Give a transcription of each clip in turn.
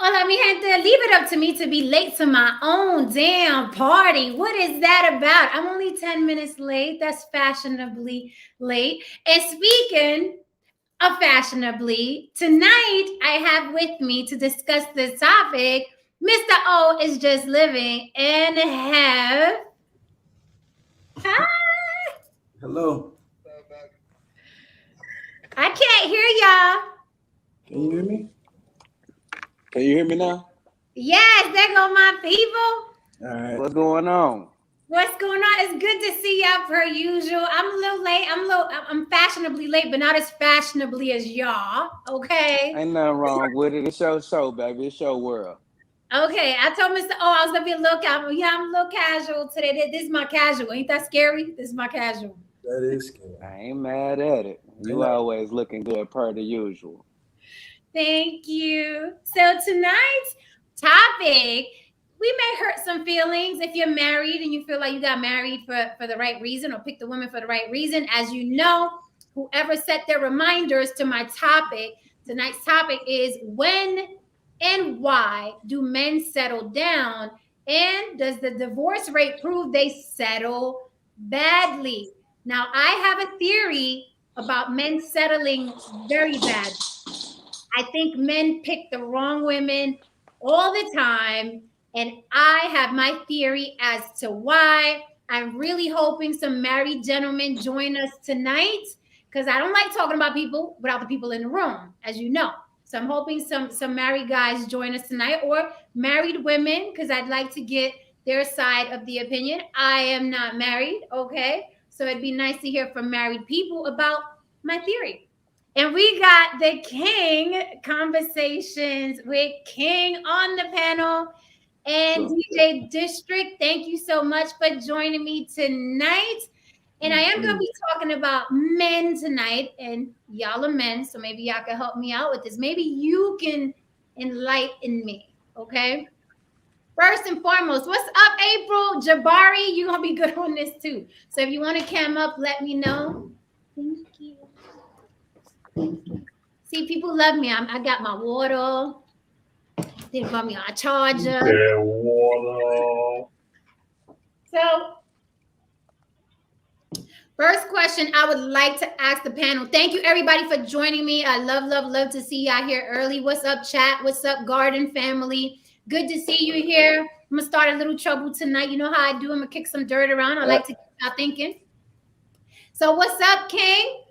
Hola, mi gente, leave it up to me to be late to my own damn party. What is that about? I'm only 10 minutes late. That's fashionably late. And speaking of fashionably, tonight I have with me to discuss this topic, Mr. O is just living and have. Hi. Hello. I can't hear y'all. Can you hear me? Can you hear me now? Yes, there go my people. All right. What's going on? What's going on? It's good to see y'all per usual. I'm a little late. I'm fashionably late, but not as fashionably as y'all. Okay. Ain't nothing wrong with it. It's your show, baby. It's your world. Okay. I told Mr. O I was gonna be a little I'm a little casual today. This is my casual. Ain't that scary? This is my casual. That is scary. I ain't mad at it. You always looking good per the usual. Thank you. So tonight's topic, we may hurt some feelings if you're married and you feel like you got married for the right reason or picked the woman for the right reason. As you know, whoever set their reminders to my topic, tonight's topic is when and why do men settle down? And does the divorce rate prove they settle badly? Now, I have a theory about men settling very badly. I think men pick the wrong women all the time. And I have my theory as to why. I'm really hoping some married gentlemen join us tonight because I don't like talking about people without the people in the room, as you know. So I'm hoping some married guys join us tonight or married women because I'd like to get their side of the opinion. I am not married, okay? So it'd be nice to hear from married people about my theory. And we got the King Conversations with King on the panel and DJ District. Thank you so much for joining me tonight. And I am going to be talking about men tonight. And y'all are men, so maybe y'all can help me out with this. Maybe you can enlighten me, okay? First and foremost, what's up, April? Jabari, you're going to be good on this too. So if you want to cam up, let me know. Thank you. See, people love me. I got my water. They bought me a charger. Yeah, water. So, first question I would like to ask the panel. Thank you, everybody, for joining me. I love to see y'all here early. What's up, chat? What's up, Garden family? Good to see you here. I'm going to start a little trouble tonight. You know how I do. I'm going to kick some dirt around. I like to get y'all thinking. So, what's up, King?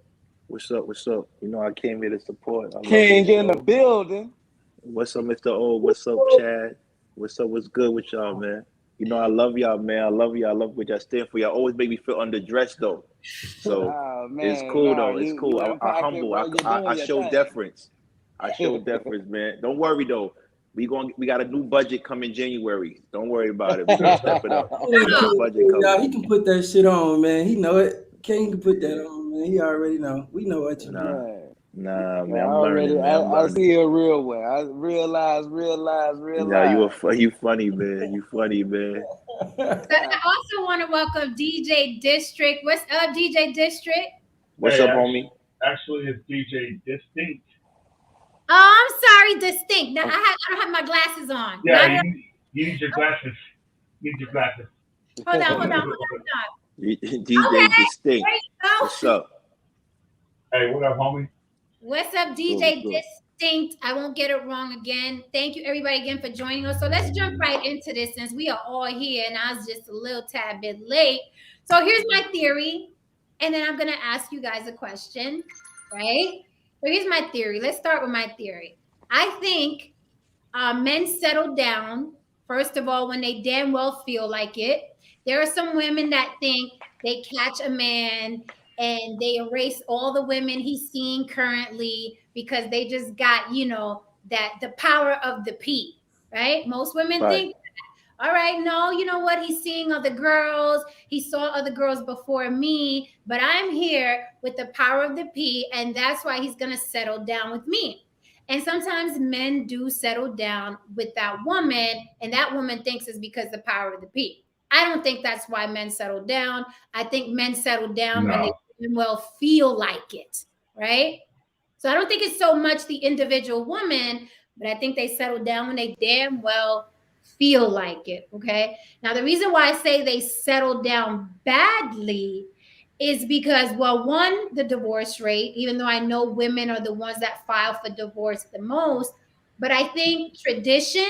What's up? What's up? You know I came here to support. King in the building. What's up, Mr. O? What's up, Chad? What's up? What's good with y'all, man? You know I love y'all, man. I love y'all. I love what y'all stand for. Y'all always make me feel underdressed, though. So it's cool, though. It's cool. I humble. I show deference. I show deference, man. Don't worry, though. We got a new budget coming January. Don't worry about it. We're gonna step it up. Y'all, he can put that shit on, man. He know it. King can put that on, man. He already know. We know what you know. Nah, man. I'm learning, man. I see a real way. I realize. Nah, you funny, man. You funny, man. So I also want to welcome DJ District. What's up, DJ District? What's up, homie? Actually, it's DJ Distinct. Oh, I'm sorry, Distinct. Now I don't have my glasses on. Yeah, you need your glasses. Hold on. DJ Distinct. What's up? Hey, what up, homie? What's up, DJ Distinct? I won't get it wrong again. Thank you, everybody, again for joining us. So let's jump right into this since we are all here and I was just a little tad bit late. So here's my theory, and then I'm going to ask you guys a question, right? So here's my theory. Let's start with my theory. I think men settle down, first of all, when they damn well feel like it. There are some women that think they catch a man and they erase all the women he's seeing currently because they just got, that the power of the P, right? Most women think, all right, no, you know what? He's seeing other girls. He saw other girls before me, but I'm here with the power of the P, and that's why he's going to settle down with me. And sometimes men do settle down with that woman, and that woman thinks it's because the power of the P. I don't think that's why men settle down. I think men settle down when they feel like it, right? So I don't think it's so much the individual woman, but I think they settle down when they damn well feel like it. Okay. Now, the reason why I say they settle down badly is because, well, one, the divorce rate, even though I know women are the ones that file for divorce the most, but I think tradition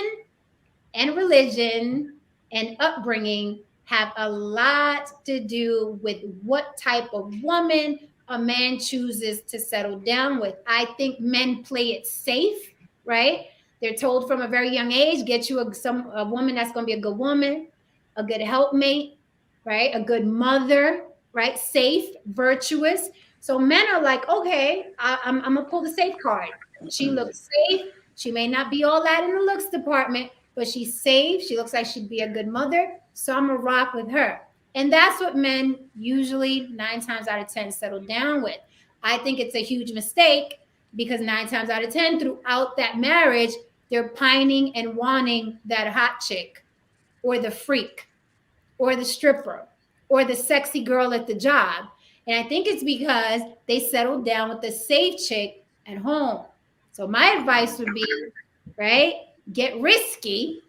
and religion and upbringing have a lot to do with what type of woman a man chooses to settle down with. I think men play it safe, right? They're told from a very young age, get you a woman that's going to be a good woman, a good helpmate, right? A good mother, right? Safe, virtuous. So men are like, okay, I'm going to pull the safe card. She looks safe. She may not be all that in the looks department, but she's safe. She looks like she'd be a good mother. So I'm going to rock with her. And that's what men usually 9 times out of 10 settle down with. I think it's a huge mistake because 9 times out of 10 throughout that marriage, they're pining and wanting that hot chick or the freak or the stripper or the sexy girl at the job. And I think it's because they settled down with the safe chick at home. So my advice would be, right, get risky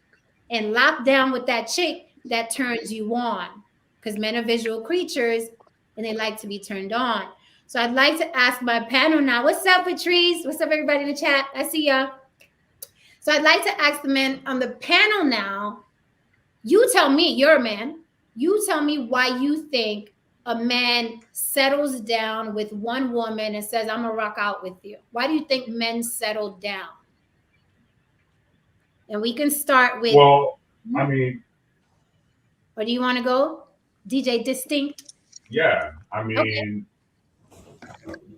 and lock down with that chick that turns you on, because men are visual creatures and they like to be turned on. So I'd like to ask my panel now. What's up, Patrice? What's up, everybody in the chat? I see ya. So I'd like to ask the men on the panel now. You tell me, you're a man. You tell me why you think a man settles down with one woman and says, I'm going to rock out with you. Why do you think men settle down? And we can start with. Well, I mean. Or do you want to go? DJ Distinct? Yeah, I mean, okay.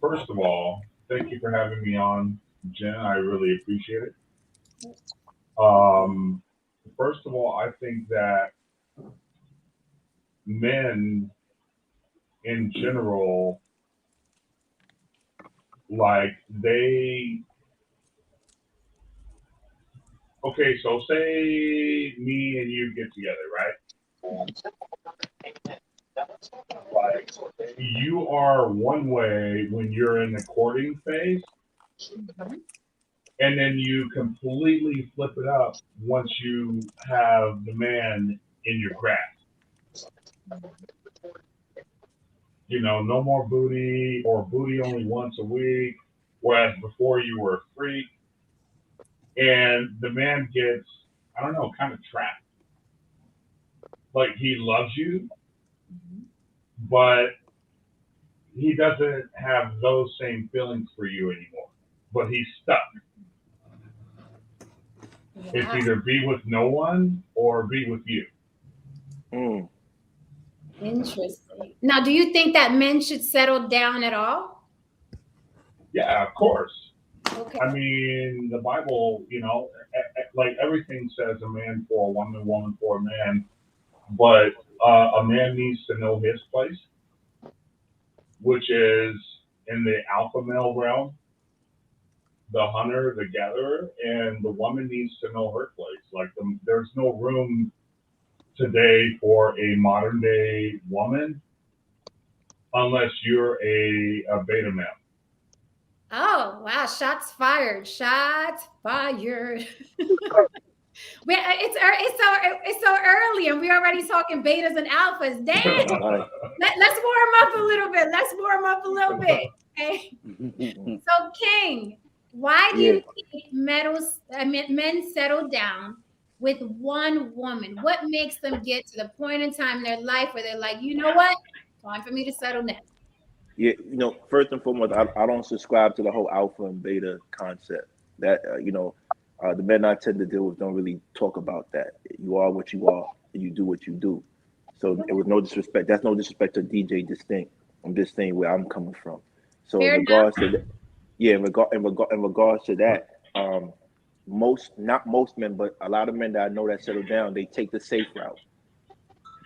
First of all, thank you for having me on, Jen. I really appreciate it. First of all, I think that men in general, like okay, so say me and you get together, right? Like, you are one way when you're in the courting phase, and then you completely flip it up once you have the man in your grasp. You know, no more booty, or booty only once a week, whereas before you were a freak. And the man gets, I don't know, kind of trapped. Like, he loves you, but he doesn't have those same feelings for you anymore. But he's stuck. Yeah. It's either be with no one or be with you. Interesting. Now, do you think that men should settle down at all? Yeah, of course. Okay. I mean, the Bible, you know, like everything says a man for a woman, woman for a man. But a man needs to know his place, which is in the alpha male realm, the hunter, the gatherer, and the woman needs to know her place. Like, there's no room today for a modern day woman unless you're a beta male. Oh, wow. Shots fired. Shots fired. It's so early and we're already talking betas and alphas. Damn. Let's warm up a little bit. Okay. So, King, why do you think men settle down with one woman? What makes them get to the point in time in their life where they're like, you know what? Time for me to settle down. Yeah, you know, first and foremost, I don't subscribe to the whole alpha and beta concept. That the men I tend to deal with don't really talk about that. You are what you are, and you do what you do. So it was no disrespect. That's no disrespect to DJ Distinct. I'm just saying where I'm coming from. So in regards to that, in regards to that, not most men, but a lot of men that I know that settle down, they take the safe route,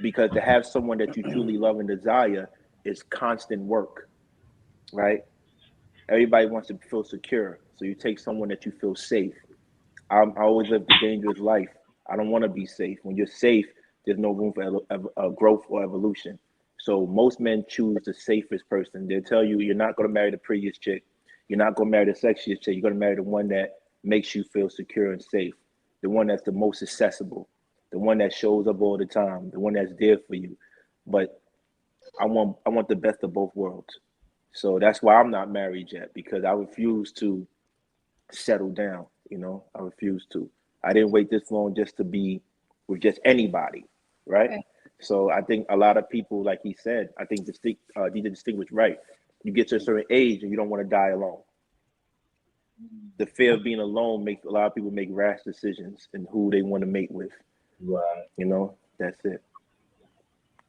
because to have someone that you truly love and desire is constant work, right? Everybody wants to feel secure, so you take someone that you feel safe. I always live the dangerous life. I don't want to be safe. When you're safe, there's no room for growth or evolution. So most men choose the safest person. They'll tell you you're not going to marry the prettiest chick. You're not going to marry the sexiest chick. You're going to marry the one that makes you feel secure and safe, the one that's the most accessible, the one that shows up all the time, the one that's there for you. But I want the best of both worlds. So that's why I'm not married yet, because I refuse to settle down. I refuse to. I didn't wait this long just to be with just anybody, right? Right. So I think a lot of people, like he said, I think DJ distinguished right. You get to a certain age and you don't want to die alone. The fear of being alone makes a lot of people make rash decisions in who they want to mate with. Right. That's it.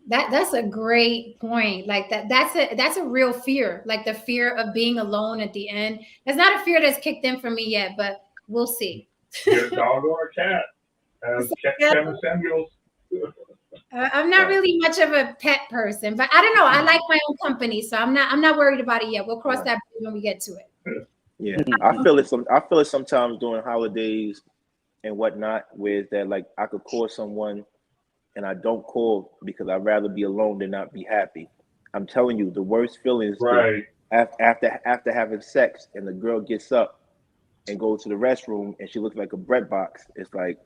That's a great point. Like that's a real fear. Like the fear of being alone at the end. That's not a fear that's kicked in for me yet, but we'll see. Get a dog or a cat. As Kevin Samuels. I'm not really much of a pet person, but I don't know. I like my own company, so I'm not worried about it yet. We'll cross that bridge when we get to it. Yeah, I feel it sometimes during holidays and whatnot, where it's that like I could call someone and I don't call because I'd rather be alone than not be happy. I'm telling you, the worst feeling is Right. after having sex and the girl gets up and goes to the restroom and she looks like a bread box. It's like,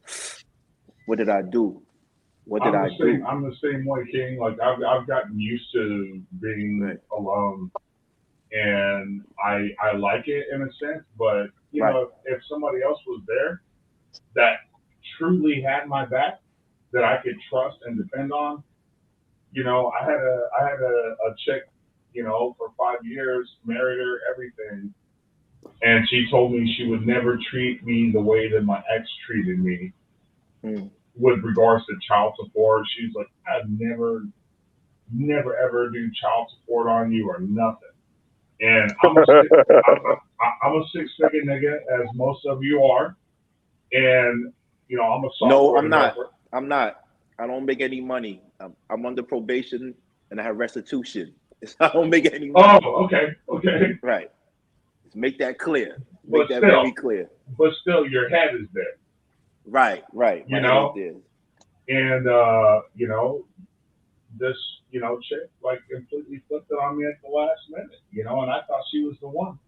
what did I do? What did I do? I'm the same way, King. Like I've gotten used to being alone, and I like it in a sense. But if somebody else was there that truly had my back, that I could trust and depend on, I had a chick, for 5 years, married her, everything, and she told me she would never treat me the way that my ex treated me. With regards to child support, she's like, I'd never ever do child support on you or nothing. And I'm a six-figure nigga, as most of you are, and I'm a software. No, I'm developer. not. I'm not. I don't make any money. I'm under probation and I have restitution. I don't make any money. Oh, okay. Right. Let's make that clear. But Make that still, very clear. But still, your head is there. Right. My head is there. And this chick like completely flipped it on me at the last minute, and I thought she was the one.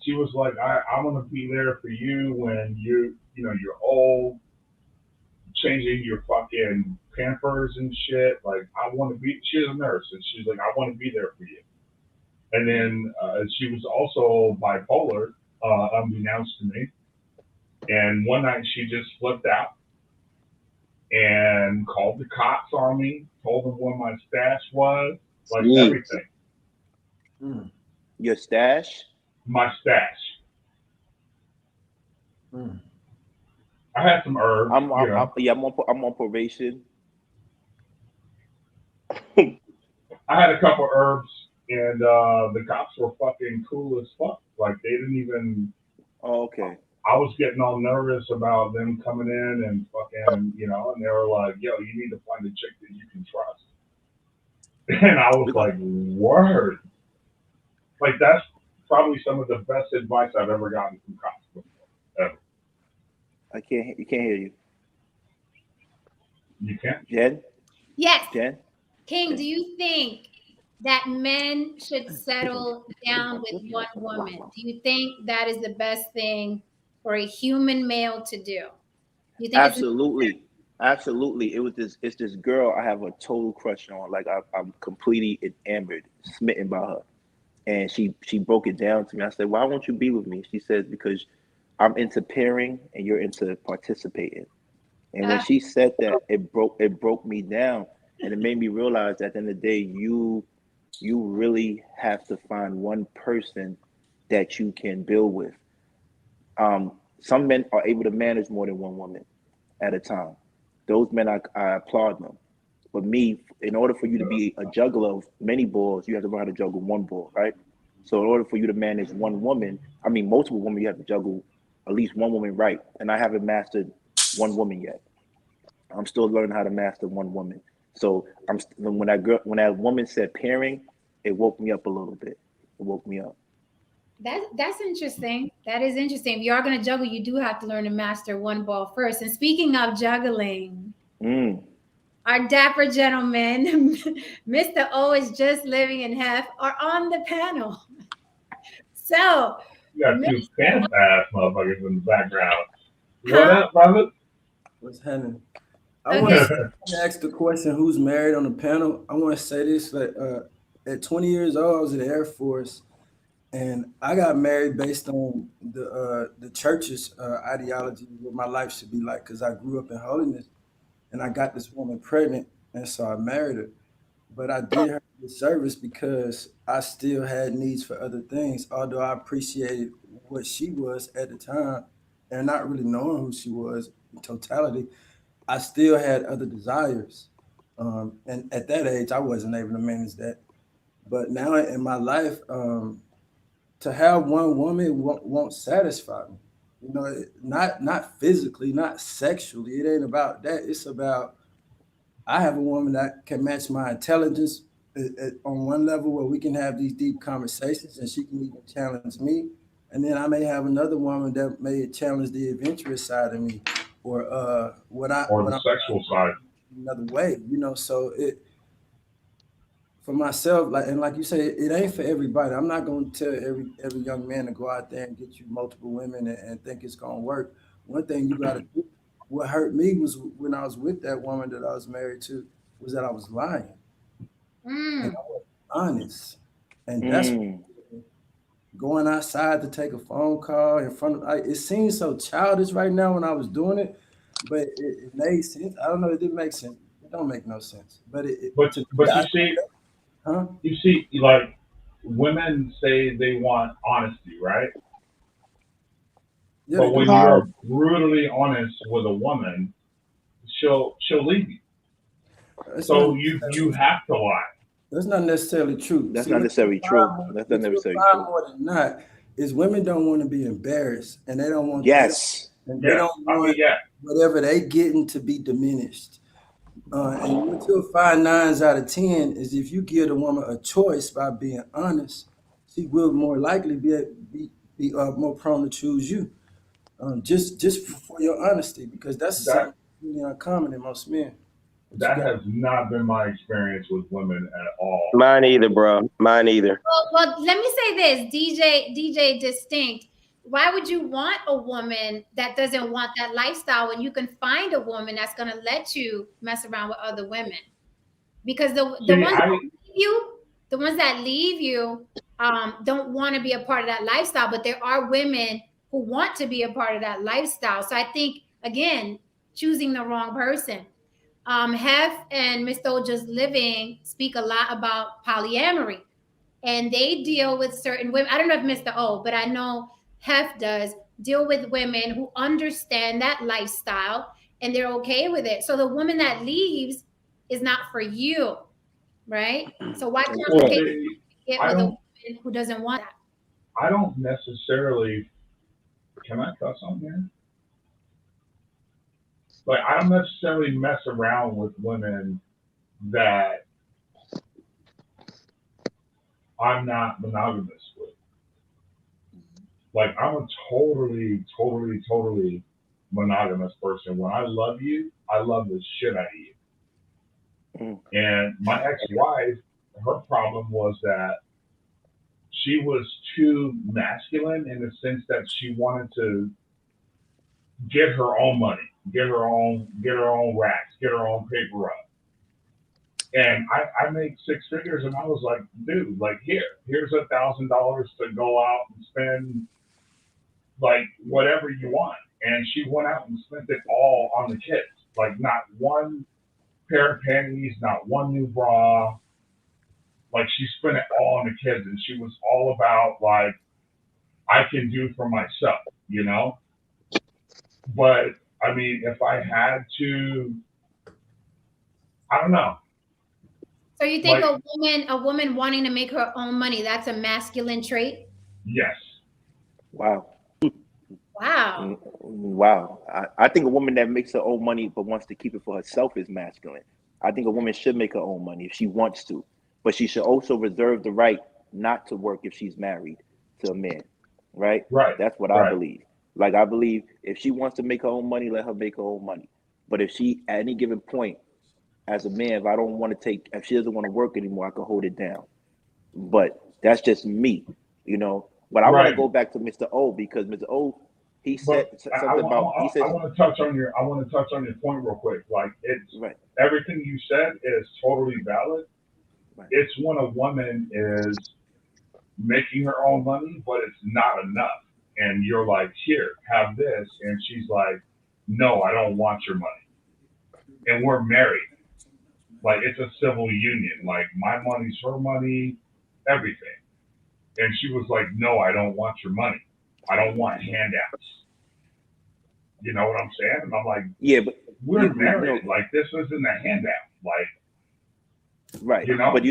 She was like, I'm gonna be there for you when you're old, changing your fucking Pampers and shit. Like, I want to be. She's a nurse, and she's like, I want to be there for you. And then she was also bipolar, unbeknownst to me. And one night she just flipped out and called the cops on me, told them where my stash was, like everything. Your stash? My stash. I had some herbs. I'm on probation. I had a couple herbs, and the cops were fucking cool as fuck. Like, they didn't even. Oh, okay. I was getting all nervous about them coming in and fucking, and they were like, yo, you need to find a chick that you can trust. And I was like, word. Like, that's probably some of the best advice I've ever gotten from cops before, ever. You can't hear you. You can't? Jen? Yes. Jen? King, do you think that men should settle down with one woman? Do you think that is the best thing for a human male to do? You think Absolutely. It's this girl I have a total crush on. Like, I'm completely enamored, smitten by her. And she broke it down to me. I said, why won't you be with me? She says, because I'm into pairing and you're into participating. And when she said that, it broke me down. And it made me realize that at the end of the day, you really have to find one person that you can build with. Some men are able to manage more than one woman at a time. Those men, I applaud them. But me, in order for you to be a juggler of many balls, you have to learn how to juggle one ball, right? So in order for you to manage one woman, multiple women, you have to juggle at least one woman right. And I haven't mastered one woman yet. I'm still learning how to master one woman. So when that woman said pairing, it woke me up a little bit. It woke me up. That's interesting. That is interesting. If you are going to juggle, you do have to learn to master one ball first. And speaking of juggling, our dapper gentleman, Mr. O is just living in Hef, are on the panel. So You got two pants ass motherfuckers in the background. What Huh? up, brother? What's happening? I want Okay. to ask the question: who's married on the panel? I want to say this: like, at 20 years old, I was in the Air Force, and I got married based on the church's ideology of what my life should be like. Because I grew up in holiness, and I got this woman pregnant, and so I married her. But I did her the service because I still had needs for other things. Although I appreciated what she was at the time, and not really knowing who she was in totality, I still had other desires. And at that age, I wasn't able to manage that. But now in my life, to have one woman won't satisfy me. You know, not physically, not sexually. It ain't about that. It's about I have a woman that can match my intelligence on one level where we can have these deep conversations, and she can even challenge me. And then I may have another woman that may challenge the adventurous side of me, or Or what the I'm sexual side. another way. You know, so it for myself, like you say, it ain't for everybody. I'm not going to tell every young man to go out there and get you multiple women and think it's going to work. One thing you got to do. What hurt me was when I was with that woman that I was married to, was that I was lying and Mm. I was honest, and that's Mm. going outside to take a phone call in front of. It seems so childish right now when I was doing it, but it made sense. I don't know. It didn't make sense. It don't make no sense. But But to me, but huh? you see, like women say they want honesty, right? Yeah, they But do. when you're brutally honest with a woman, she'll leave you. That's not. So you have to lie. That's not necessarily true. That's See, not necessarily true. That's not what you'll necessarily find true. more than not is women don't want to be embarrassed, and Yes. they Yes. don't I mean, want yeah. whatever they getting to be diminished. And what you'll find 9 out of 10 is if you give the woman a choice by being honest, she will more likely be more prone to choose you. Just for your honesty, because that's That something really uncommon in most men. But you that got has not been my experience with women at all. Mine either, bro. Mine either. Well, let me say this, DJ Distinct. Why would you want a woman that doesn't want that lifestyle when you can find a woman that's going to let you mess around with other women? Because the See, ones that leave you, the ones that leave you, don't want to be a part of that lifestyle. But there are women who want to be a part of that lifestyle. So I think again, choosing the wrong person. Hef and Mr. Just Living speak a lot about polyamory, and they deal with certain women. I don't know if Mr. O, but I know Hef does deal with women who understand that lifestyle and they're okay with it. So the woman that leaves is not for you, right? So why well, complicate it I with a don't woman who doesn't want that? I don't necessarily. Can I cuss on here? Like I don't necessarily mess around with women that I'm not monogamous with. Like I'm a totally monogamous person. When I love you, I love the shit out of you. Mm. And my ex-wife, her problem was that she was too masculine in the sense that she wanted to get her own money, get her own racks, get her own paper route. And I made 6 figures, and I was like, dude, like here's $1,000 to go out and spend like whatever you want. And she went out and spent it all on the kids. Like not one pair of panties, not one new bra. Like she spent it all on the kids, and she was all about like I can do for myself, you know. But I mean, if I had to, I don't know. So you think Like a woman wanting to make her own money, that's a masculine trait? yes, Wow. Wow. Wow. I think a woman that makes her own money but wants to keep it for herself is masculine. I think a woman should make her own money if she wants to, but she should also reserve the right not to work if she's married to a man, right? right, That's what I right. believe. Like, I believe if she wants to make her own money, let her make her own money. But if she, at any given point, as a man, if she doesn't want to work anymore, I can hold it down. But that's just me. You know, But I want to Right. go back to Mr. O because Mr. O, he said But something about. He says I want to touch on your point real quick. Like it's right, everything you said is totally valid. right, It's when a woman is making her own money, but it's not enough, and you're like, here, have this, and she's like, no, I don't want your money, and we're married. Like it's a civil union. Like my money's her money, everything. And she was like, no, I don't want your money. I don't want handouts. You know what I'm saying? And I'm like, yeah, but we're married. Like this isn't a handout. Like, right, you know? but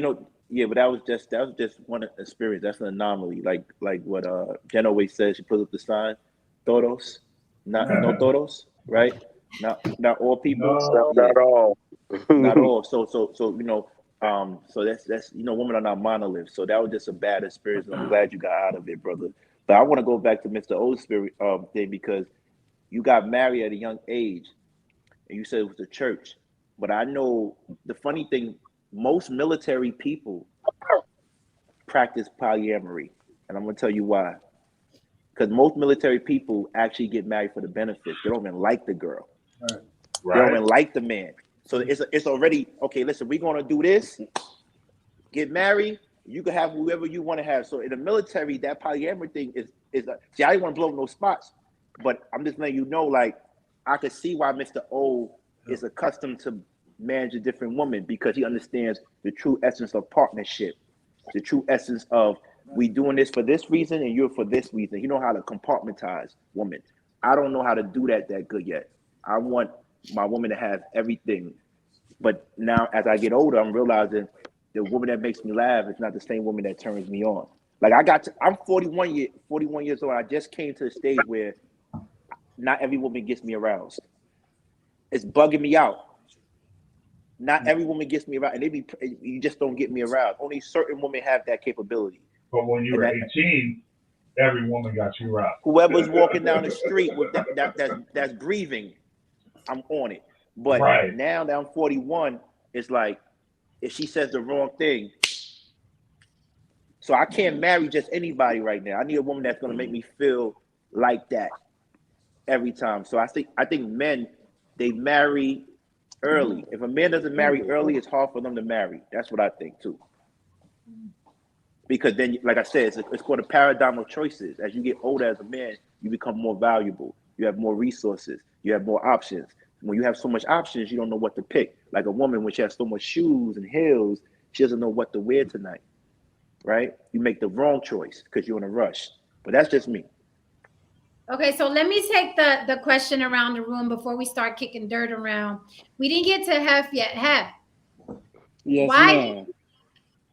yeah, but that was just one experience. That's an anomaly. Like what Jen always says. She puts up the sign, todos, no todos, right? Not all people. No. Not all. Not all. So so that's women are not monoliths. So that was just a bad experience. And I'm glad you got out of it, brother. But I want to go back to Mr. O's spirit thing because you got married at a young age, and you said it was the church. But I know the funny thing, most military people practice polyamory, and I'm gonna tell you why. Because most military people actually get married for the benefits. They don't even like the girl. Right. They don't even like the man. So it's already okay. Listen, we're gonna do this. Get married. You can have whoever you want to have. So in the military, that polyamory thing is see. I didn't want to blow up no spots, but I'm just letting you know. Like I could see why Mr. O is accustomed to manage a different woman because he understands the true essence of partnership, the true essence of we doing this for this reason and you're for this reason. You know how to compartmentize women. I don't know how to do that good yet. I want my woman to have everything. But now as I get older, I'm realizing the woman that makes me laugh is not the same woman that turns me on. Like I'm 41 years old. I just came to the stage where not every woman gets me aroused. It's bugging me out. Not every woman gets me aroused, and you just don't get me aroused. Only certain women have that capability. But when you were 18, every woman got you aroused. Whoever's walking down the street with that's breathing, I'm on it. But now that I'm 41, it's like if she says the wrong thing, so I can't marry just anybody right now. I need a woman that's gonna make me feel like that every time. So I think men, they marry early. If a man doesn't marry early, it's hard for them to marry. That's what I think too. Because then, like I said, it's called a paradigm of choices. As you get older as a man, you become more valuable. You have more resources. You have more options. When you have so much options, you don't know what to pick. Like a woman, when she has so much shoes and heels, she doesn't know what to wear tonight, right? You make the wrong choice because you're in a rush. But that's just me. Okay, so let me take the question around the room before we start kicking dirt around. We didn't get to Hef yet. Hef. Yes, ma'am.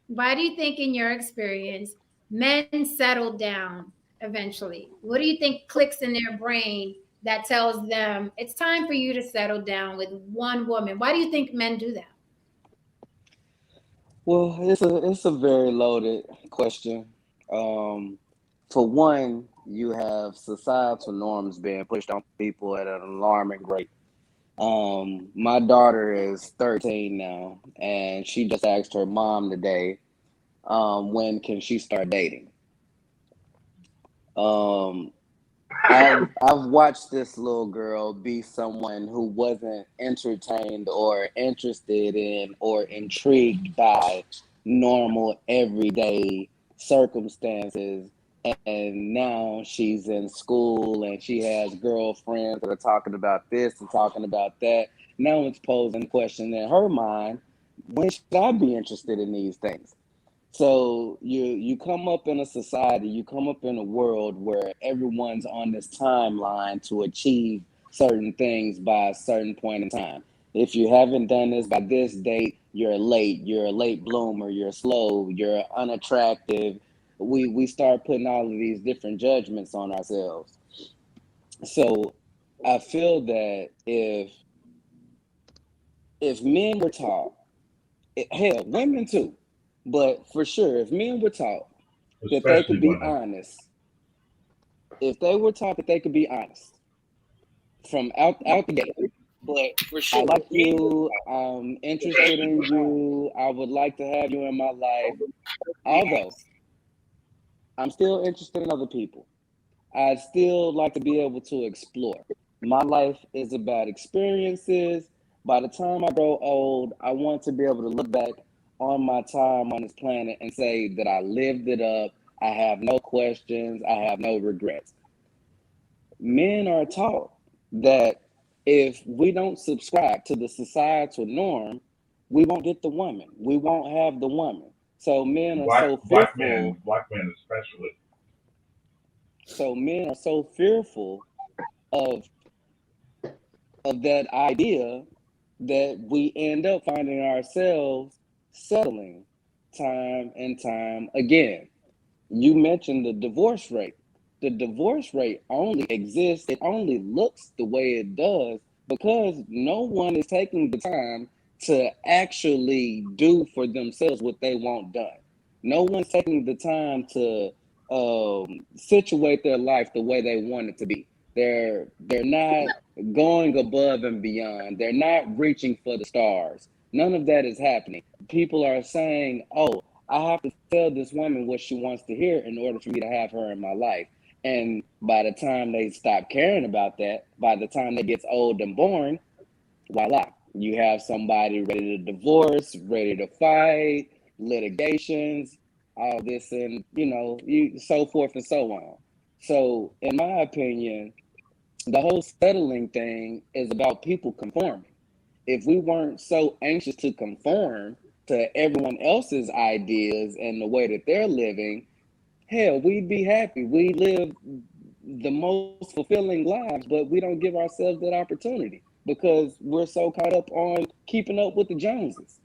Why do you think, in your experience, men settle down eventually? What do you think clicks in their brain that tells them it's time for you to settle down with one woman? Why do you think men do that? Well, it's a very loaded question. For one, you have societal norms being pushed on people at an alarming rate. My daughter is 13 now, and she just asked her mom today, when can she start dating? I've watched this little girl be someone who wasn't entertained or interested in or intrigued by normal everyday circumstances. And now she's in school and she has girlfriends that are talking about this and talking about that. Now it's posing the question in her mind, when should I be interested in these things? So you come up in a society, you come up in a world where everyone's on this timeline to achieve certain things by a certain point in time. If you haven't done this by this date, you're a late bloomer, you're slow, you're unattractive. We start putting all of these different judgments on ourselves. So I feel that if men were taught, hell, women too, but for sure, if men were taught that they could be honest, if they were taught that they could be honest from out the gate, but for sure, I like you, I'm interested in you, I would like to have you in my life. Although I'm still interested in other people. I still like to be able to explore. My life is about experiences. By the time I grow old, I want to be able to look back on my time on this planet and say that I lived it up. I have no questions. I have no regrets. Men are taught that if we don't subscribe to the societal norm, we won't get the woman. We won't have the woman. So men are so fearful. Black men especially. So men are so fearful of that idea that we end up finding ourselves settling time and time again. You mentioned the divorce rate. The divorce rate only exists, it only looks the way it does because no one is taking the time to actually do for themselves what they want done. No one's taking the time to situate their life the way they want it to be. They're not going above and beyond. They're not reaching for the stars. None of that is happening. People are saying, "Oh, I have to tell this woman what she wants to hear in order for me to have her in my life." And by the time they stop caring about that, by the time they gets old and born, voila, you have somebody ready to divorce, ready to fight, litigations, all this, and so forth and so on. So, in my opinion, the whole settling thing is about people conforming. If we weren't so anxious to conform to everyone else's ideas and the way that they're living, hell, we'd be happy. We live the most fulfilling lives, but we don't give ourselves that opportunity because we're so caught up on keeping up with the Joneses.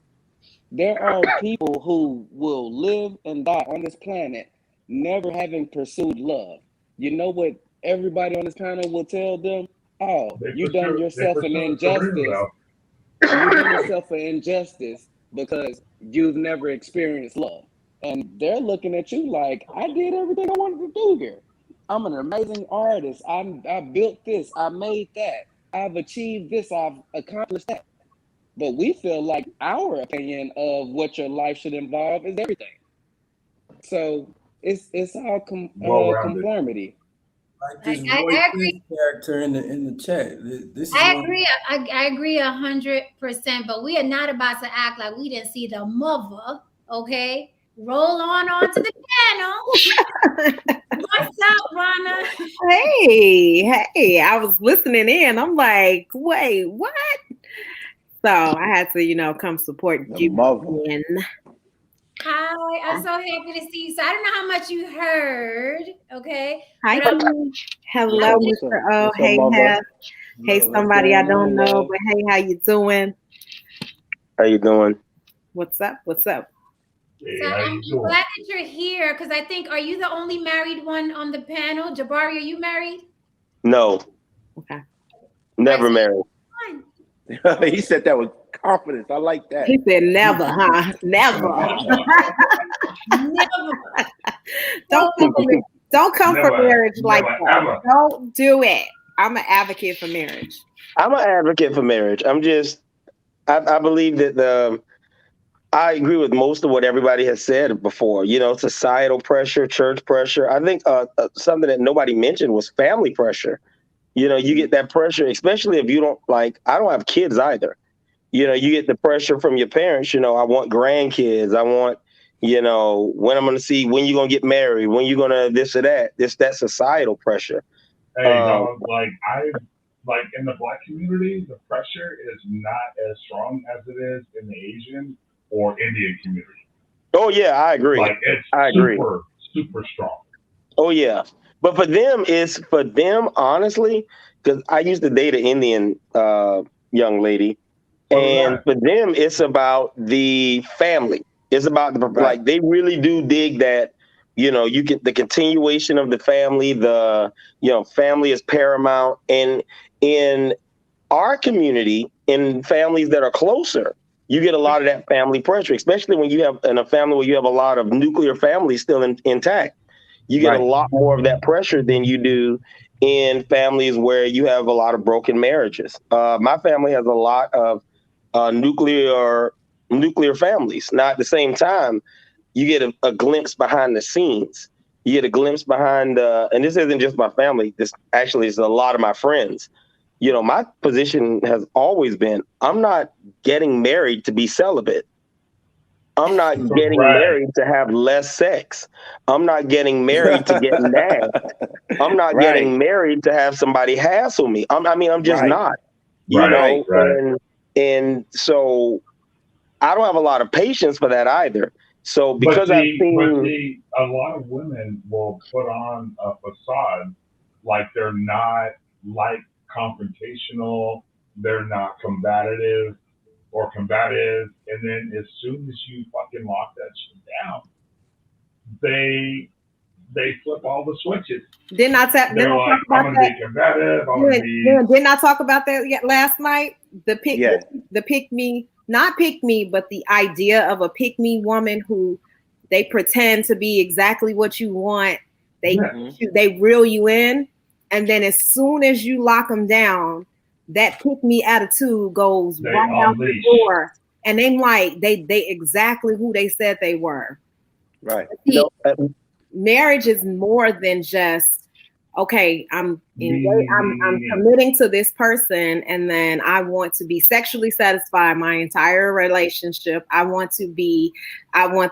There are people who will live and die on this planet never having pursued love. You know what everybody on this planet will tell them? Oh, you done They yourself an pursue a career injustice. though. You done yourself an injustice because you've never experienced love. And they're looking at you like, I did everything I wanted to do here. I'm an amazing artist. I built this. I made that. I've achieved this. I've accomplished that. But we feel like our opinion of what your life should involve is everything. So it's all Well rounded. conformity. Like I, this I, Roy I Prince agree. character in the chat. This is I one. agree. I agree 100%. But we are not about to act like we didn't see the mother. Okay, roll on to the panel. What's up, Rana? Hey, I was listening in. I'm like, wait, what? So I had to, come support The you. mother. Hi, I'm so happy to see you. So I don't know how much you heard, okay? Hi, But hello, What's Mr. up? O. What's up, Hey, mother? Hef. Hey, What's somebody I going don't on, know, love? but hey, how you doing? How you doing? What's up? What's up? Hey, so how I'm you doing? glad that you're here because I think, are you the only married one on the panel? Jabari, are you married? No, Okay. never Right, so married. fine. He said that with confidence. I like that. He said never, huh? Never. Never. Don't So, come for me. Don't come for Never, marriage like never, that. ever. Don't do it. I'm an advocate for marriage. I'm an advocate for marriage. I believe that I agree with most of what everybody has said before. Societal pressure, church pressure. I think something that nobody mentioned was family pressure. You get that pressure, especially if you don't like. I don't have kids either. You get the pressure from your parents. I want grandkids. I want, when I'm going to see when you're going to get married, when you're going to this or that. That societal pressure. Hey, dog, like in the black community, the pressure is not as strong as it is in the Asian or Indian community. Oh yeah, I agree. Like it's I agree. super, super strong. Oh yeah, but for them, honestly, because I used to date an Indian young lady, and for them, it's about the family. It's about like they really do dig that. You get the continuation of the family. Family is paramount, and in our community, in families that are closer, you get a lot of that family pressure, especially when you have in a family where you have a lot of nuclear families still intact. You get a lot more of that pressure than you do in families where you have a lot of broken marriages. My family has a lot of nuclear families. Now, at the same time, you get a glimpse behind the scenes. You get a glimpse behind, and this isn't just my family. This actually is a lot of my friends. You know, my position has always been, I'm not getting married to be celibate. I'm not getting married to have less sex. I'm not getting married to get nagged. I'm not getting married to have somebody hassle me. I'm just not. You know, and so I don't have a lot of patience for that either. So because I've seen, a lot of women will put on a facade like they're not like confrontational, they're not combative, and then as soon as you fucking lock that shit down, they flip all the switches. Didn't I talk about that? Didn't I talk about that last night? The pick me, not pick me, but the idea of a pick me woman who they pretend to be exactly what you want. They reel you in, and then as soon as you lock them down, that pick me attitude goes right out the door, and they like they exactly who they said they were. Right. See, marriage is more than just, okay, I'm committing to this person, and then I want to be sexually satisfied my entire relationship. I want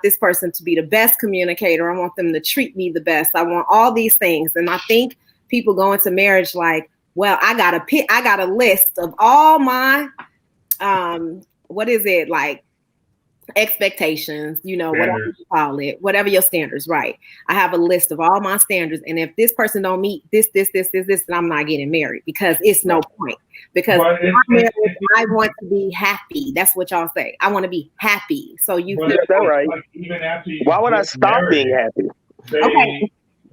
this person to be the best communicator. I want them to treat me the best. I want all these things. And I think people go into marriage like, well, I got a list of all my expectations, whatever you call it, whatever your standards, right? I have a list of all my standards, and if this person don't meet this, then I'm not getting married, because it's no point. Because I want to be happy. That's what y'all say. I want to be happy. So you feel that right? Like, even after why would I stop being happy?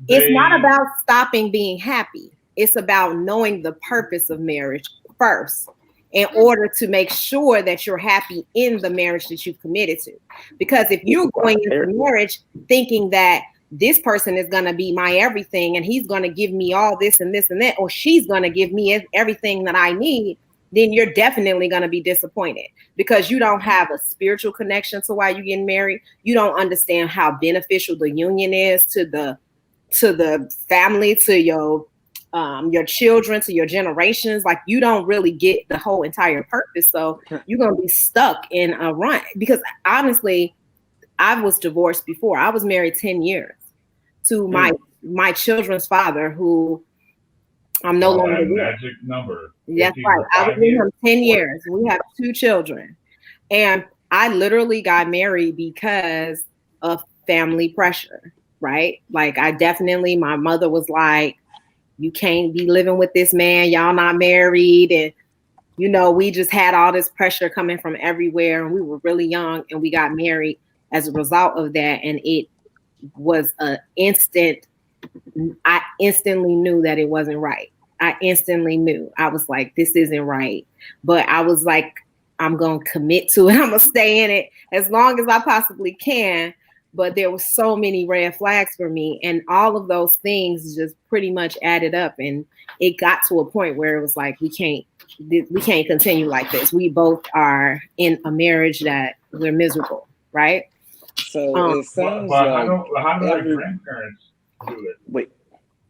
It's not about stopping being happy. It's about knowing the purpose of marriage first, in order to make sure that you're happy in the marriage that you've committed to. Because if you're going into marriage thinking that this person is going to be my everything, and he's going to give me all this and this and that, or she's going to give me everything that I need, then you're definitely going to be disappointed, because you don't have a spiritual connection to why you're getting married. You don't understand how beneficial the union is to the family, to your children, to your generations. Like, you don't really get the whole entire purpose. So you're going to be stuck in a run, because honestly, I was divorced before. I was married 10 years to my children's father, who I'm no longer with. Magic number. That's right. I was with him 10 years. We have 2 children. And I literally got married because of family pressure, right? Like, my mother was like, you can't be living with this man. Y'all not married. And, we just had all this pressure coming from everywhere. And we were really young, and we got married as a result of that. And it was I instantly knew that it wasn't right. I instantly knew. I was like, this isn't right. But I was like, I'm going to commit to it. I'm going to stay in it as long as I possibly can. But there were so many red flags for me, and all of those things just pretty much added up, and it got to a point where it was like, we can't continue like this. We both are in a marriage that we're miserable, right? So it sounds how do our grandparents do it? Wait,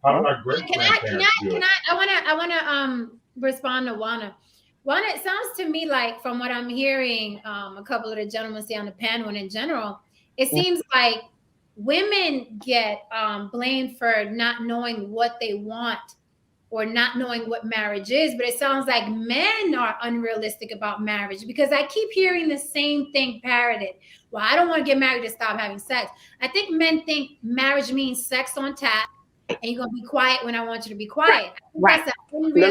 how do our grandparents do it? I wanna respond to Juana. Juana, it sounds to me like, from what I'm hearing, a couple of the gentlemen say on the panel, and in general, it seems like women get blamed for not knowing what they want or not knowing what marriage is. But it sounds like men are unrealistic about marriage, because I keep hearing the same thing parroted. Well, I don't want to get married to stop having sex. I think men think marriage means sex on tap, and you're going to be quiet when I want you to be quiet. Right. No. And may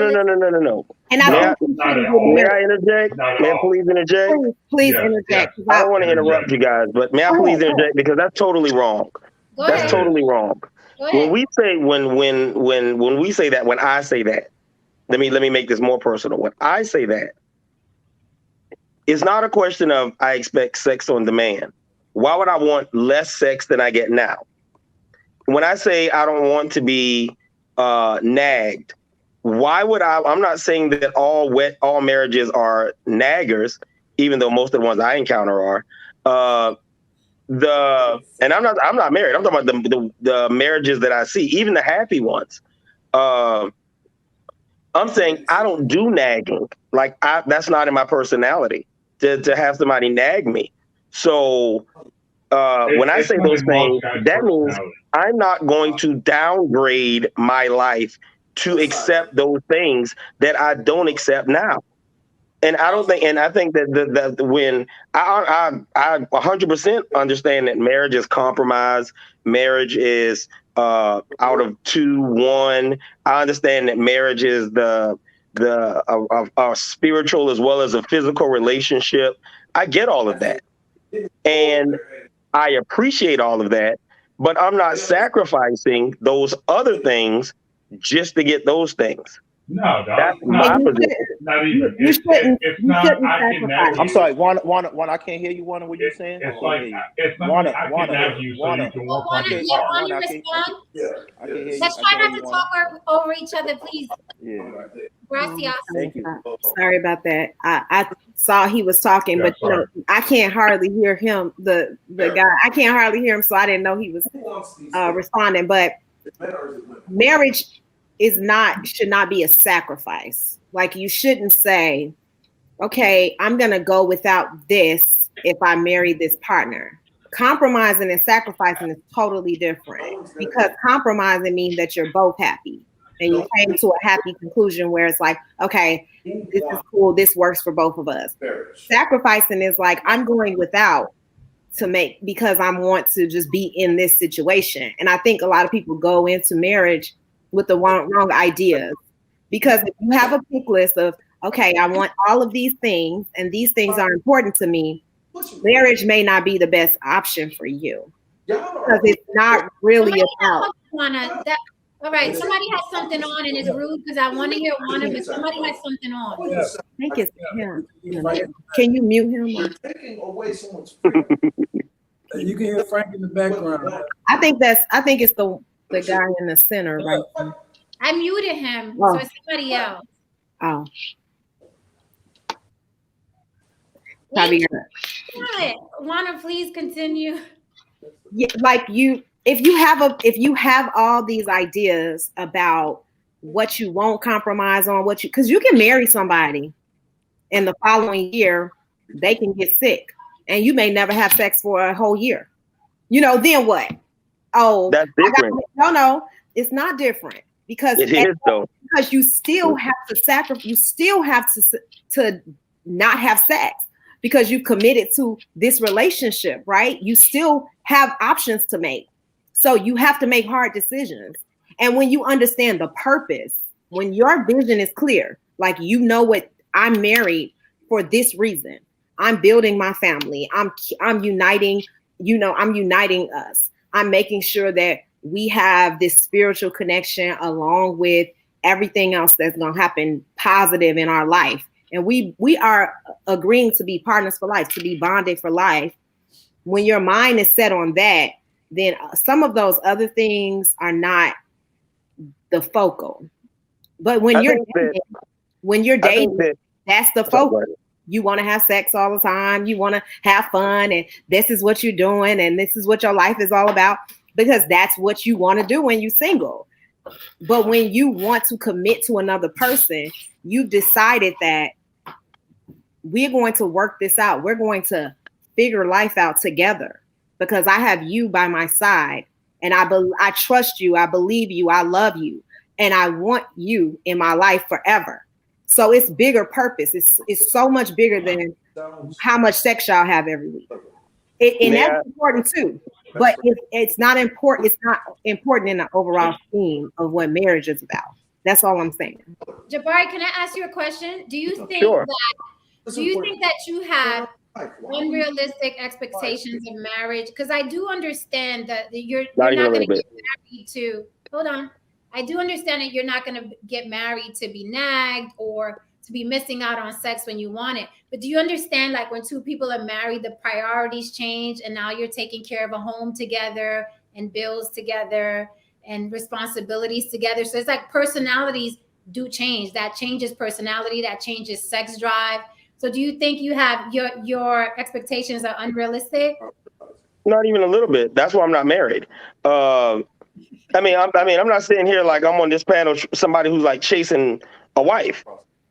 I interject? May I please interject? Please interject. I don't want to interrupt you guys, but may I please interject, because that's totally wrong. That's totally wrong. When we say when we say that, when I say that, let me make this more personal. When I say that, it's not a question of I expect sex on demand. Why would I want less sex than I get now? When I say I don't want to be nagged, why would I'm not saying that all marriages are naggers, even though most of the ones I encounter are. and I'm not married. I'm talking about the marriages that I see, even the happy ones. I'm saying I don't do nagging. Like that's not in my personality to have somebody nag me. So when I say those things, that means I'm not going to downgrade my life to accept those things that I don't accept now. And I don't think, and I think that when I 100% understand that marriage is compromise, marriage is out of 2-1. I understand that marriage is the spiritual as well as a physical relationship. I get all of that, and I appreciate all of that, but I'm not sacrificing those other things just to get those things. No, that's my position. Not even. It's not. I can nag I'm sorry, Juana, I can't hear you, Juana. What you saying? It's like it's not like I can nag you so you can work on your car. Juana, respond. I can hear you. Let's try not to talk over each other, please. Yeah. Gracias. Thank you. Sorry about that. I saw he was talking, but I can't hardly hear him. The guy, I can't hardly hear him, so I didn't know he was responding. But marriage should not be a sacrifice. Like, you shouldn't say, okay, I'm gonna go without this if I marry this partner. Compromising and sacrificing is totally different, because compromising means that you're both happy and you came to a happy conclusion where it's like, okay, this is cool, this works for both of us. Sacrificing is like, I'm going without because I want to just be in this situation. And I think a lot of people go into marriage with the wrong ideas, because if you have a pick list of, okay, I want all of these things and these things are important to me, marriage may not be the best option for you, because it's not really about. All right, somebody has something on and it's rude because I want to hear one of it. Somebody has something on. I think it's him. Can you mute him? You can hear Frank in the background. I think it's the guy in the center, right? I muted him, so it's somebody else. Oh. Juana, please continue. Yeah, like if you have all these ideas about what you won't compromise on, because you can marry somebody and the following year they can get sick and you may never have sex for a whole year. Then what? Oh, that's different. No, it's not different, because it is though. Because you still have to sacrifice. You still have to not have sex because you committed to this relationship, right? You still have options to make, so you have to make hard decisions. And when you understand the purpose, when your vision is clear, like what I'm married for this reason. I'm building my family. I'm uniting. I'm uniting us. I'm making sure that we have this spiritual connection along with everything else that's going to happen positive in our life. And we are agreeing to be partners for life, to be bonded for life. When your mind is set on that, then some of those other things are not the focal. But when you're dating, that's the focal. You want to have sex all the time. You want to have fun. And this is what you're doing. And this is what your life is all about, because that's what you want to do when you're single. But when you want to commit to another person, you've decided that we're going to work this out. We're going to figure life out together, because I have you by my side and I trust you. I believe you. I love you. And I want you in my life forever. So it's bigger purpose. It's so much bigger than how much sex y'all have every week. And that's important too. But it's not important. It's not important in the overall theme of what marriage is about. That's all I'm saying. Jabari, can I ask you a question? Do you think that you have unrealistic expectations of marriage? Because I do understand that you're not going to get married to. Hold on. I do understand that you're not going to get married to be nagged or to be missing out on sex when you want it. But do you understand, like, when two people are married, the priorities change, and now you're taking care of a home together and bills together and responsibilities together. So it's like personalities do change. That changes personality. That changes sex drive. So do you think you have your expectations are unrealistic? Not even a little bit. That's why I'm not married. I'm not sitting here like I'm on this panel, somebody who's like chasing a wife.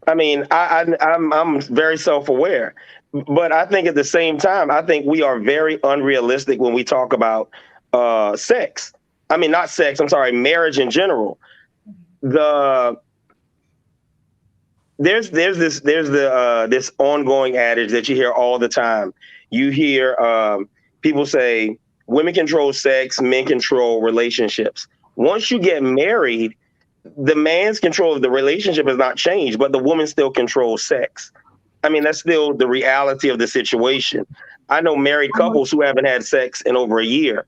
I'm very self-aware, but I think at the same time, I think we are very unrealistic when we talk about sex. I mean, not sex. I'm sorry, marriage in general. There's this ongoing adage that you hear all the time. You hear people say women control sex, men control relationships. Once you get married, the man's control of the relationship has not changed, but the woman still controls sex. I mean, that's still the reality of the situation. I know married couples who haven't had sex in over a year,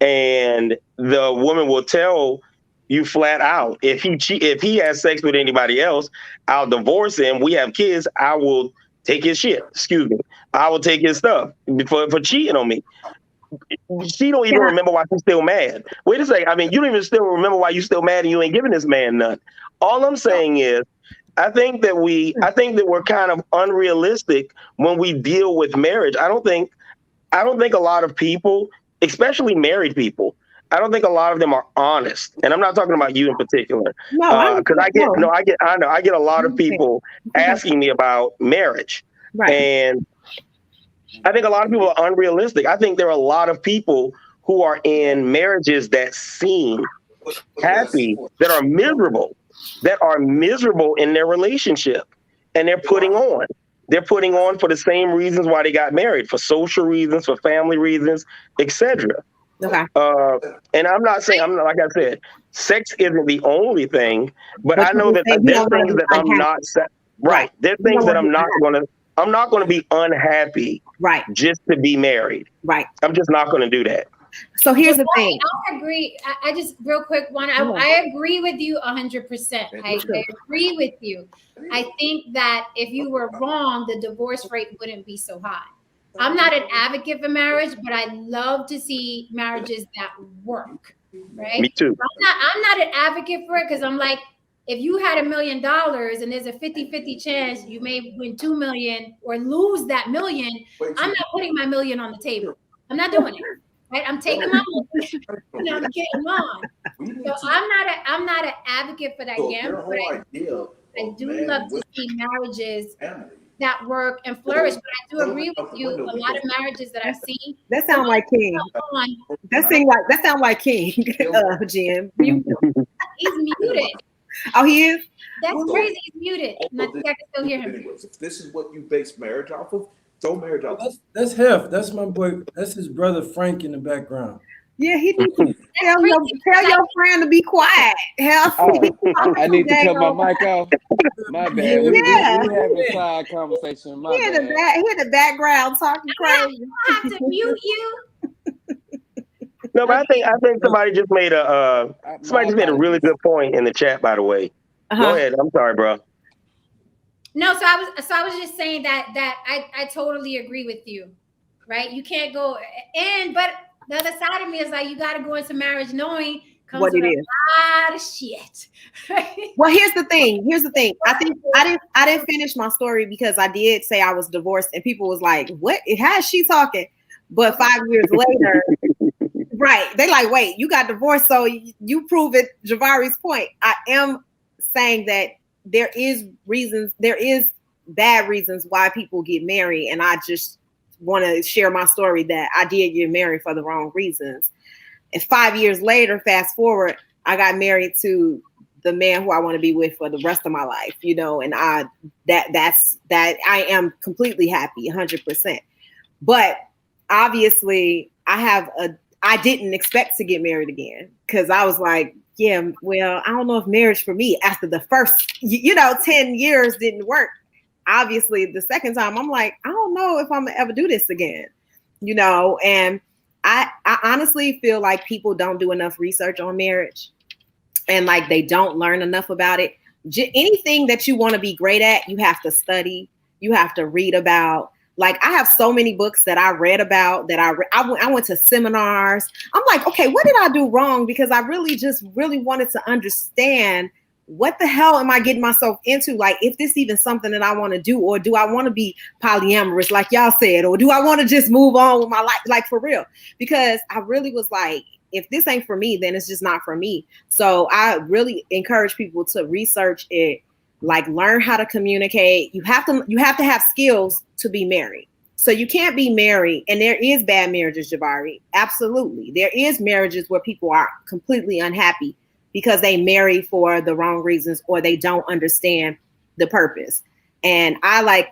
and the woman will tell you flat out, if he has sex with anybody else, I'll divorce him. We have kids. I will take his shit. Excuse me. I will take his stuff for cheating on me. She don't even remember why she's still mad. Wait a second. I mean, you don't even still remember why you still mad and you ain't giving this man none. All I'm saying is, I think that we're kind of unrealistic when we deal with marriage. I don't think a lot of people, especially married people, I don't think a lot of them are honest. And I'm not talking about you in particular. Because I get a lot of people asking me about marriage. Right. And I think a lot of people are unrealistic. I think there are a lot of people who are in marriages that seem happy, that are miserable in their relationship. And they're putting on. They're putting on for the same reasons why they got married, for social reasons, for family reasons, etc. Okay. And I'm not like I said, sex isn't the only thing, but I know that there's things that I'm not right. There's things that I'm not going to be unhappy just to be married. Right. I'm just not going to do that. So here's the thing. I agree. I just real quick I agree with you 100%. I agree with you. I think that if you were wrong, the divorce rate wouldn't be so high. I'm not an advocate for marriage, but I love to see marriages that work. Right? Me too. I'm not an advocate for it because I'm like, if you had $1 million and there's a 50-50 chance you may win 2 million or lose that million, I'm not putting my million on the table. I'm not doing it. Right? I'm taking my million and I'm getting on. So I'm not an advocate for that gamble, but I do love to see marriages that work and flourish. But I do agree with you. A lot of marriages that I've seen. That sounds like King. That sounds like King. Jen. He's muted. Oh, he is? That's crazy. He's muted. And I think I can still hear him. Anyways, if this is what you base marriage off of, throw marriage off. That's Hef. That's my boy. That's his brother Frank in the background. Yeah, he needs to tell your friend to be quiet. Hef. I need to cut my mic off. My bad. We have a side conversation. My bad. Hear the background talking crazy. I have to mute you. No, but I think somebody just made a really good point in the chat. By the way, Go ahead. I'm sorry, bro. No, so I was just saying that I totally agree with you, right? You can't go but the other side of me is like you got to go into marriage knowing comes what with a lot of shit. Well, here's the thing. I think I didn't finish my story because I did say I was divorced, and people was like, "What? How is she talking?" But 5 years later. Right. They like, wait, you got divorced, so you prove it. Javari's point. I am saying that there is bad reasons why people get married. And I just want to share my story that I did get married for the wrong reasons. And 5 years later, fast forward, I got married to the man who I want to be with for the rest of my life, and I am completely happy 100%. But obviously I didn't expect to get married again because I was like, yeah, well, I don't know if marriage for me after the first, 10 years didn't work. Obviously, the second time I'm like, I don't know if I'm gonna ever do this again, and I honestly feel like people don't do enough research on marriage and like they don't learn enough about it. Anything that you want to be great at, you have to study, you have to read about. Like I have so many books that I read about that I went to seminars. I'm like, okay, what did I do wrong? Because I really wanted to understand what the hell am I getting myself into? Like, if this even something that I want to do, or do I want to be polyamorous, like y'all said, or do I want to just move on with my life, like for real? Because I really was like, if this ain't for me, then it's just not for me. So I really encourage people to research it, like learn how to communicate. You have to have skills to be married. So you can't be married, and there is bad marriages, Jabari. Absolutely. There is marriages where people are completely unhappy because they marry for the wrong reasons, or they don't understand the purpose. And I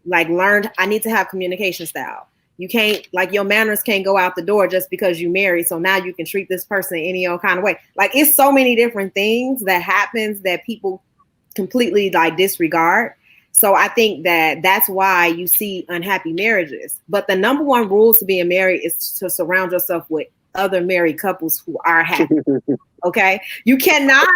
learned I need to have communication style. You can't, like, your manners can't go out the door just because you marry. So now you can treat this person any old kind of way. Like, it's so many different things that happens that people completely like disregard. So I think that that's why you see unhappy marriages. But the number one rule to being married is to surround yourself with other married couples who are happy. Okay, you cannot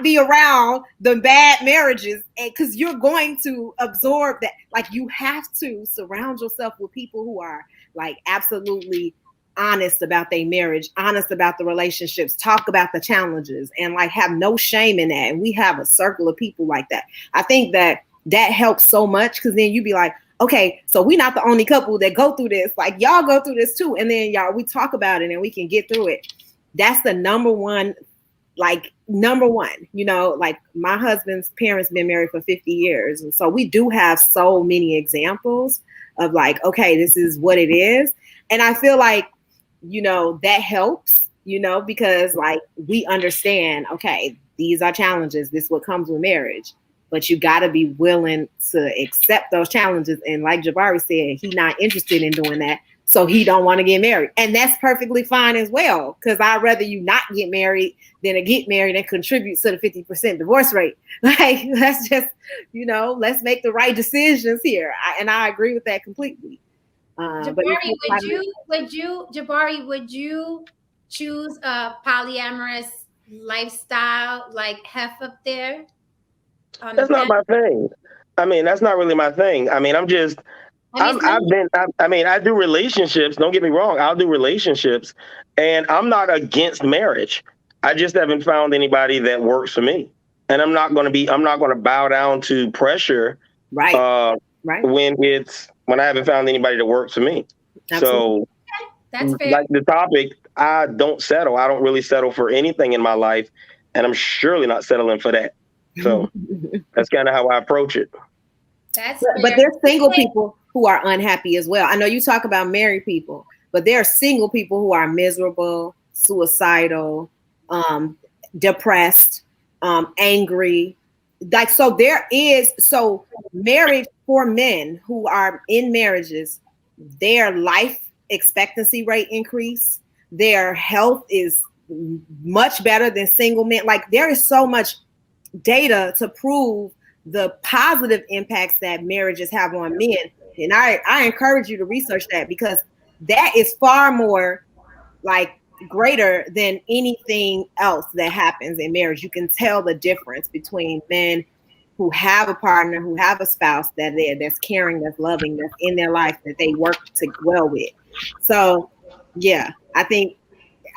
be around the bad marriages, because you're going to absorb that. Like, you have to surround yourself with people who are like absolutely honest about their marriage, honest about the relationships, talk about the challenges, and like have no shame in that. And we have a circle of people like that. I think that helps so much, because then you be like, okay, so we're not the only couple that go through this. Like, y'all go through this too. And then we talk about it and we can get through it. That's the number one, like my husband's parents been married for 50 years. And so we do have so many examples of like, okay, this is what it is. And I feel like, that helps, because like we understand, okay, these are challenges. This is what comes with marriage. But you got to be willing to accept those challenges. And like Jabari said, he's not interested in doing that. So he don't want to get married. And that's perfectly fine as well. Because I'd rather you not get married than to get married and contribute to the 50% divorce rate. Like, let's just, let's make the right decisions here. And I agree with that completely. Jabari, would you choose a polyamorous lifestyle like Hef up there? That's not my thing. I mean, that's not really my thing. I mean, I do relationships. Don't get me wrong. I'll do relationships, and I'm not against marriage. I just haven't found anybody that works for me. And I'm not going to bow down to pressure. Right. When I haven't found anybody that works for me. Absolutely. So that's fair. Like the topic, I don't settle. I don't really settle for anything in my life, and I'm surely not settling for that. So that's kind of how I approach it. But there's single people who are unhappy as well. I know you talk about married people, but there are single people who are miserable, suicidal, depressed, angry. Like, so marriage for men who are in marriages, their life expectancy rate increase, their health is much better than single men. Like, there is so much data to prove the positive impacts that marriages have on men. And I encourage you to research that, because that is far more like greater than anything else that happens in marriage. You can tell the difference between men who have a partner, who have a spouse that's caring, that's loving, that's in their life, that they work well with. So yeah, I think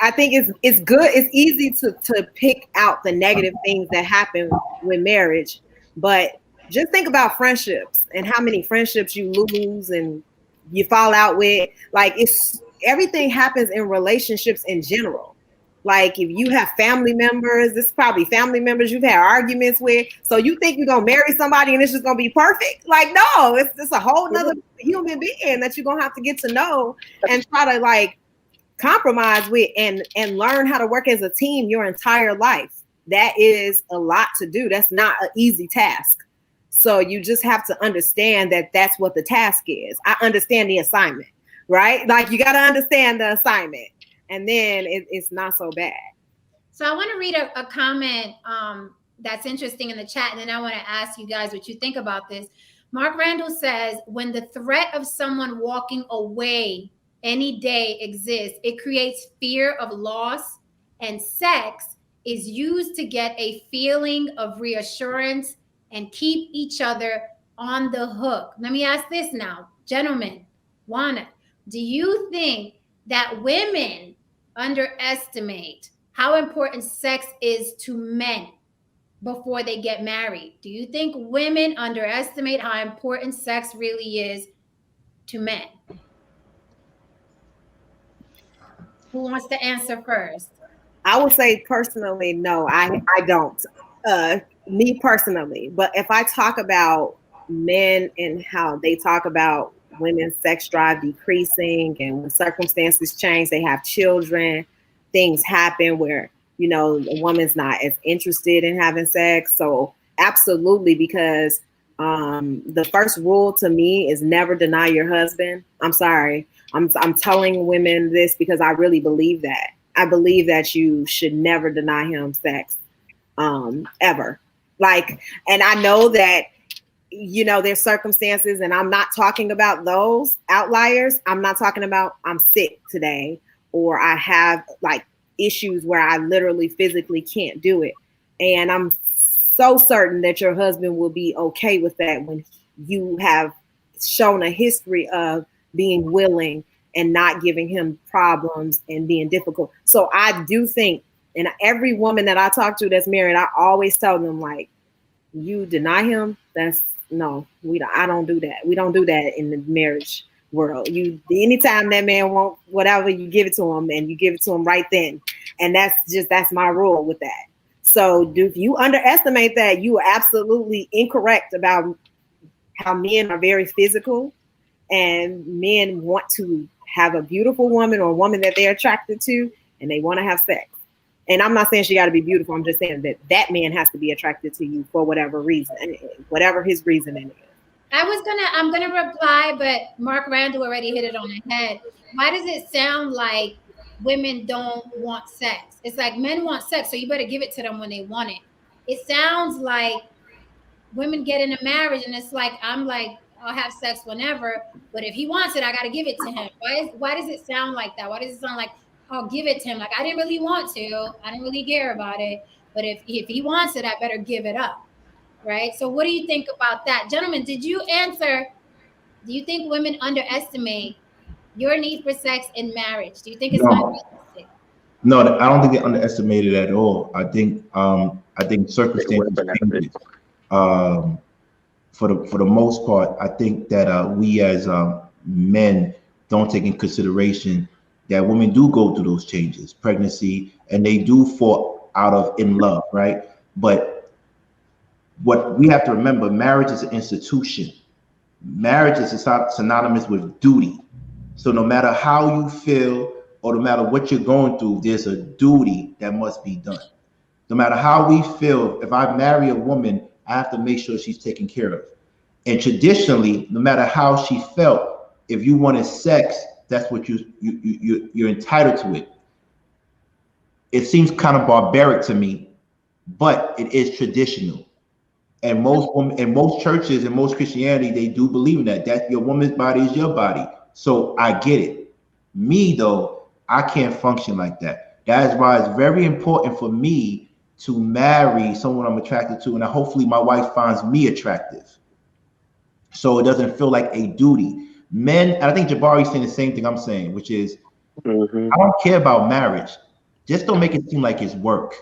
it's good. It's easy to pick out the negative things that happen with marriage, but just think about friendships and how many friendships you lose and you fall out with. Like, everything happens in relationships in general. Like, if you have family members, this is probably family members you've had arguments with. So you think you're going to marry somebody and it's just going to be perfect? Like, no, it's a whole nother human being that you're going to have to get to know and try to like compromise with and learn how to work as a team your entire life. That is a lot to do. That's not an easy task. So you just have to understand that that's what the task is. I understand the assignment, right? Like, you got to understand the assignment, and then it's not so bad. So I want to read a comment that's interesting in the chat, and then I want to ask you guys what you think about this. Mark Randall says, when the threat of someone walking away any day exists, it creates fear of loss, and sex is used to get a feeling of reassurance and keep each other on the hook. Let me ask this now, gentlemen. Juana, do you think that women underestimate how important sex is to men before they get married? Do you think women underestimate how important sex really is to men? Who wants to answer first? I would say personally, no, I don't. Me personally, but if I talk about men and how they talk about women's sex drive decreasing, and when circumstances change, they have children, things happen where the woman's not as interested in having sex. So absolutely, because the first rule to me is never deny your husband. I'm sorry. I'm telling women this because I really believe that. I believe that you should never deny him sex, ever. And I know that, there's circumstances, and I'm not talking about those outliers. I'm not talking about I'm sick today, or I have issues where I literally physically can't do it. And I'm so certain that your husband will be okay with that when you have shown a history of being willing and not giving him problems and being difficult. So I do think, and every woman that I talk to that's married, I always tell them, you deny him, I don't do that. We don't do that in the marriage world. Anytime that man wants whatever, you give it to him, and you give it to him right then. And that's my rule with that. So if you underestimate that, you are absolutely incorrect about how men are very physical, and men want to have a beautiful woman or a woman that they're attracted to, and they want to have sex. And I'm not saying she got to be beautiful. I'm just saying that man has to be attracted to you for whatever reason, whatever his reasoning is. I'm gonna reply, but Mark Randall already hit it on the head. Why does it sound like women don't want sex? It's like men want sex, so you better give it to them when they want it. It sounds like women get in a marriage and it's like, I'll have sex whenever, but if he wants it, I got to give it to him. Why does it sound like that? Why does it sound like I'll give it to him? Like, I didn't really want to. I didn't really care about it. But if he wants it, I better give it up. Right? So what do you think about that? Gentlemen, did you answer? Do you think women underestimate your need for sex in marriage? Do you think it's unrealistic? No, I don't think they underestimate it at all. I think circumstances changes. For the most part, I think that we as men don't take in consideration that women do go through those changes, pregnancy, and they do fall out of in love, right? But what we have to remember, marriage is an institution. Marriage is synonymous with duty. So no matter how you feel or no matter what you're going through, there's a duty that must be done. No matter how we feel, if I marry a woman, I have to make sure she's taken care of. And traditionally, no matter how she felt, if you wanted sex, that's what you're entitled to it. It seems kind of barbaric to me, but it is traditional. And most churches and most Christianity, they do believe in that your woman's body is your body. So I get it. Me though, I can't function like that. That is why it's very important for me to marry someone I'm attracted to, and hopefully my wife finds me attractive, so it doesn't feel like a duty. Men, and I think Jabari's saying the same thing I'm saying, which is, I don't care about marriage. Just don't make it seem like it's work.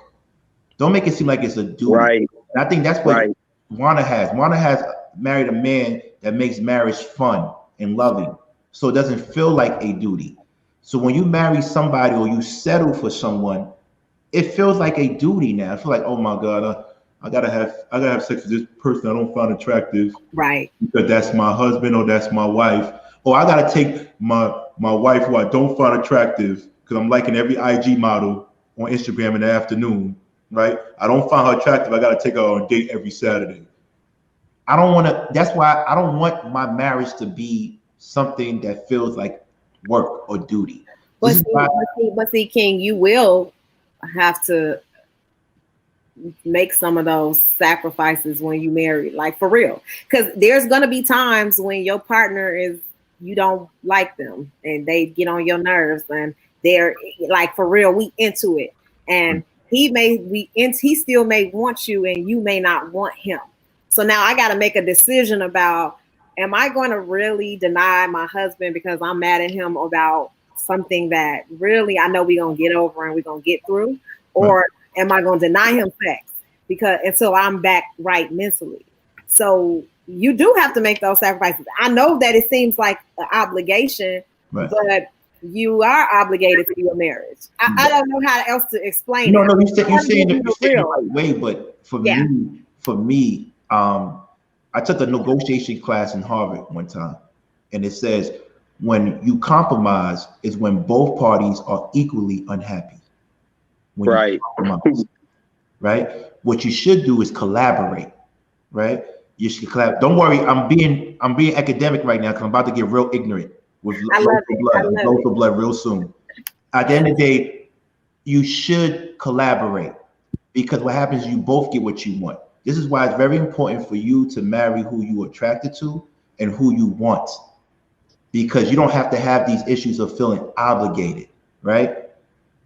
Don't make it seem like it's a duty. Right. And I think that's what Wanda has. Wanda has married a man that makes marriage fun and loving, so it doesn't feel like a duty. So when you marry somebody or you settle for someone, it feels like a duty now. I feel like, oh my God, I gotta have sex with this person I don't find attractive, right? Because that's my husband or that's my wife. Or I gotta take my wife who I don't find attractive because I'm liking every IG model on Instagram in the afternoon, right? I don't find her attractive. I gotta take her on a date every Saturday. I don't want to. That's why I don't want my marriage to be something that feels like work or duty. But see, King, you will have to make some of those sacrifices when you marry, like for real, because there's gonna be times when your partner you don't like them and they get on your nerves and they're like, for real, we into it, and he still may want you and you may not want him. So now I got to make a decision about, am I going to really deny my husband because I'm mad at him about something that really I know we're going to get over and we're going to get through? Or am I going to deny him sex because until I'm back right mentally. So you do have to make those sacrifices. I know that it seems like an obligation, right. but you are obligated to your marriage. I don't know how else to explain no, it. No, you're saying the right way, but for me, I took a negotiation class in Harvard one time, and it says when you compromise is when both parties are equally unhappy. When right. You compromise, right? What you should do is collaborate, right? You should collaborate. Don't worry, I'm being academic right now because I'm about to get real ignorant with local blood real soon. At the end of the day, you should collaborate because what happens is you both get what you want. This is why it's very important for you to marry who you are attracted to and who you want, because you don't have to have these issues of feeling obligated, right?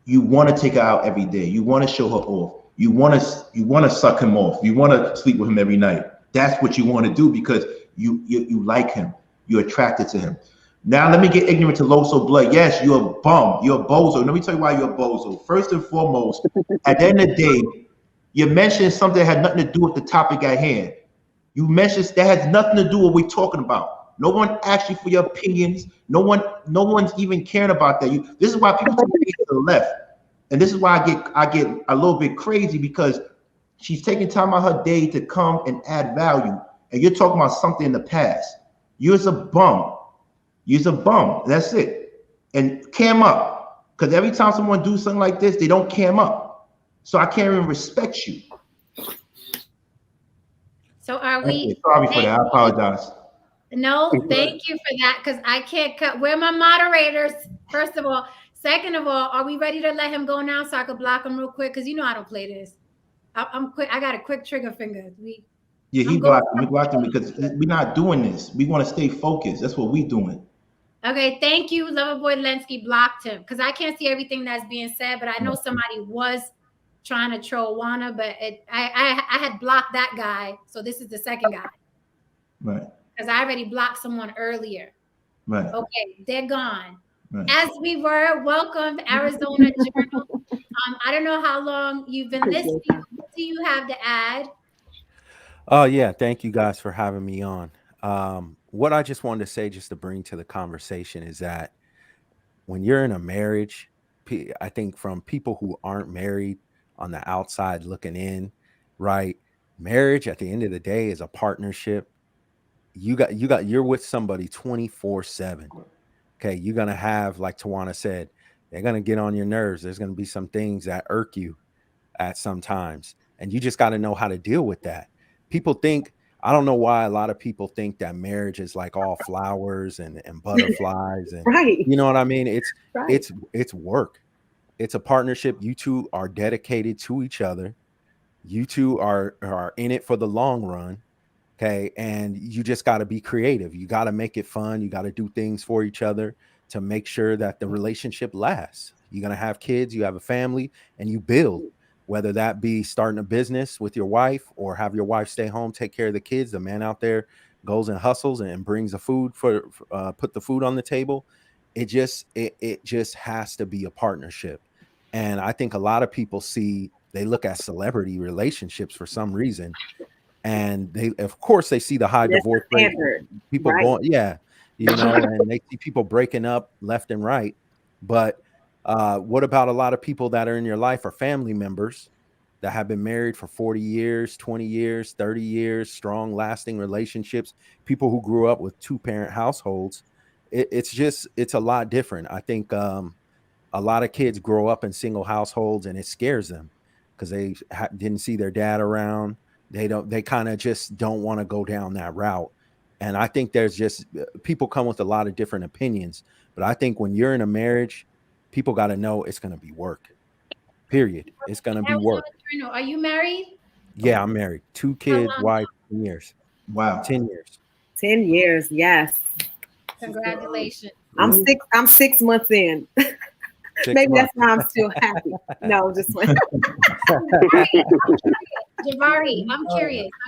You want to take her out every day. You want to show her off. You want to suck him off. You want to sleep with him every night. That's what you want to do because you like him. You're attracted to him. Now let me get ignorant to Loso blood. Yes, you're a bum. You're a bozo. Let me tell you why you're a bozo. First and foremost, at the end of the day, you mentioned something that had nothing to do with the topic at hand. You mentioned that has nothing to do with what we're talking about. No one asked you for your opinions. No one's even caring about that. This is why people take to the left, and this is why I get a little bit crazy because she's taking time out of her day to come and add value, and you're talking about something in the past. You're a bum. You're a bum. That's it. And cam up, because every time someone do something like this, they don't cam up. So I can't even respect you. So are we? Sorry for that. I apologize. No, thank you for that, because I can't cut. Where are my moderators? First of all. Second of all, are we ready to let him go now so I could block him real quick? Because you know I don't play this. I'm quick. I got a quick trigger finger. He blocked him because we're not doing this. We want to stay focused. That's what we're doing. Okay, thank you. Loverboy Lenski blocked him because I can't see everything that's being said, but I know somebody was trying to troll Wana, but I had blocked that guy, so this is the second guy. Right. Because I already blocked someone earlier. Right. Okay, they're gone. Right. As we were, welcome Arizona Journal. I don't know how long you've been listening. What do you have to add? Oh yeah, thank you guys for having me on. What I just wanted to say, just to bring to the conversation, is that when you're in a marriage, I think from people who aren't married on the outside looking in, right? Marriage at the end of the day is a partnership. You're with somebody 24/7. Okay, you're gonna have, like Tawana said, they're gonna get on your nerves. There's gonna be some things that irk you at some times, and you just got to know how to deal with that. People think, I don't know why a lot of people think that marriage is like all flowers and butterflies, and right. You know what I mean? It's work. It's a partnership. You two are dedicated to each other. You two are in it for the long run. Okay. And you just got to be creative. You got to make it fun. You got to do things for each other to make sure that the relationship lasts. You're going to have kids, you have a family, and you build, whether that be starting a business with your wife or have your wife stay home, take care of the kids. The man out there goes and hustles and brings the food put the food on the table. It just has to be a partnership. And I think a lot of people they look at celebrity relationships for some reason. And they, of course, they see the high divorce rate. People going, and they see people breaking up left and right. But what about a lot of people that are in your life are family members that have been married for 40 years, 20 years, 30 years, strong, lasting relationships, people who grew up with two-parent households? It's a lot different. I think a lot of kids grow up in single households and it scares them because they didn't see their dad around. They kind of just don't want to go down that route. And I think there's just people come with a lot of different opinions. But I think when you're in a marriage, people got to know it's going to be work. Period. It's going to be work. Are you married? Yeah, I'm married. 2 kids, wife, 10 years. Wow. 10 years. 10 years. Yes. Congratulations. I'm 6 months in. Maybe that's why I'm still happy. No, just Jabari, I'm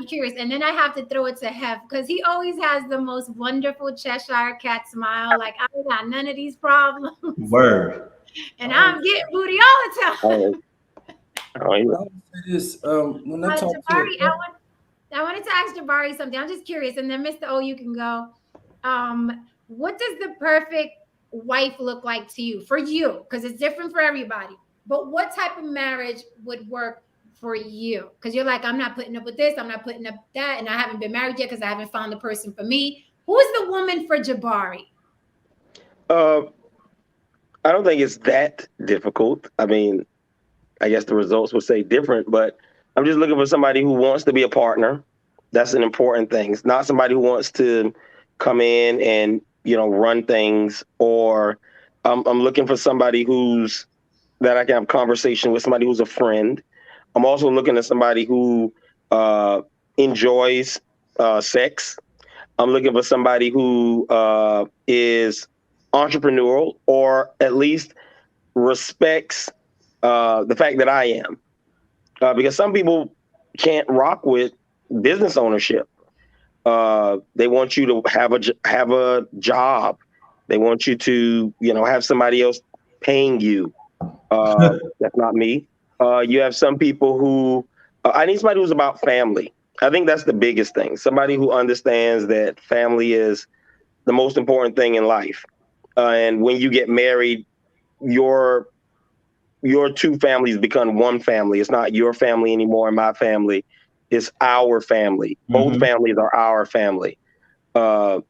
curious. And then I have to throw it to Hef because he always has the most wonderful Cheshire cat smile. Like, I don't got none of these problems. Word. And I'm getting booty all the time. Oh, yeah. I would say this, when I talk to Jabari, I wanted to ask Jabari something. I'm just curious, and then Mr. O, you can go. What does the perfect wife look like to you? For you, because it's different for everybody. But what type of marriage would work for you? Because you're like, I'm not putting up with this, I'm not putting up that, and I haven't been married yet because I haven't found the person for me. Who's the woman for Jabari? I don't think it's that difficult. I mean, I guess the results would say different, but I'm just looking for somebody who wants to be a partner. That's an important thing. It's not somebody who wants to come in and, run things, or I'm looking for somebody that I can have conversation with, somebody who's a friend. I'm also looking at somebody who enjoys sex. I'm looking for somebody who is entrepreneurial, or at least respects the fact that I am. Because some people can't rock with business ownership. They want you to have a job. They want you to, have somebody else paying you. That's not me. You have some people who I need somebody who's about family. I think that's the biggest thing. Somebody who understands that family is the most important thing in life. And when you get married, your two families become one family. It's not your family anymore and my family. It's our family. Both families are our family. I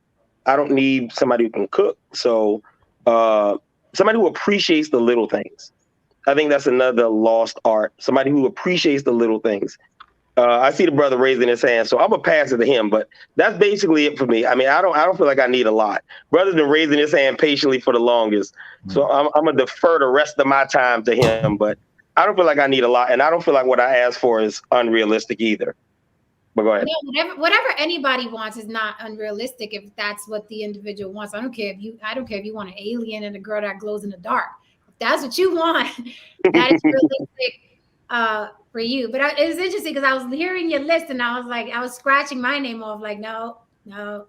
don't need somebody who can cook. So somebody who appreciates the little things. I think that's another lost art. Somebody who appreciates the little things. I see the brother raising his hand, so I'm gonna pass it to him. But that's basically it for me. I mean, I don't feel like I need a lot. Brother's been raising his hand patiently for the longest, so I'm gonna defer the rest of my time to him. But I don't feel like I need a lot, and I don't feel like what I asked for is unrealistic either. But go ahead. No, whatever anybody wants is not unrealistic if that's what the individual wants. I don't care if you want an alien and a girl that glows in the dark. If that's what you want, that is realistic for you. But it was interesting because I was hearing your list and I was scratching my name off like, no, not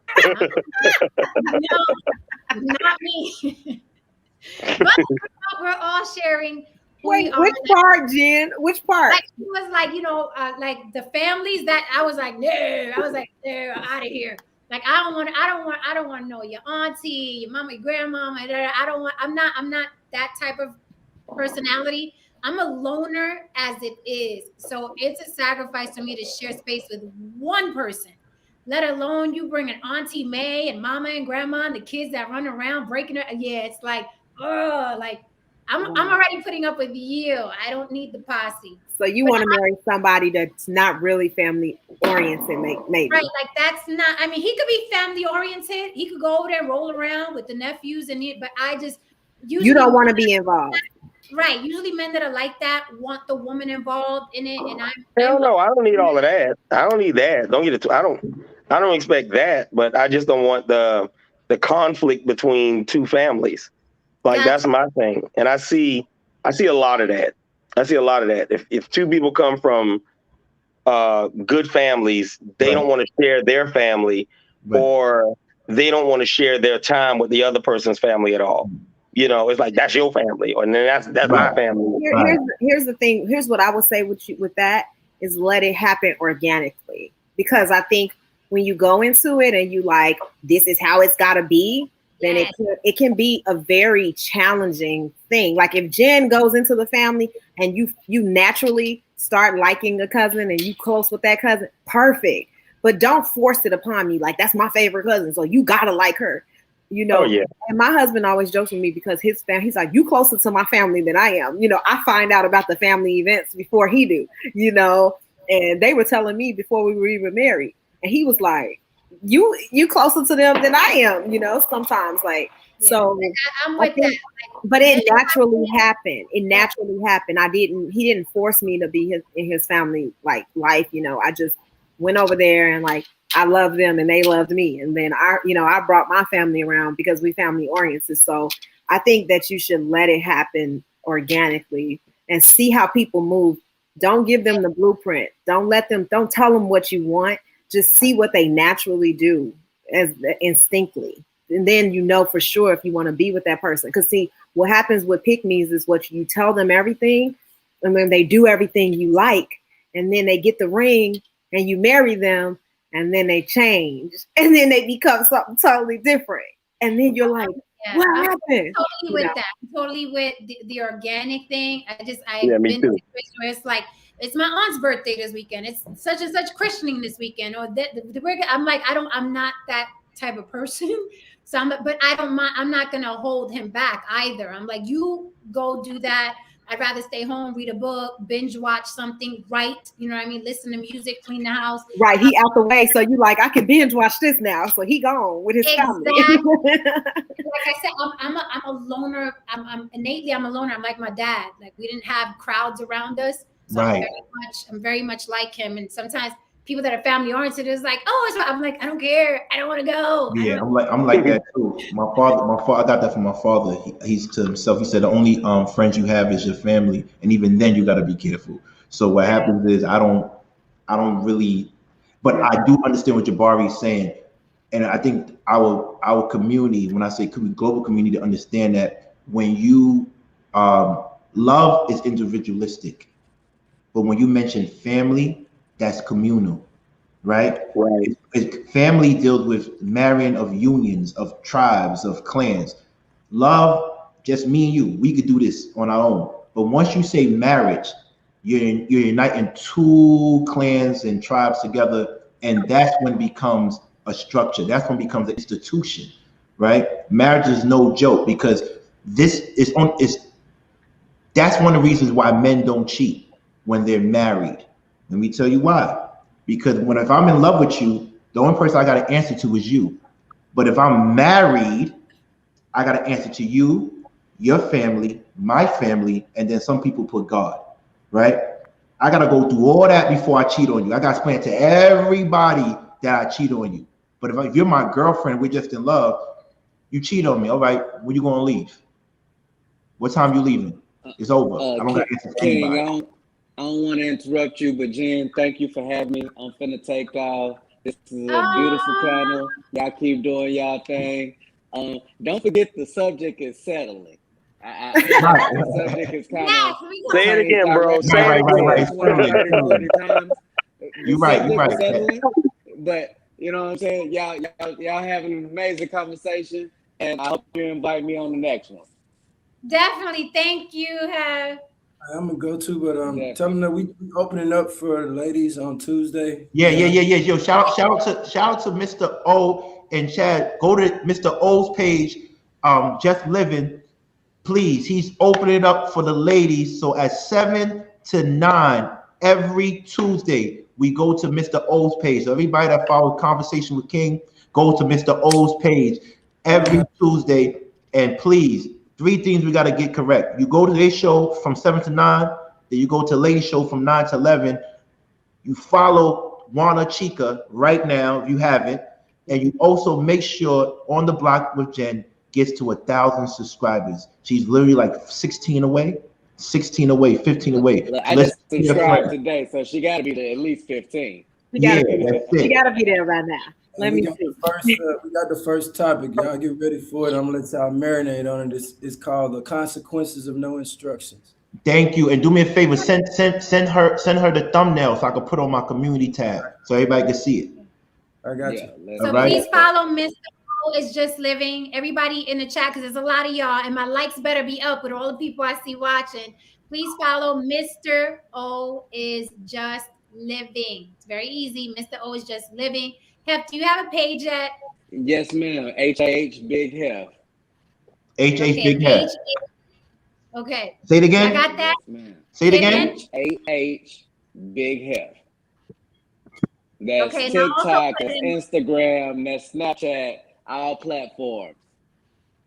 me. But we're all sharing. Wait, which part, Jen? Which part? Like, it was like the families that I was like, no, out of here. Like, I don't want to know your auntie, your mama, your grandmama. I'm not that type of personality. I'm a loner as it is. So it's a sacrifice to me to share space with one person, let alone you bring an Auntie May and mama and grandma and the kids that run around breaking it. Yeah, it's like, oh, like I'm already putting up with you. I don't need the posse. So you want to marry somebody that's not really family oriented, maybe. Right, like that's not, I mean, he could be family oriented. He could go over there and roll around with the nephews and it, but I just usually you don't want to be involved. Right. Usually men that are like that want the woman involved in it. And Hell no, I don't need all of that. I don't need that. Don't get it. I don't expect that, but I just don't want the conflict between two families. Like, that's my thing. And I see a lot of that. If two people come from good families, they don't want to share their family, or they don't want to share their time with the other person's family at all. It's like, that's your family, or then that's my family. Here's the thing. Here's what I would say with that is let it happen organically, because I think when you go into it and you like, this is how it's got to be, then it can be a very challenging thing. Like if Jen goes into the family and you naturally start liking a cousin and you close with that cousin, perfect. But don't force it upon me. Like, that's my favorite cousin, so you gotta like her. Oh, yeah. And my husband always jokes with me because his family, he's like, you closer to my family than I am. I find out about the family events before he do, and they were telling me before we were even married. And he was like, you closer to them than I am, sometimes like, yeah. So I'm with that. But it naturally happened. He didn't force me to be in his family, like life, I just went over there and like, I loved them and they loved me. And then I brought my family around because we family oriented. So I think that you should let it happen organically and see how people move. Don't give them the blueprint. Don't tell them what you want. Just see what they naturally do as instinctively. And then for sure if you want to be with that person. Because see, what happens with pick-me's is what you tell them everything. and then they do everything you like, and then they get the ring and you marry them, and then they change, and then they become something totally different, and then you're like, what happened? Totally with that. Totally with the organic thing. I've Yeah, me been too. in a situation where it's like, it's my aunt's birthday this weekend. It's such and such christening this weekend, or I'm like, I'm not that type of person. So but I don't mind. I'm not gonna hold him back either. I'm like, you go do that. I'd rather stay home, read a book, binge watch something, write, you know what I mean? Listen to music, clean the house. Right, he out the way, so you like, I can binge watch this now. So he gone with his family. Like I said, I'm a loner. I'm innately a loner. I'm like my dad. Like we didn't have crowds around us, so Right. I'm very much like him. And sometimes people that are family oriented is like, oh, I'm like, I don't care. I don't want to go. Yeah, I'm like that too. My father, I got that from my father. He's to himself. He said the only friends you have is your family, and even then you got to be careful. So what happens is I don't really, but I do understand what Jabari is saying, and I think our community, when I say global community, to understand that when you love is individualistic, but when you mention family, that's communal. Right? Right. Family deals with marrying of unions, of tribes, of clans. Love, just me and you. We could do this on our own. But once you say marriage, you're uniting two clans and tribes together, and that's when it becomes a structure. That's when it becomes an institution, right? Marriage is no joke because that's one of the reasons why men don't cheat when they're married. Let me tell you why. Because if I'm in love with you, the only person I got to answer to is you. But if I'm married, I got to answer to you, your family, my family, and then some people put God, right? I got to go through all that before I cheat on you. I got to explain to everybody that I cheat on you. But if you're my girlfriend, we're just in love, you cheat on me. All right, when you going to leave? What time you leaving? It's over. I don't got to answer to anybody. I don't want to interrupt you, but Jen, thank you for having me. I'm finna take off. This is a beautiful panel. Y'all keep doing y'all thing. Don't forget the subject is settling. The subject is kind of say it again, bro. Say it again. 20, 30 times. You're right. You're right. Settling, but you know what I'm saying? Y'all having an amazing conversation, and I hope you invite me on the next one. Definitely. Thank you. I'm gonna go to, but tell them that we opening up for ladies on Tuesday. Yeah. Yo, shout out to Mr. O and Chad. Go to Mr. O's page, Just Living. Please, he's opening up for the ladies. So at 7 to 9 every Tuesday, we go to Mr. O's page. So everybody that follows Conversation with King, go to Mr. O's page every Tuesday, and please. 3 things we got to get correct. You go to their show from 7 to 9, then you go to ladies' show from 9 to 11. You follow Juana Chica right now if you haven't, and you also make sure On The Block with Jen gets to 1,000 subscribers. She's literally like 16 away, 15 away. I just subscribed today, so she got to be there at least 15. She got to be there right now. Let me see. We got the first topic. Y'all get ready for it. I'm gonna let y'all marinate on it. It's called The Consequences of No Instructions. Thank you. And do me a favor, send her the thumbnail so I can put on my community tab so everybody can see it. I got you. So please follow Mr. O is Just Living. Everybody in the chat, because there's a lot of y'all, and my likes better be up with all the people I see watching. Please follow Mr. O is Just Living. It's very easy. Mr. O is Just Living. Hef, do you have a page yet? Yes, ma'am. HH Big Hef. Big Hef. Okay. Say it again. I got that. Yes, say it again. Big Hef. That's TikTok, that's Instagram, that's Snapchat, all platforms.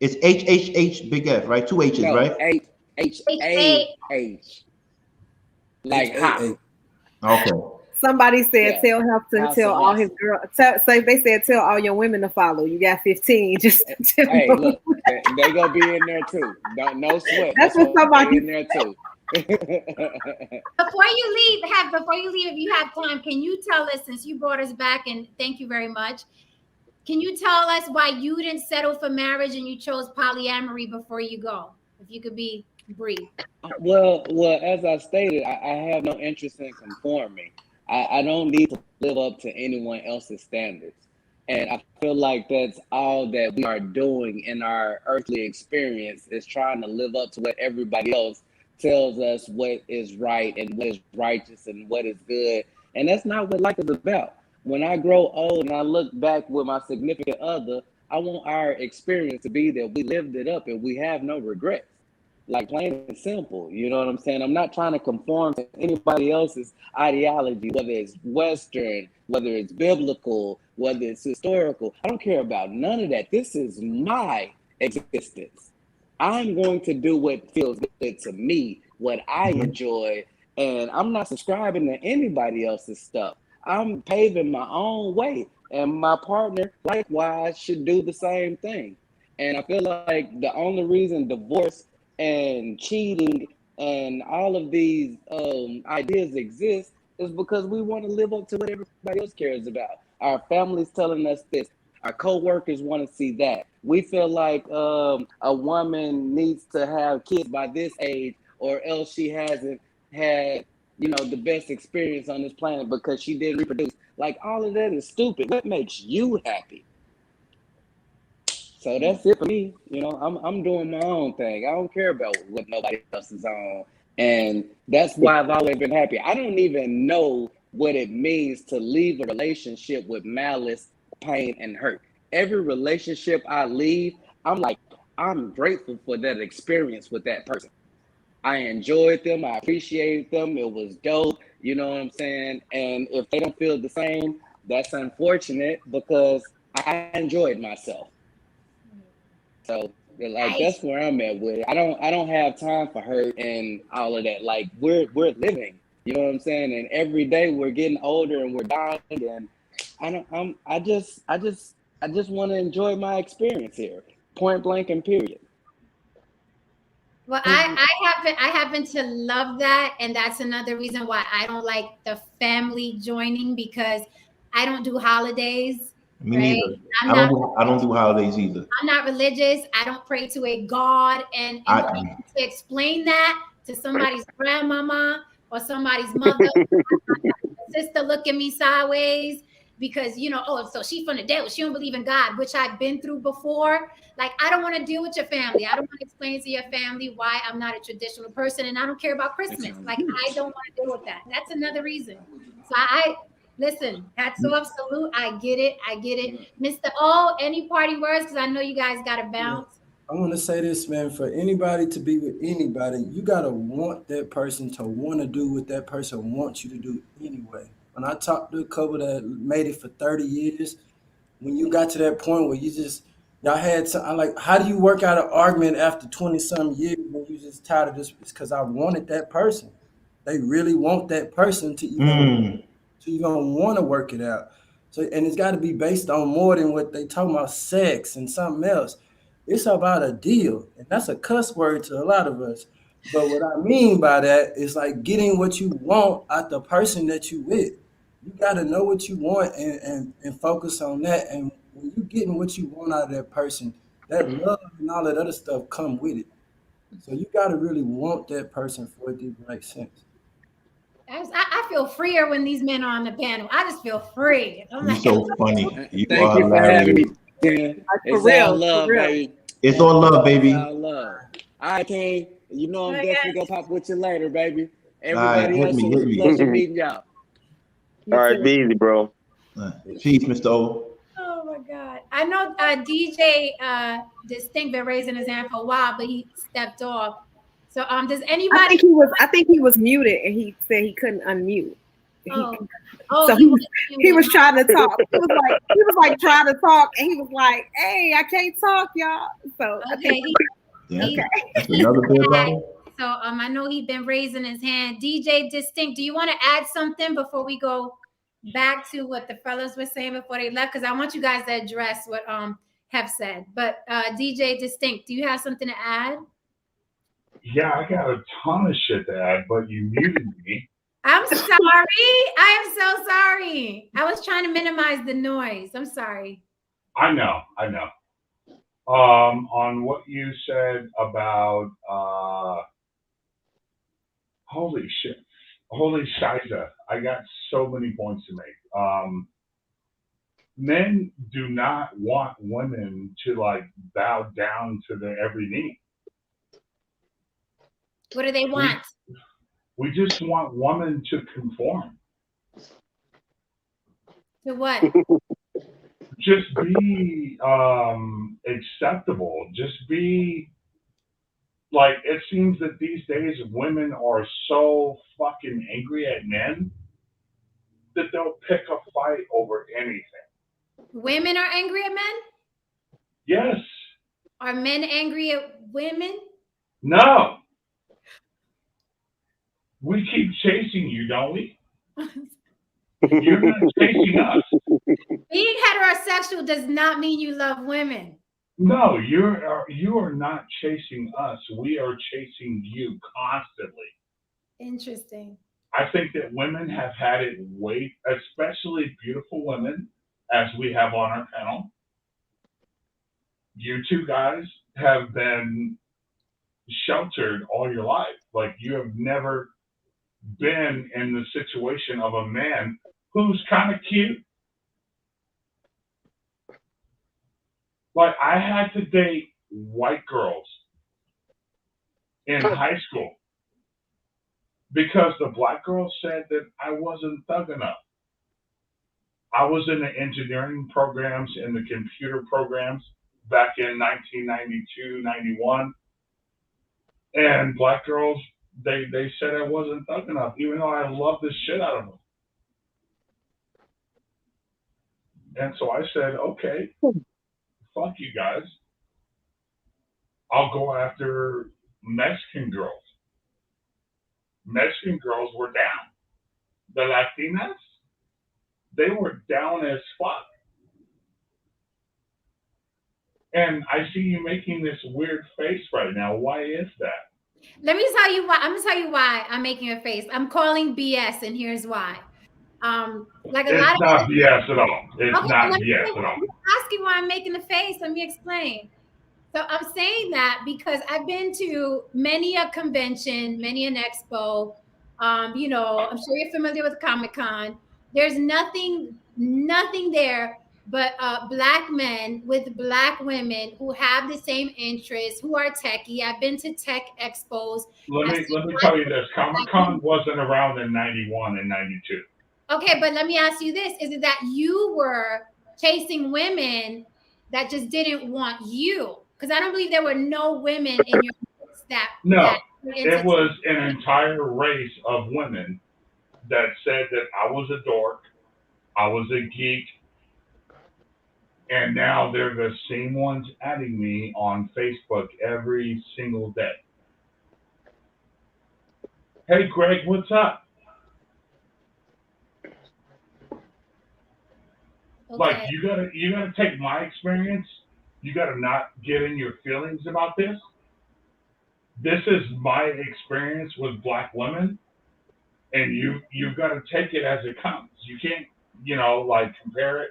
It's HHH Big F, right? 2 H's, right? H. Like hot. Okay. Somebody said tell Hef to tell all his girls. They said tell all your women to follow. You got 15. Just hey, look, they gonna be in there too. No sweat. That's what somebody in there too. Before you leave, if you have time, can you tell us, since you brought us back, and thank you very much, can you tell us why you didn't settle for marriage and you chose polyamory before you go? If you could be Bree? Well, as I stated, I have no interest in conforming. I don't need to live up to anyone else's standards. And I feel like that's all that we are doing in our earthly experience is trying to live up to what everybody else tells us what is right and what is righteous and what is good. And that's not what life is about. When I grow old and I look back with my significant other, I want our experience to be that we lived it up and we have no regrets. Like plain and simple, you know what I'm saying? I'm not trying to conform to anybody else's ideology, whether it's Western, whether it's biblical, whether it's historical. I don't care about none of that. This is my existence. I'm going to do what feels good to me, what I enjoy, and I'm not subscribing to anybody else's stuff. I'm paving my own way, and my partner likewise should do the same thing. And I feel like the only reason divorce and cheating and all of these ideas exist is because we want to live up to what everybody else cares about. Our families telling us this. Our co-workers want to see that. We feel like a woman needs to have kids by this age, or else she hasn't had, the best experience on this planet because she didn't reproduce. Like, all of that is stupid. What makes you happy? So that's it for me. I'm doing my own thing. I don't care about what nobody else is on. And that's why I've always been happy. I don't even know what it means to leave a relationship with malice, pain, and hurt. Every relationship I leave, I'm grateful for that experience with that person. I enjoyed them. I appreciated them. It was dope. You know what I'm saying? And if they don't feel the same, that's unfortunate because I enjoyed myself. So that's where I'm at with it. I don't have time for hurt and all of that. Like we're living, you know what I'm saying? And every day we're getting older and we're dying, and I just want to enjoy my experience here. Point blank and period. Well, I happen to love that, and that's another reason why I don't like the family joining, because I don't do holidays. Me neither. I don't do holidays either. I'm not religious. I don't pray to a God, and to explain that to somebody's grandmama or somebody's mother, sister look at me sideways because so she's from the devil. She don't believe in God, which I've been through before. Like, I don't want to deal with your family. I don't want to explain to your family why I'm not a traditional person, and I don't care about Christmas. Like, I don't want to deal with that. That's another reason. So listen, hats off, salute. I get it. Mr. O, any party words? Because I know you guys got to bounce. I want to say this, man. For anybody to be with anybody, you got to want that person to want to do what that person wants you to do anyway. When I talked to a couple that made it for 30 years, when you got to that point where y'all had some, I'm like, how do you work out an argument after 20-some years when you just tired of this? It's because I wanted that person. They really want that person to even want to work it out. So, and it's got to be based on more than what they talking about, sex and something else. It's about a deal, and that's a cuss word to a lot of us. But what I mean by that is like getting what you want out the person that you with. You got to know what you want and focus on that. And when you getting what you want out of that person, that love and all that other stuff come with it. So you got to really want that person for it to make sense. I feel freer when these men are on the panel. I just feel free. You're so funny. Thank you for having me. It's all love, baby. It's all love, baby. It's all love. All right, King. I'm definitely gonna pop with you later, baby. Everybody else, it was a pleasure meeting y'all. All right, be easy, bro. Peace, Mr. O. Oh my God. I know DJ Distinct been raising his hand for a while, but he stepped off. So does anybody? I think he was muted, and he said he couldn't unmute. So he was trying to talk. He was like trying to talk, and he was like, "Hey, I can't talk, y'all." So okay, that's another bit about it. So I know he's been raising his hand. DJ Distinct, do you want to add something before we go back to what the fellas were saying before they left? Because I want you guys to address what have said. But DJ Distinct, do you have something to add? Yeah, I got a ton of shit to add, but you muted me. I'm sorry. I am so sorry. I was trying to minimize the noise. I'm sorry. I know. On what you said about Holy shit. Holy shiza. I got so many points to make. Men do not want women to like bow down to their every need. What do they want? We just want women to conform. To what? Just be acceptable. Just be like, it seems that these days women are so fucking angry at men that they'll pick a fight over anything. Women are angry at men? Yes. Are men angry at women? No. We keep chasing you, don't we? You're not chasing us. Being heterosexual does not mean you love women. No, you are not chasing us. We are chasing you constantly. Interesting. I think that women have had it way, especially beautiful women, as we have on our panel. You two guys have been sheltered all your life. Like, you have never been in the situation of a man who's kind of cute. Like, I had to date white girls in high school because the black girls said that I wasn't thug enough. I was in the engineering programs and the computer programs back in 1992, 91. And black girls, they said I wasn't thug enough, even though I loved the shit out of them. And so I said, okay, fuck you guys. I'll go after Mexican girls. Mexican girls were down. The Latinas, they were down as fuck. And I see you making this weird face right now. Why is that? Let me tell you why. I'm gonna tell you why I'm making a face. I'm calling BS, and here's why. Like a lot of not BS at all. It's okay, not BS at all. You're asking why I'm making the face. Let me explain. So I'm saying that because I've been to many a convention, many an expo. You know, I'm sure you're familiar with Comic-Con. There's nothing there but black men with black women who have the same interests, who are techie. I've been to tech expos. Let me tell you this. Comic-Con wasn't around in 91 and 92. Okay, but let me ask you this. Is it that you were chasing women that just didn't want you? Because I don't believe there were no women in your groups that... No, it was an entire race of women that said that I was a dork, I was a geek, and now they're the same ones adding me on Facebook every single day. Hey, Greg, what's up? Okay. Like, you gotta take my experience. You gotta not get in your feelings about this. This is my experience with black women, and you've got to take it as it comes. You can't, like, compare it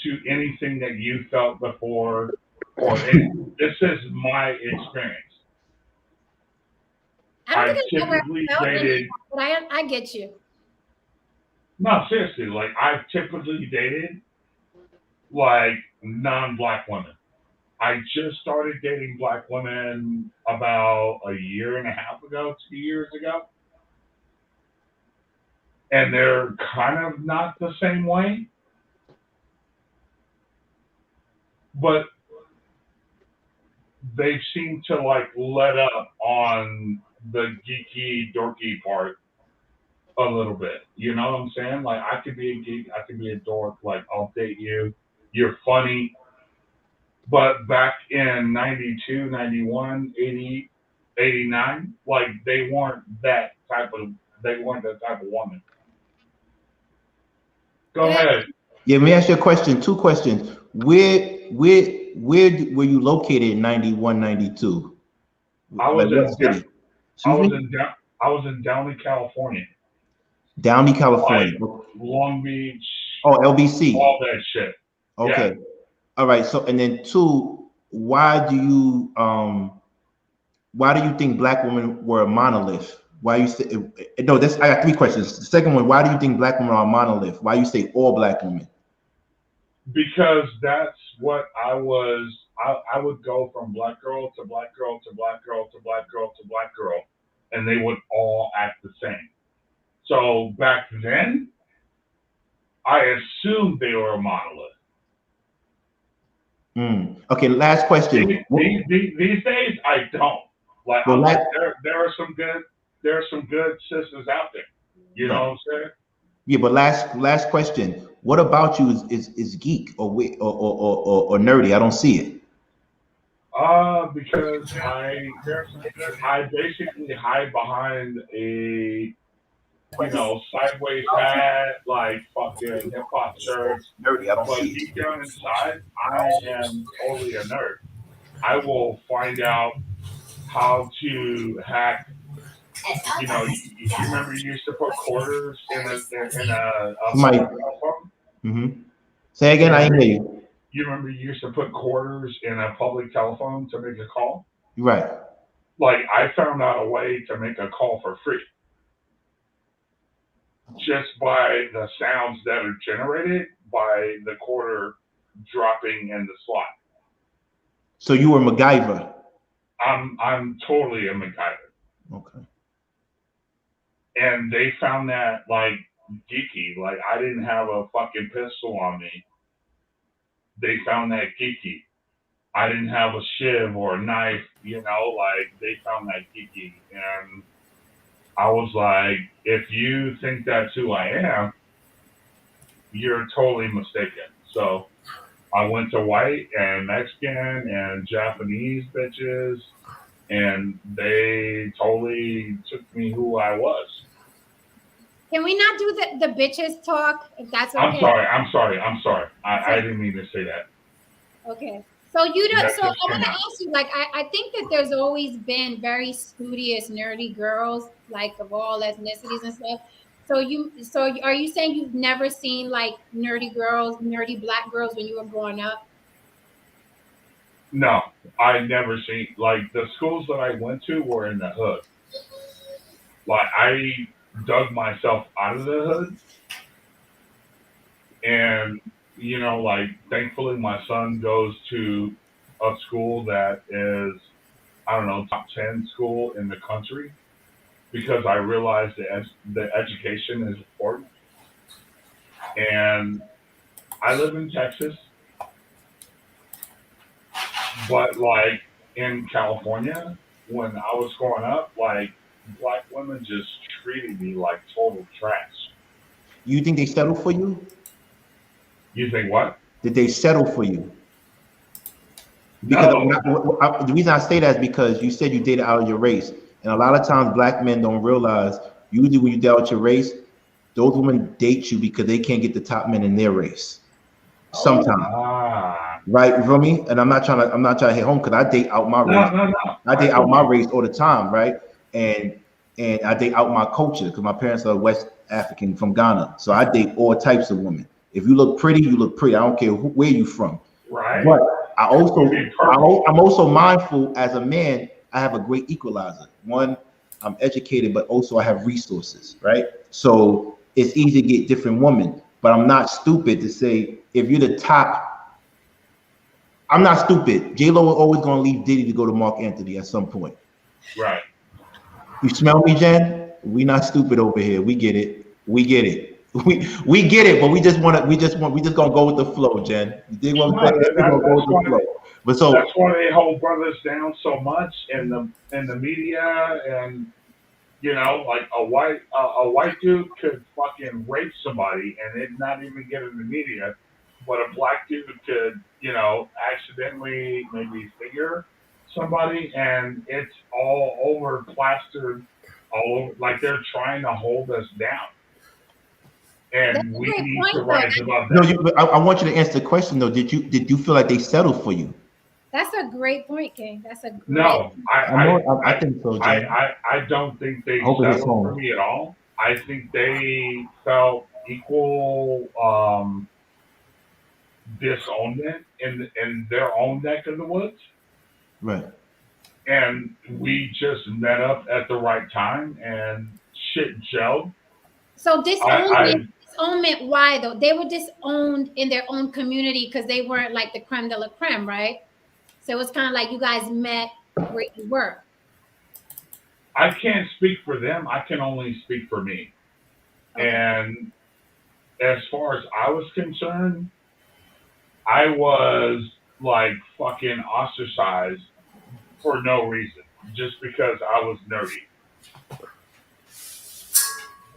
to anything that you felt before, or this is my experience. I typically dated. But I get you. No, seriously, like, I've typically dated like non-black women. I just started dating black women about a year and a half ago, 2 years ago. And they're kind of not the same way. But they seem to like let up on the geeky, dorky part a little bit. You know what I'm saying? Like, I could be a geek, I could be a dork, like, I'll date you. You're funny. But back in 92, 91, 80, 89, like, they weren't that type of woman. Go ahead. Yeah, let me ask you a question. Two questions. Where were you located in 91, 92? I was in Downey, California. Downey, California. Like Long Beach. Oh, LBC. All that shit. Okay. Yeah. All right. So, and then two, why do you think black women were a monolith? Why you say no? That's I got three questions. The second one, why do you think black women are a monolith? Why you say all black women? Because that's what I was. I would go from black girl to black girl to black girl to black girl to black girl, and they would all act the same. So back then, I assumed they were a monolith. Okay, last question. These days, I don't. Like, well, there are some good sisters out there. You know what I'm saying? Yeah, but last question. What about you is geek or nerdy? I don't see it. Because I basically hide behind a sideways hat, like fucking hip hop shirts. Nerdy, I don't but see it. Deep down inside, I am totally a nerd. I will find out how to hack. You remember you used to put quarters in a public telephone? Mm-hmm. Say again, I didn't hear you. You remember you used to put quarters in a public telephone to make a call? Right. Like, I found out a way to make a call for free. Just by the sounds that are generated by the quarter dropping in the slot. So you were MacGyver. I'm totally a MacGyver. Okay. And they found that like geeky. Like, I didn't have a fucking pistol on me. They found that geeky. I didn't have a shiv or a knife, like they found that geeky. And I was like, if you think that's who I am, you're totally mistaken. So I went to white and Mexican and Japanese bitches, and they totally took me who I was. Can we not do the bitches talk, if that's okay? I'm sorry. I didn't mean to say that. Okay. So you don't. So I want to ask you, like, I think that there's always been very studious, nerdy girls, like of all ethnicities and stuff. So are you saying you've never seen like nerdy black girls when you were growing up? No, I never seen, like, the schools that I went to were in the hood. Like, I dug myself out of the hood, and like, thankfully my son goes to a school that is, I don't know, top 10 school in the country, because I realized the education is important. And I live in Texas, but like in California, when I was growing up, like, black women just treated me like total trash. You think they settled for you? You think what? Did they settle for you? Because no. The reason I say that is because you said you dated out of your race. And a lot of times black men don't realize, usually when you date out your race, those women date you because they can't get the top men in their race. Sometimes. Right, you feel me? And I'm not trying to hit home, because I date out my race. No. I date out my race all the time, right? And I date out my culture, because my parents are West African from Ghana. So I date all types of women. If you look pretty, you look pretty. I don't care where you from. Right. But I'm also mindful as a man. I have a great equalizer. One, I'm educated, but also I have resources, right? So it's easy to get different women. But I'm not stupid to say, if you're the top, I'm not stupid. J-Lo is always going to leave Diddy to go to Mark Anthony at some point. Right. You smell me, Jen? We not stupid over here. We get it. We get it. We get it, but we just gonna go with the flow, Jen. You dig what I'm saying? We're gonna go with the flow. But so that's why they hold brothers down so much in the media, and like a white dude could fucking rape somebody and it not even get in the media, but a black dude could accidentally maybe figure somebody, and it's all over, plastered all over, like they're trying to hold us down. And we need to rise above that. No, I want you to answer the question though. Did you feel like they settled for you? That's a great point, King. That's a great no. I think so, Jen. I don't think they settled for me at all. I think they felt equal disownment in their own neck of the woods. Right. and we just met up at the right time, and shit gelled. So disownment, why though? They were disowned in their own community because they weren't like the creme de la creme, right? So it was kind of like you guys met where you were. I can't speak for them. I can only speak for me. Okay. And as far as I was concerned, I was like fucking ostracized for no reason, just because I was nerdy.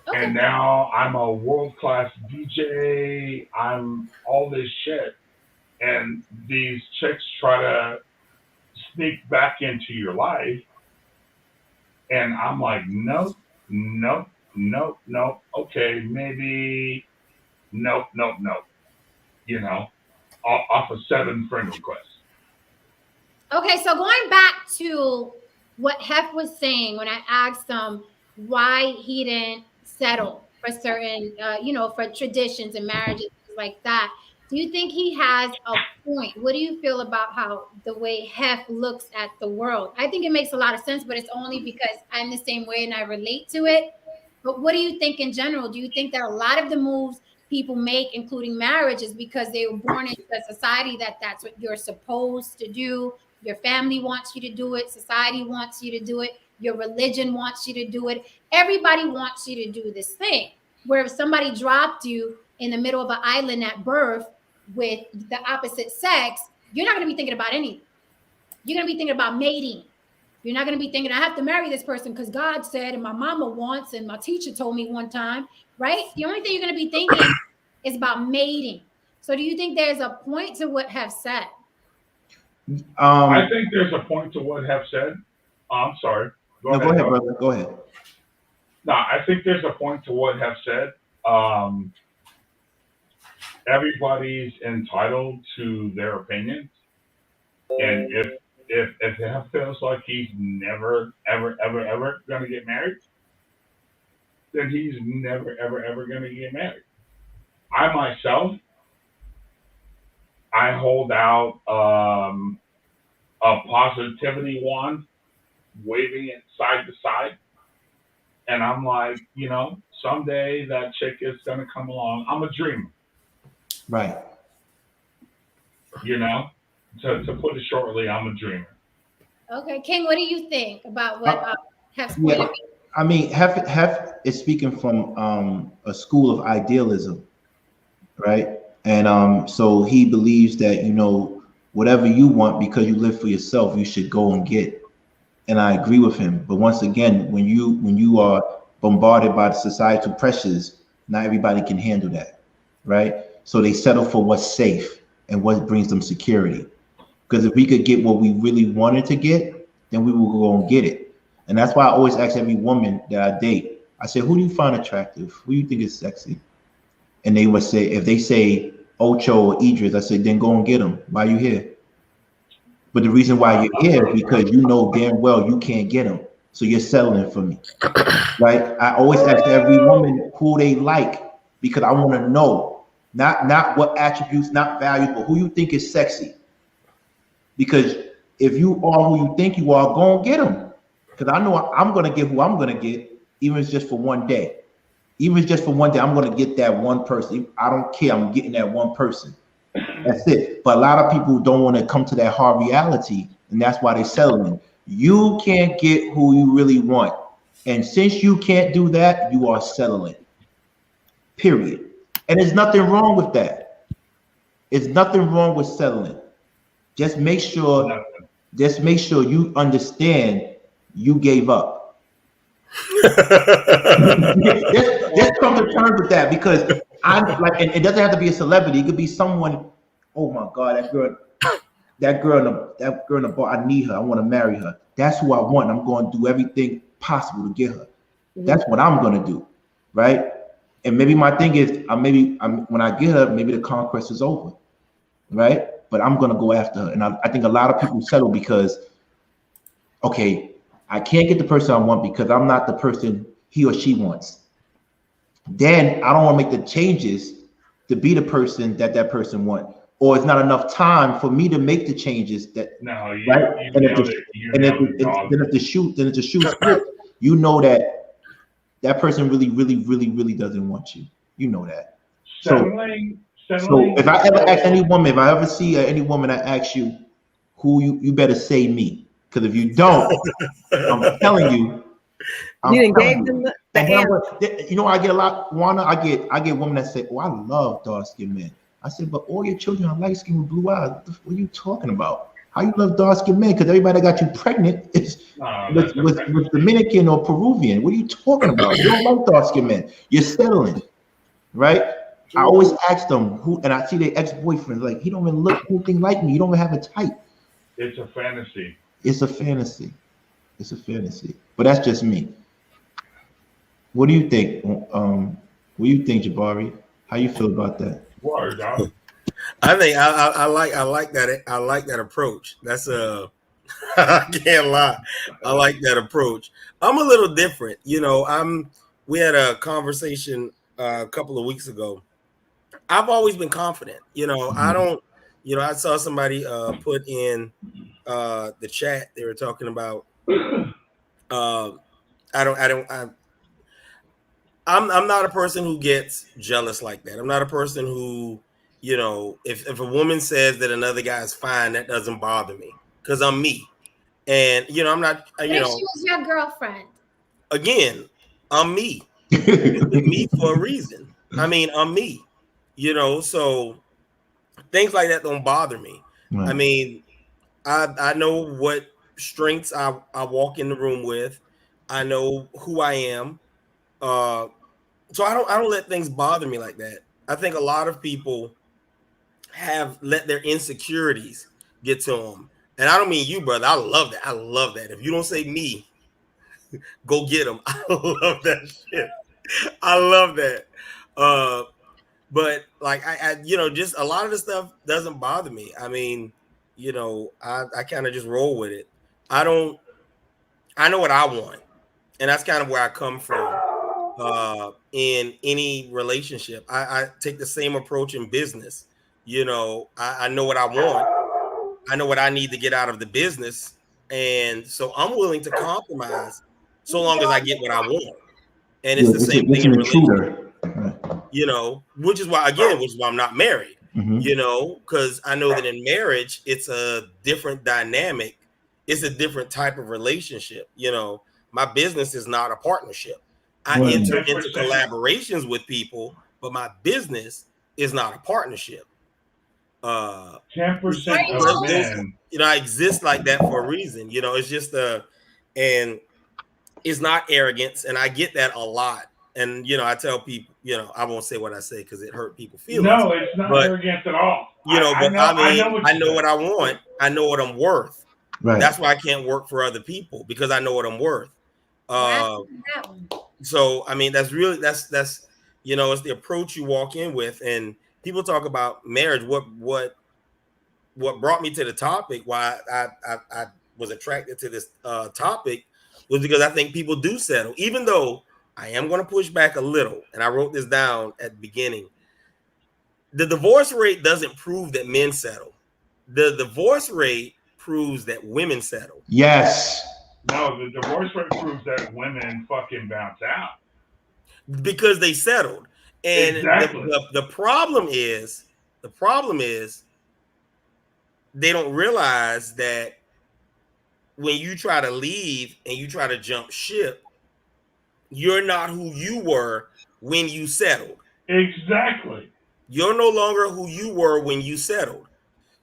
Okay. And now I'm a world-class DJ. I'm all this shit. And these chicks try to sneak back into your life. And I'm like, nope. Okay, maybe, nope. You know, off of 7 friend requests. Okay, so going back to what Hef was saying when I asked him why he didn't settle for certain, for traditions and marriages like that. Do you think he has a point? What do you feel about how the way Hef looks at the world? I think it makes a lot of sense, but it's only because I'm the same way and I relate to it. But what do you think in general? Do you think that a lot of the moves people make, including marriage, is because they were born into a society that's what you're supposed to do? Your family wants you to do it. Society wants you to do it. Your religion wants you to do it. Everybody wants you to do this thing. Where if somebody dropped you in the middle of an island at birth with the opposite sex, you're not going to be thinking about anything. You're going to be thinking about mating. You're not going to be thinking, I have to marry this person because God said, and my mama wants, and my teacher told me one time, right? The only thing you're going to be thinking is about mating. So do you think there's a point to what Hef said? I think there's a point to what Hef said. I'm sorry. Go ahead, brother. Go ahead. No, I think there's a point to what Hef said. Everybody's entitled to their opinions, and if Hef feels like he's never ever going to get married, then he's never ever going to get married. I myself, I hold out a positivity wand, waving it side to side, and I'm like, someday that chick is going to come along. I'm a dreamer. Right. To put it shortly, I'm a dreamer. Okay, King, what do you think about what Hef's point of view? I mean, Hef is speaking from a school of idealism, right? And so he believes that, whatever you want because you live for yourself, you should go and get. And I agree with him. But once again, when you are bombarded by the societal pressures, not everybody can handle that, right? So they settle for what's safe and what brings them security. Because if we could get what we really wanted to get, then we will go and get it. And that's why I always ask every woman that I date, I say, who do you find attractive? Who do you think is sexy? And they would say, if they say Ocho or Idris, I say, then go and get them. Why are you here? But the reason why you're here is because you know damn well you can't get them. So you're settling for me, right? I always ask every woman who they like because I want to know, not what attributes, not values, but who you think is sexy. Because if you are who you think you are, go and get them. Because I know I'm going to get who I'm going to get, even if it's just for one day. Even if it's just for one day, I'm going to get that one person. I don't care. I'm getting that one person. That's it. But a lot of people don't want to come to that hard reality, and that's why they're settling. You can't get who you really want. And since you can't do that, you are settling. Period. And there's nothing wrong with that. There's nothing wrong with settling. Just make sure you understand you gave up. Just come to terms with that, because I'm like, and it doesn't have to be a celebrity. It could be someone. Oh my God, that girl in the bar. I need her. I want to marry her. That's who I want. I'm going to do everything possible to get her. That's what I'm going to do, right? And maybe my thing is, when I get her, maybe the conquest is over, right? But I'm going to go after her. And I think a lot of people settle because, okay, I can't get the person I want because I'm not the person he or she wants. Then I don't want to make the changes to be the person that person wants. or it's not enough time for me to make the changes that no, you, right. you And if nailed the, it. You and if, nailed it, if dog. then if the shoe splits, you know that person really doesn't want you. You know that. Settling. So if I ever ask any woman, if I ever see any woman, I ask you, who you better say me, because if you don't, I'm telling you. You didn't gave them the answer. You know, I get a lot, Juana. I get women that say, "Oh, I love dark skinned men." I said, "But all your children are light skinned with blue eyes. What are you talking about? How you love dark skinned men? Because everybody that got you pregnant is with Dominican or Peruvian. What are you talking about? You don't like dark skinned men. You're settling, right?" I always ask them who, and I see their ex boyfriends like, he don't even look anything like me. You don't even have a type. It's a fantasy. It's a fantasy. It's a fantasy. But that's just me. What do you think? What do you think, Jabari? How you feel about that? Word, dog. I think I like that. I like that approach. That's I can't lie. I like that approach. I'm a little different. You know, we had a conversation a couple of weeks ago. I've always been confident. You know, I don't. You know, I saw somebody put in the chat. They were talking about. I'm not a person who gets jealous like that. I'm not a person who, you know, if a woman says that another guy is fine, that doesn't bother me because I'm me. And, you know, I'm not, you know. She was your girlfriend. Again, I'm me. Me for a reason. I mean, I'm me, you know, so things like that don't bother me. Right. I mean, I know what strengths I walk in the room with. I know who I am. So I don't let things bother me like that. I think a lot of people have let their insecurities get to them. And I don't mean you, brother. I love that. I love that. If you don't say me, go get them. I love that shit. I love that. But like I you know, just a lot of the stuff doesn't bother me. I mean, you know, I kind of just roll with it. I know what I want. And that's kind of where I come from. In any relationship, I take the same approach in business. You know, I know what I want. I know what I need to get out of the business. And so I'm willing to compromise so long as I get what I want. And it's the same thing in relationship. You know, which is why I'm not married. You know, because I know that in marriage, it's a different dynamic. It's a different type of relationship. You know, my business is not a partnership. I enter into collaborations with people, but my business is not a partnership. 10% of men. You know, I exist like that for a reason. You know, it's just and it's not arrogance, and I get that a lot. And you know, I tell people, you know, I won't say what I say because it hurt people's feelings. No, it's not arrogance at all. You know, but I know what I want. I know what I'm worth. Right. That's why I can't work for other people, because I know what I'm worth. So I mean, that's you know, it's the approach you walk in with. And people talk about marriage. What brought me to the topic, why I was attracted to this topic, was because I think people do settle, even though I am going to push back a little. And I wrote this down at the beginning. The divorce rate doesn't prove that men settle. The divorce rate proves that women settle. Yes. No, the divorce rate proves that women fucking bounce out. Because they settled. And exactly. the problem is they don't realize that when you try to leave and you try to jump ship, you're not who you were when you settled. Exactly. You're no longer who you were when you settled.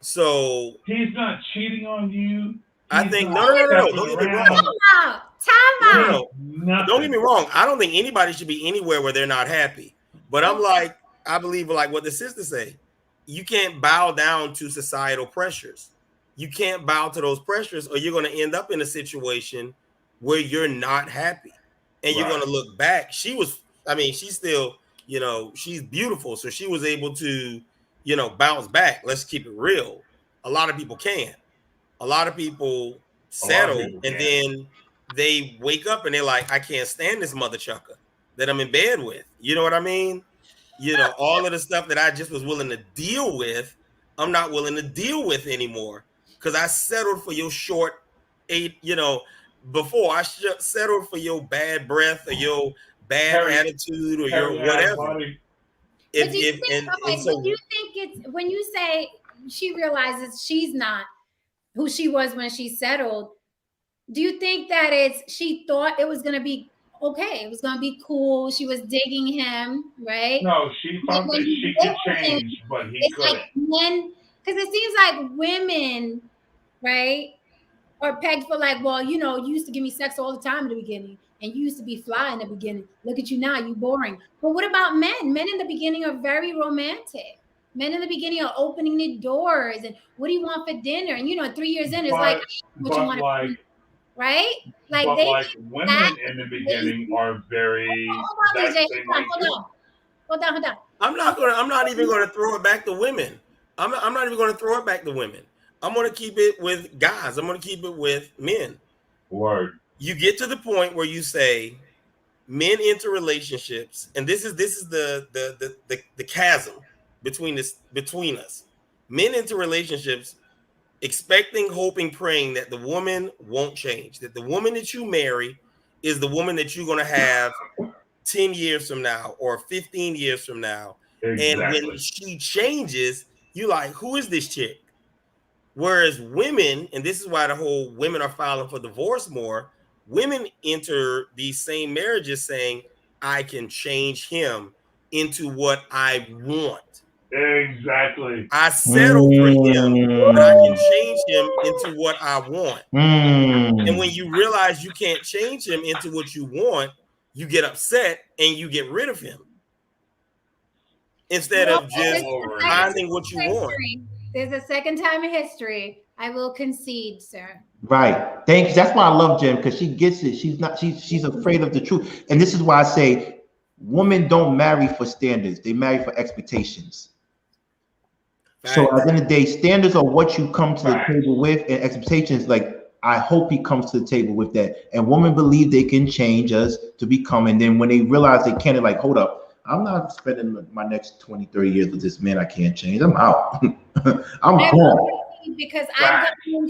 So he's not cheating on you. I think no. Don't get me wrong. Don't get me wrong. I don't think anybody should be anywhere where they're not happy. But I believe like what the sisters say. You can't bow down to societal pressures. You can't bow to those pressures, or you're going to end up in a situation where you're not happy. And you're going to look back. She's still, you know, she's beautiful. So she was able to, you know, bounce back. Let's keep it real. A lot of people can't. A lot of people settle and then they wake up and they're like, I can't stand this mother chucker that I'm in bed with. You know what I mean? You know, all of the stuff that I just was willing to deal with, I'm not willing to deal with anymore because I settled for your short eight, before I settled for your bad breath or your bad attitude or your whatever. But do you think, do you think it's when you say she realizes she's not who she was when she settled, do you think that she thought it was going to be okay, it was going to be cool, she was digging him, right? No, she thought that she could change, but he couldn't. Like men, because it seems like women, right, are pegged for like, well, you used to give me sex all the time in the beginning, and you used to be fly in the beginning. Look at you now, you boring. But what about men? Men in the beginning are very romantic. Men in the beginning are opening the doors and what do you want for dinner? And 3 years in, it's like what you want to, right? Like women in the beginning are very. Hold on. I'm not even gonna throw it back to women. I'm not even gonna throw it back to women. I'm gonna keep it with guys. I'm gonna keep it with men. Word. You get to the point where you say men enter relationships, and this is the chasm between us. Men enter relationships expecting, hoping, praying that the woman won't change, that the woman that you marry is the woman that you're gonna have 10 years from now or 15 years from now. Exactly. And when she changes, you like, who is this chick? Whereas women, and this is why the whole women are filing for divorce more, women enter these same marriages saying, I can change him into what I want. Exactly. I settled for him, but I can change him into what I want. And when you realize you can't change him into what you want, you get upset and you get rid of him instead of just finding what you want. There's a second time in history. I will concede, sir. Right. Thanks. That's why I love Jen, because she gets it. She's afraid of the truth. And this is why I say women don't marry for standards. They marry for expectations. Right. So at the end of the day, standards are what you come to the table with, and expectations, like, I hope he comes to the table with that. And women believe they can change us to become, and then when they realize they can't, they're like, hold up, I'm not spending my next 20, 30 years with this man I can't change. I'm out. I'm gone. Because I've gone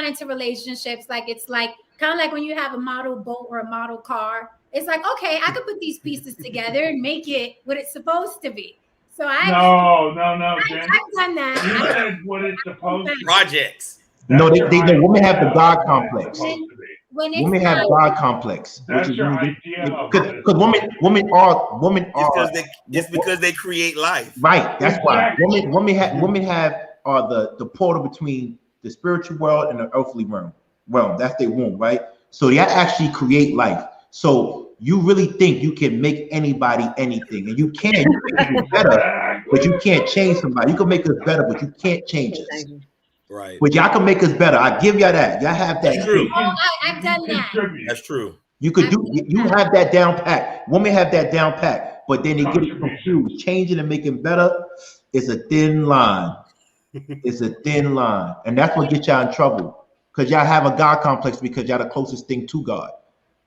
into relationships. Like, it's like kind of like when you have a model boat or a model car. It's like, okay, I could put these pieces together and make it what it's supposed to be. So Jen. I've done that. You said what it's supposed to be. Projects. No, the women have the God complex. Women have God complex. That's your idea. Because women are. It's because they create life. Right. That's why women have the portal between the spiritual world and the earthly realm. That's their womb, right? So they actually create life. So you really think you can make anybody anything, and you can. You can do better, but you can't change somebody. You can make us better, but you can't change us. Right. But y'all can make us better. I give y'all that. Y'all have that. That's true. I've done that. That's true. You could do. You have that down pat. Women have that down pat, but then they get it confused. Changing and making better is a thin line. It's a thin line, and that's what gets y'all in trouble, because y'all have a God complex, because y'all the closest thing to God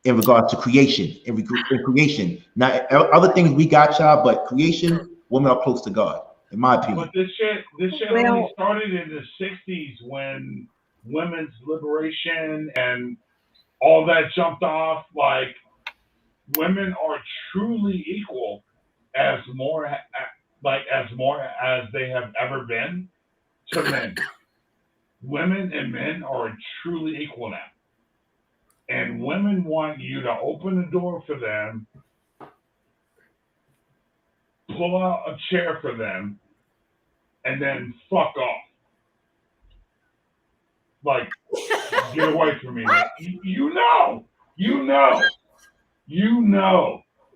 in regards to creation. In creation, now other things we got y'all, but creation, women are close to God. In my opinion. But this shit only started in the 60s when women's liberation and all that jumped off. Like, women are truly equal as more as they have ever been to men. Women and men are truly equal now. And women want you to open the door for them, pull out a chair for them, and then fuck off. Like, get away from me. Like, you know.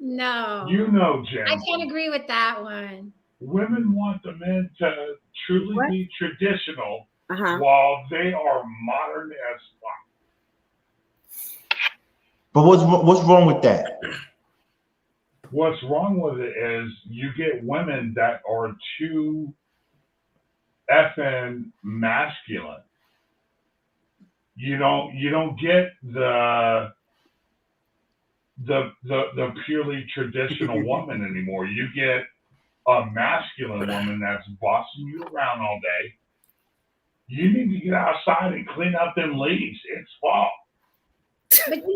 No. Jen. I can't agree with that one. Women want the men to truly be traditional while they are modern as fuck. But what's wrong with that? What's wrong with it is you get women that are too effing masculine. You don't get the purely traditional woman anymore. You get a masculine woman that's bossing you around all day, you need to get outside and clean out them leaves. It's fall. But you know,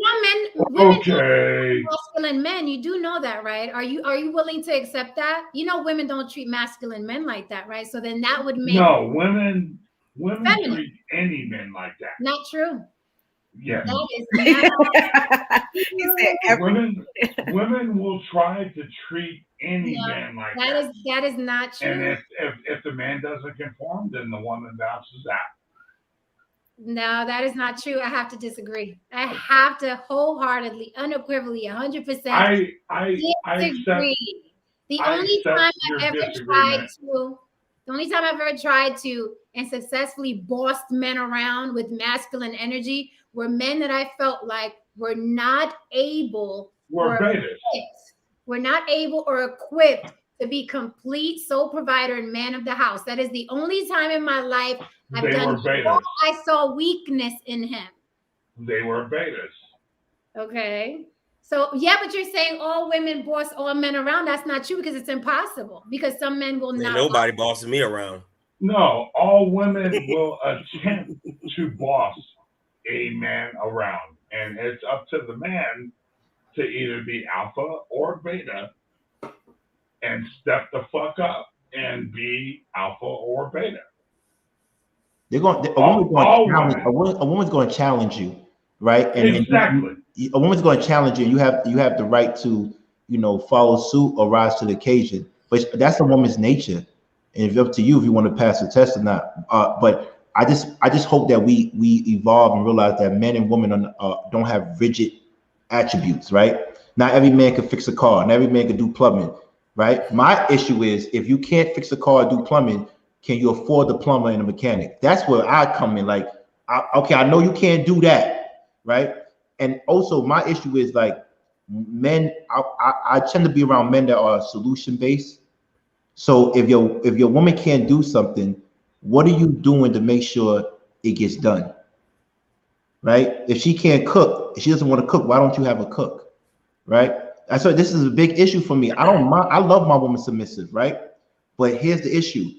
women Okay. masculine men. You do know that, right? Are you willing to accept that? You know, women don't treat masculine men like that, right? So then that would make women treat any men like that. Not true. Yes. That is not. women will try to treat any man like that. That is not true. And if the man doesn't conform, then the woman bounces out. No, that is not true. I have to disagree. I have to wholeheartedly, unequivocally, 100%. I disagree. The only time I've ever tried to and successfully bossed men around with masculine energy were men that I felt like were not able or equipped to be complete sole provider and man of the house. That is the only time in my life I've done. I saw weakness in him. They were betas. Okay. So yeah, but you're saying all women boss all men around. That's not true because it's impossible. Because some men will not. Nobody bossing me around. No, all women will attempt to boss a man around, and it's up to the man to either be alpha or beta and step the fuck up and be alpha or beta. A woman's going to challenge you, right? And exactly. A woman's going to challenge you. You have the right to, follow suit or rise to the occasion. But that's a woman's nature, and it's up to you if you want to pass the test or not. But I just hope that we evolve and realize that men and women don't have rigid attributes, right? Not every man can fix a car, not every man can do plumbing, right? My issue is if you can't fix a car or do plumbing, can you afford the plumber and the mechanic? That's where I come in. Like, I know you can't do that, right? And also my issue is like men. I tend to be around men that are solution based. So if your woman can't do something, what are you doing to make sure it gets done? Right? If she can't cook, if she doesn't want to cook, why don't you have a cook? Right? So this is a big issue for me. I don't mind. I love my woman submissive, right? But here's the issue.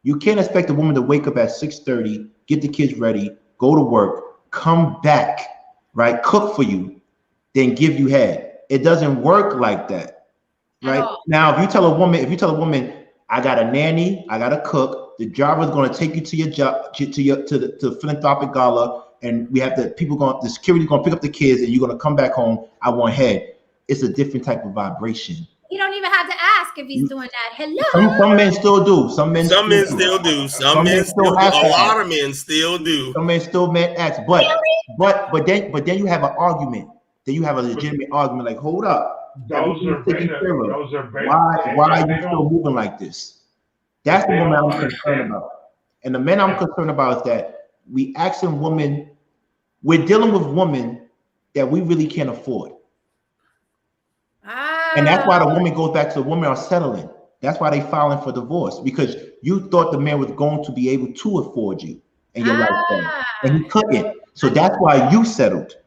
You can't expect a woman to wake up at 6:30, get the kids ready, go to work, come back, right? Cook for you, then give you head. It doesn't work like that, right? Now, if you tell a woman, I got a nanny, I got a cook, the driver's going to take you to your job, to the philanthropic gala, and we have the security going to pick up the kids, and you're going to come back home. I want head. It's a different type of vibration. You don't even have to ask if he's doing that. Hello. Some men still do. Some men still do. Some men still do. A lot of men still do. Some men still ask. But then you have an argument. Then you have a legitimate argument. Like, hold up. Those are beta. Why are you still moving like this? That's the woman I'm concerned about. And the men I'm concerned about is that we're dealing with women that we really can't afford. And that's why the woman goes back to the women are settling. That's why they filing for divorce, because you thought the man was going to be able to afford you and your lifestyle, and he couldn't. So that's why you settled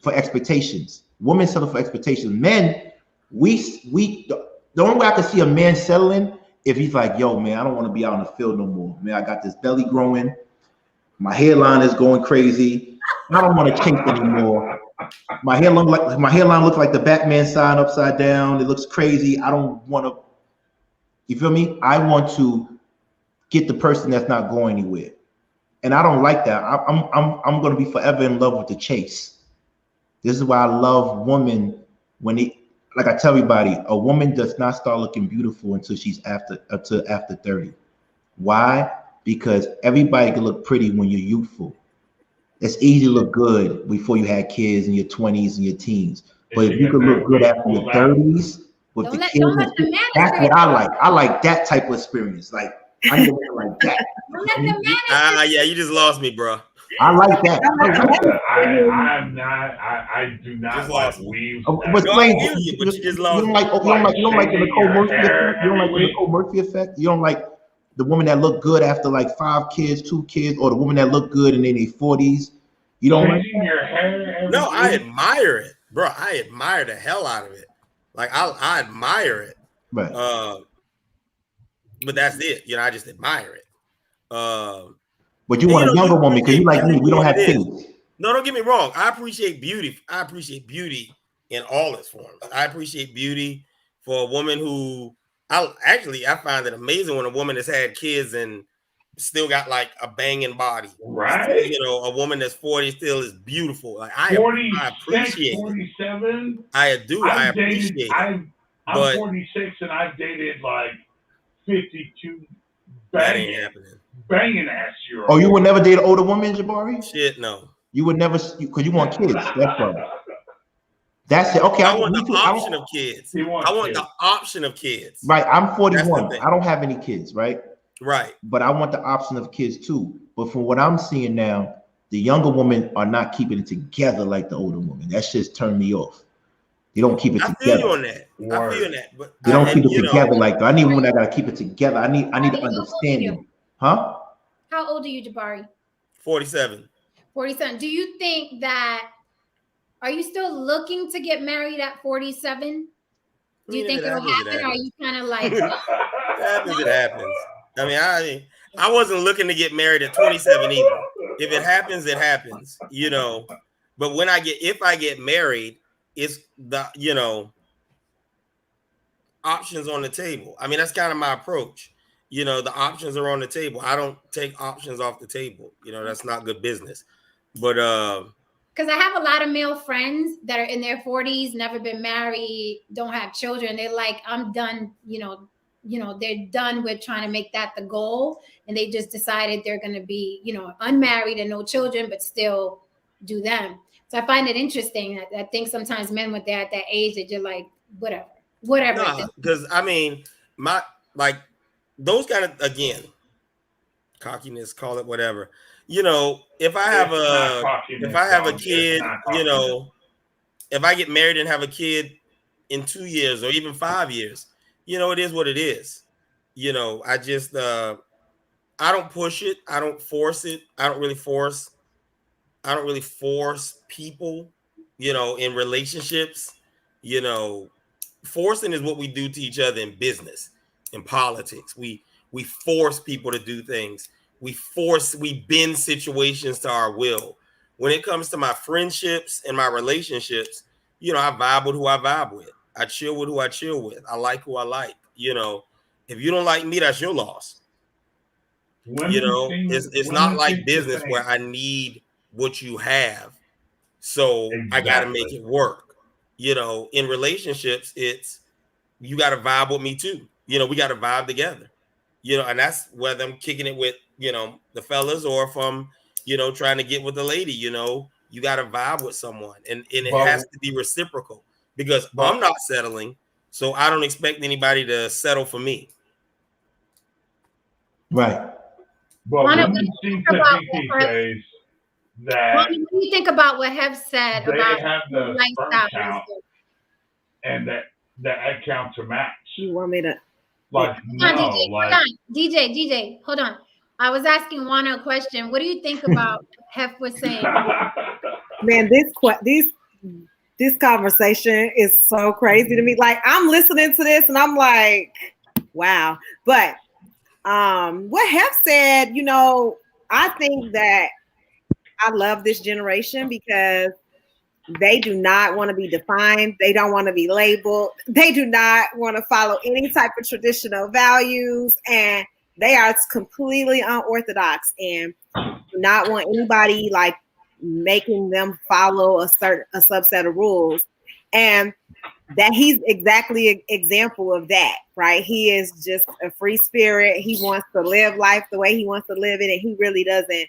for expectations. Women settle for expectations. Men, the only way I can see a man settling if he's like, yo, man, I don't want to be out in the field no more. Man, I got this belly growing. My hairline is going crazy. I don't want to chase anymore. My hairline looks like the Batman sign upside down. It looks crazy. I don't want to. You feel me? I want to get the person that's not going anywhere, and I don't like that. I'm going to be forever in love with the chase. This is why I love women like I tell everybody, a woman does not start looking beautiful until she's after 30. Why? Because everybody can look pretty when you're youthful. It's easy to look good before you had kids in your 20s and your teens. But if you can look good after your 30s with the kids, that's what I like. I like that type of experience. Like, I need to look like that. Yeah, you just lost me, bro. I like that. I do not like weaves. But you don't like the Nicole Murphy effect. You don't like the Nicole Murphy effect. You don't like the woman that look good after like 5 kids, 2 kids, or the woman that look good in their 40s. You don't like your hair. No, I admire it, bro. I admire the hell out of it. Like I admire it. Right. but that's it. You know, I just admire it. But you want a younger woman because you like me. We don't have kids. No, don't get me wrong. I appreciate beauty. I appreciate beauty in all its forms. I appreciate beauty for a woman who I find it amazing when a woman has had kids and still got like a banging body. Right. Still, you know, a woman that's 40 still is beautiful. Like I appreciate 47. I do. I appreciate it. I'm 46 and I've dated like 52 banging ass year. Oh, you would never date an older woman, Jabari? Shit, no. You would never, because you want kids. That's right. That's it. Okay. I want the option of kids. I want the option of kids. Right. I'm 41. I don't have any kids, right? Right. But I want the option of kids too. But from what I'm seeing now, the younger women are not keeping it together like the older women. That's just turned me off. They don't keep it together. I feel you on that. I feel that. But they don't keep it together like that. I need women that gotta keep it together. I need to understand them. Huh? How old are you, Jabari? 47. 47. Do you think that, are you still looking to get married at 47? Do you think it'll happen? Or are you kind of like... It happens, it happens. I mean, I wasn't looking to get married at 27 either. If it happens, it happens, you know. But if I get married, it's the, you know, options on the table. I mean, that's kind of my approach. You know, the options are on the table. I don't take options off the table. You know, that's not good business. But because I have a lot of male friends that are in their 40s, never been married, don't have children. They're like, I'm done, you know, they're done with trying to make that the goal. And they just decided they're going to be, you know, unmarried and no children, but still do them. So I find it interesting. I think sometimes men when they're at that age, they're just like, whatever. Because I mean, those kind of, again, cockiness, call it whatever. You know, if I have a kid, you know, if I get married and have a kid in 2 years or even 5 years, you know, it is what it is. You know, I just, I don't push it. I don't force it. I don't really force people, you know, in relationships. You know, forcing is what we do to each other in business, in politics. We force people to do things. We bend situations to our will. When it comes to my friendships and my relationships, you know, I vibe with who I vibe with. I chill with who I chill with. I like who I like. You know, if you don't like me, that's your loss. You know, it's not like business where I need what you have, so I got to make it work. You know, in relationships, it's you got to vibe with me too. You know, we got to vibe together. You know, and that's whether I'm kicking it with, you know, the fellas or if I'm, you know, trying to get with the lady. You know, you got to vibe with someone, and it has to be reciprocal because I'm not settling, so I don't expect anybody to settle for me. Right. But what do you think about what Hev said they about have the lifestyle count and the egg count to match? You want me to? Like, hold on, DJ, hold on. I was asking Juana a question. What do you think about Hef was saying? Man, this conversation is so crazy to me. Like, I'm listening to this and I'm like, wow. But what Hef said, you know, I think that I love this generation because they do not want to be defined. They don't want to be labeled. They do not want to follow any type of traditional values. And they are completely unorthodox and do not want anybody like making them follow a subset of rules. And that he's exactly an example of that, right? He is just a free spirit. He wants to live life the way he wants to live it. And he really doesn't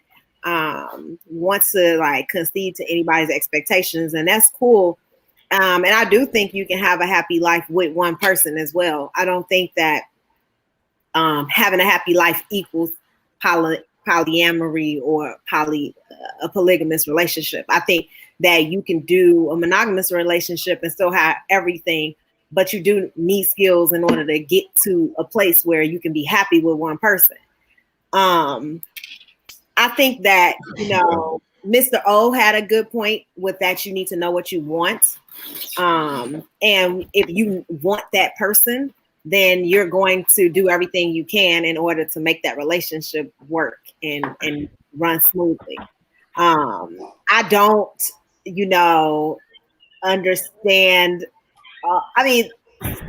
want to like concede to anybody's expectations, and that's cool. And I do think you can have a happy life with one person as well. I don't think that having a happy life equals polyamory or a polygamous relationship. I think that you can do a monogamous relationship and still have everything, but you do need skills in order to get to a place where you can be happy with one person. I think that, you know, Mr. O had a good point with that. You need to know what you want. And if you want that person, then you're going to do everything you can in order to make that relationship work and run smoothly. I don't, understand. I mean,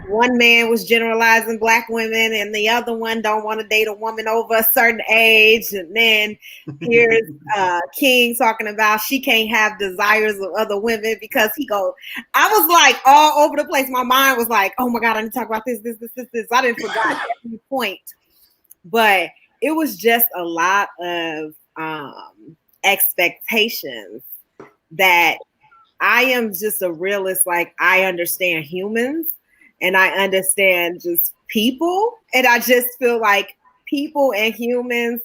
one man was generalizing black women and the other one don't want to date a woman over a certain age. And then here's King talking about she can't have desires of other women because I was like all over the place. My mind was like, oh my God, I need to talk about this. I didn't forget every point. But it was just a lot of expectations that I am just a realist. Like, I understand humans and I understand just people. And I just feel like people and humans,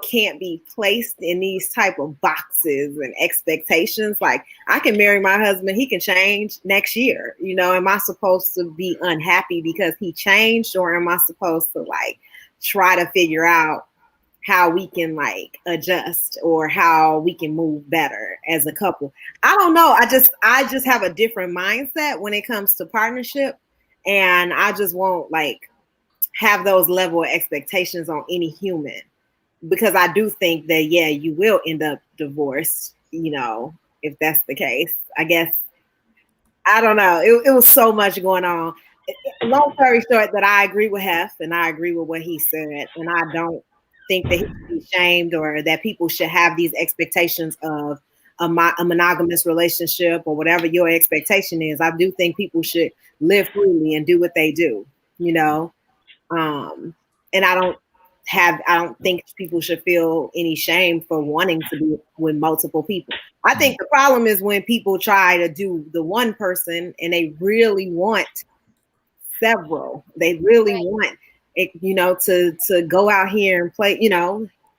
can't be placed in these type of boxes and expectations. Like, I can marry my husband, he can change next year. Am I supposed to be unhappy because he changed, or am I supposed to try to figure out how we can adjust or how we can move better as a couple? I don't know. I just have a different mindset when it comes to partnership, and I just won't have those level of expectations on any human, because I do think that, yeah, you will end up divorced, if that's the case. I guess, I don't know. It was so much going on. Long story short, that I agree with Hef and I agree with what he said, and I don't think that he should be shamed or that people should have these expectations of a monogamous relationship or whatever your expectation is. I do think people should live freely and do what they do, and I don't think people should feel any shame for wanting to be with multiple people. I think the problem is when people try to do the one person and they really want several. They really want to go out here and play,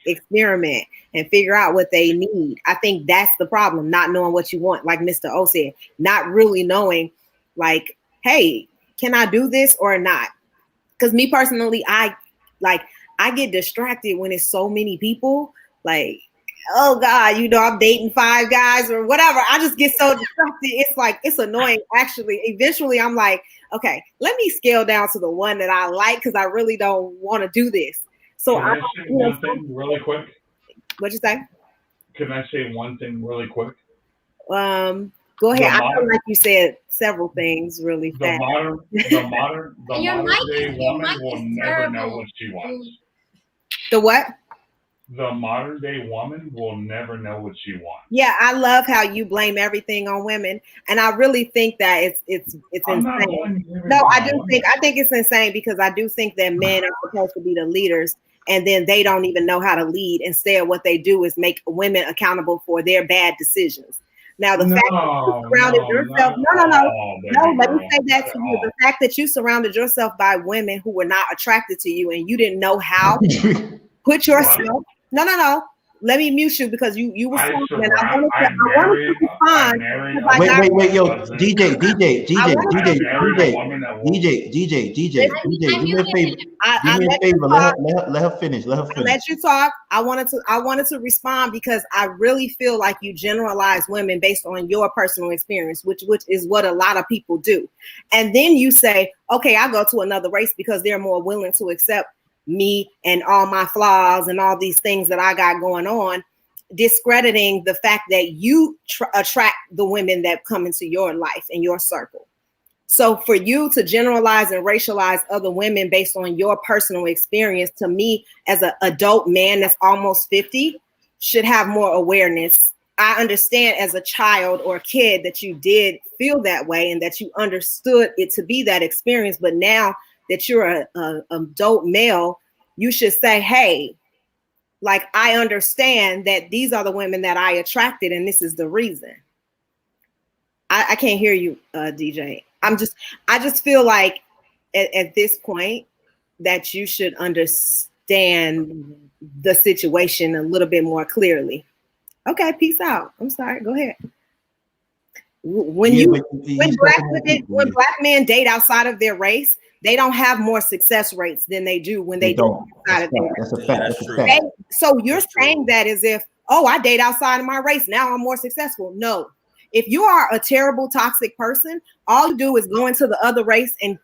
experiment and figure out what they need. I think that's the problem, not knowing what you want. Like Mr. O said, not really knowing, hey, can I do this or not? Because me personally, I get distracted when it's so many people. Oh God, I'm dating 5 guys or whatever. I just get so distracted. It's annoying. Actually, eventually I'm like, okay, let me scale down to the one that I like, because I really don't want to do this. So Can I say one thing really quick? What'd you say? Can I say one thing really quick? Go ahead. I feel like you said several things really fast. The modern day woman will never know what she wants. The what? The modern day woman will never know what she wants. Yeah, I love how you blame everything on women, and I really think that it's insane. No, I think it's insane, because I do think that men are supposed to be the leaders, and then they don't even know how to lead. Instead, what they do is make women accountable for their bad decisions. Now, the fact that you surrounded yourself, let me say that to you. The fact that you surrounded yourself by women who were not attracted to you and you didn't know how to put yourself. No. Let me mute you, because you were talking, and I wanted to respond. Wait, yo, DJ, do me a favor. Let her finish. I let you talk. I wanted to respond, because I really feel like you generalize women based on your personal experience, which is what a lot of people do. And then you say, okay, I'll go to another race because they're more willing to accept me and all my flaws and all these things that I got going on, discrediting the fact that you attract the women that come into your life and your circle. So for you to generalize and racialize other women based on your personal experience, to me, as an adult man that's almost 50, should have more awareness. I understand as a child or a kid that you did feel that way and that you understood it to be that experience, but now that you're an adult male, you should say, hey, I understand that these are the women that I attracted, and this is the reason. I can't hear you, DJ. I just feel like at this point that you should understand the situation a little bit more clearly. Okay, peace out. I'm sorry. Go ahead. When black men date outside of their race, they don't have more success rates than they do when they don't. That's a fact. So you're saying that as if, oh, I date outside of my race, now I'm more successful. No. If you are a terrible, toxic person, all you do is go into the other race and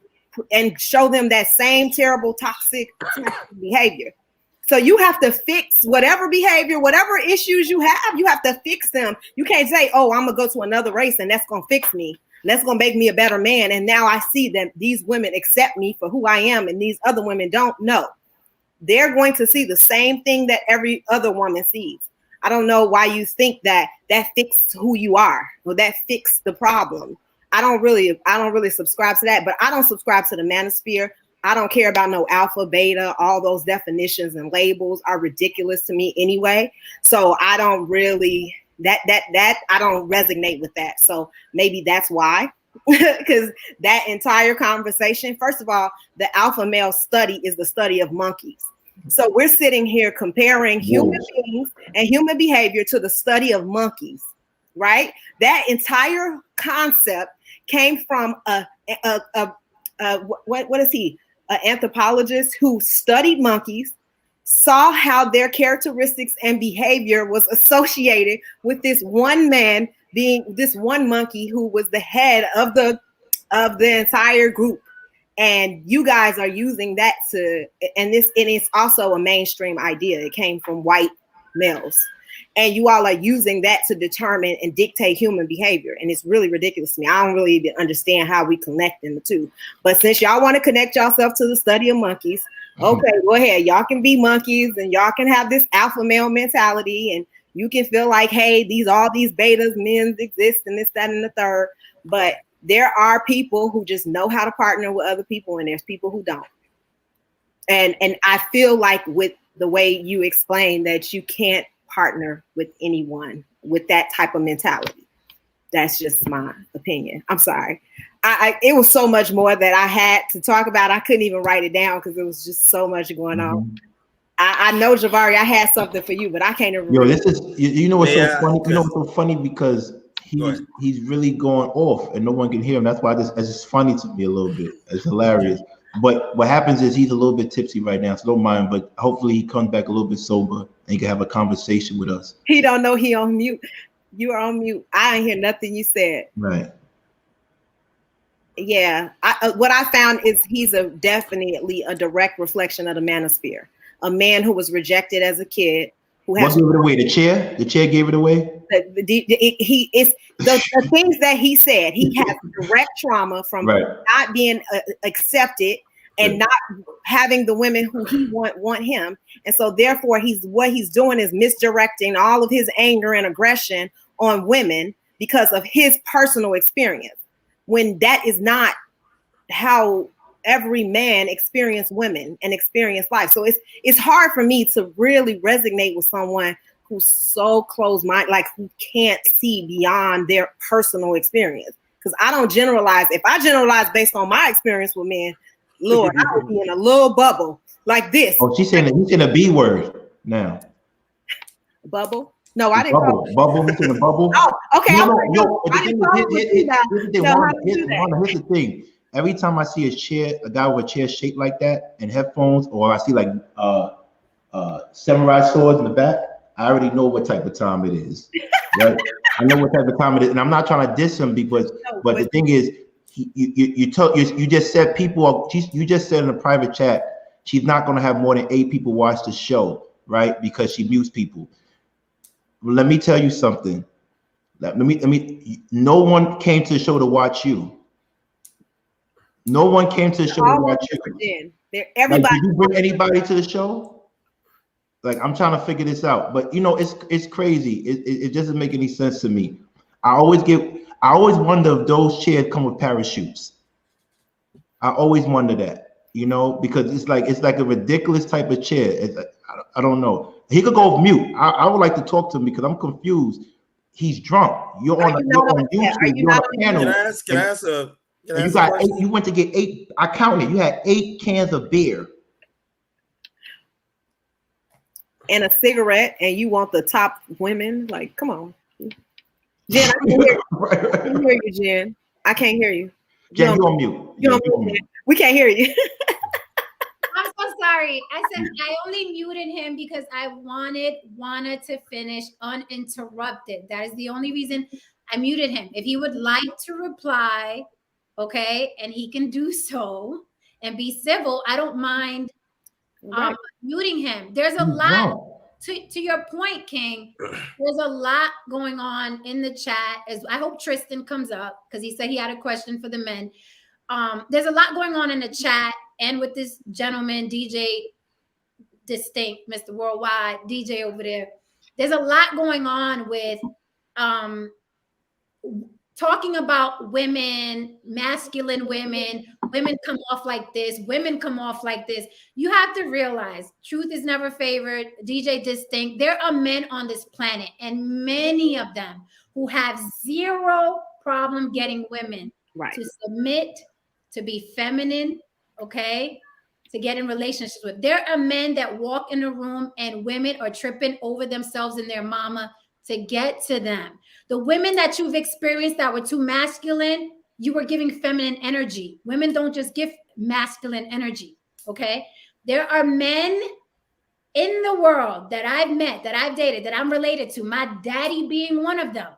show them that same terrible toxic behavior. So you have to fix whatever behavior, whatever issues you have to fix them. You can't say, oh, I'm gonna go to another race and that's gonna fix me. That's gonna make me a better man. And now I see that these women accept me for who I am and these other women don't. Know. They're going to see the same thing that every other woman sees. I don't know why you think that fixed who you are or that fixed the problem. I don't really subscribe to that, but I don't subscribe to the manosphere. I don't care about no alpha, beta. All those definitions and labels are ridiculous to me anyway. So I don't really I don't resonate with that. So maybe that's why, because that entire conversation, first of all, the alpha male study is the study of monkeys. So we're sitting here comparing human beings and human behavior to the study of monkeys, right? That entire concept came from what is he? An anthropologist who studied monkeys, saw how their characteristics and behavior was associated with this one man being this one monkey who was the head of the entire group. And you guys are using that and it's also a mainstream idea. It came from white males. And you all are using that to determine and dictate human behavior. And it's really ridiculous to me. I don't really even understand how we connect in the two. But since y'all want to connect yourself to the study of monkeys, okay, go ahead. Y'all can be monkeys and y'all can have this alpha male mentality. And you can feel like, hey, all these betas, men exist and this, that, and the third. But there are people who just know how to partner with other people and there's people who don't. And I feel like with the way you explain that you can't partner with anyone with that type of mentality. That's just my opinion. I'm sorry. It was so much more that I had to talk about. I couldn't even write it down because there was just so much going on. I know, Javari, I had something for you, but I can't remember. Yo, this is you know what's so funny? You know what's so funny because he's really going off and no one can hear him. That's why it's just funny to me a little bit. It's hilarious. But what happens is he's a little bit tipsy right now, so don't mind. But hopefully he comes back a little bit sober and he can have a conversation with us. He don't know he on mute. You are on mute. I didn't hear nothing you said. Right. Yeah. What I found is he's definitely a direct reflection of the manosphere. A man who was rejected as a kid. What gave it away? The chair? The chair gave it away? The things that he said. He has direct trauma from not being accepted and not having the women who he want him. And so therefore what he's doing is misdirecting all of his anger and aggression on women because of his personal experience. When that is not how every man experience women and experience life. So it's hard for me to really resonate with someone who's so closed-minded, like who can't see beyond their personal experience. Because I don't generalize. If I generalize based on my experience with men, Lord, I would be in a little bubble like this. Oh, he's saying a B word now. Bubble? No, I didn't. Bubble. He's in a bubble. Oh, okay. Here's the thing. Every time I see a guy with a chair shaped like that and headphones, or I see like samurai swords in the back, I already know what type of time it is. Right? I know what type of time it is, and I'm not trying to diss him but the thing is, you just said you just said in a private chat she's not going to have more than 8 people watch the show, right? Because she mutes people. Let me tell you something. Let me. No one came to the show to watch you. No one came to the show to watch you. Everybody. Like, did you bring anybody to the show? Like, I'm trying to figure this out, but it's crazy. It doesn't make any sense to me. I always wonder if those chairs come with parachutes. I always wonder that, because it's like a ridiculous type of chair. I don't know. He could go mute. I would like to talk to him because I'm confused. He's drunk. You're on YouTube. You're on a panel. You went to get 8. I counted. You had 8 cans of beer and a cigarette, and you want the top women? Like, come on, Jen. I can't hear you. I can't hear you, Jen. I can't hear you. Jen, you're on mute. You're on mute. We can't hear you. I'm so sorry. I said I only muted him because I wanted to finish uninterrupted. That is the only reason I muted him. If he would like to reply, okay, and he can do so and be civil, I don't mind muting him. There's a lot to your point, King. There's a lot going on in the chat. As I hope Tristan comes up because he said he had a question for the men. There's a lot going on in the chat and with this gentleman, DJ Distinct, Mr. Worldwide, DJ over there. There's a lot going on with talking about women, masculine women, women come off like this, women come off like this. You have to realize truth is never favored. DJ Distinct, there are men on this planet, and many of them who have zero problem getting women to submit, to be feminine, okay, to get in relationships with. There are men that walk in a room and women are tripping over themselves and their mama to get to them. The women that you've experienced that were too masculine, you were giving feminine energy. Women don't just give masculine energy, okay? There are men in the world that I've met, that I've dated, that I'm related to, my daddy being one of them,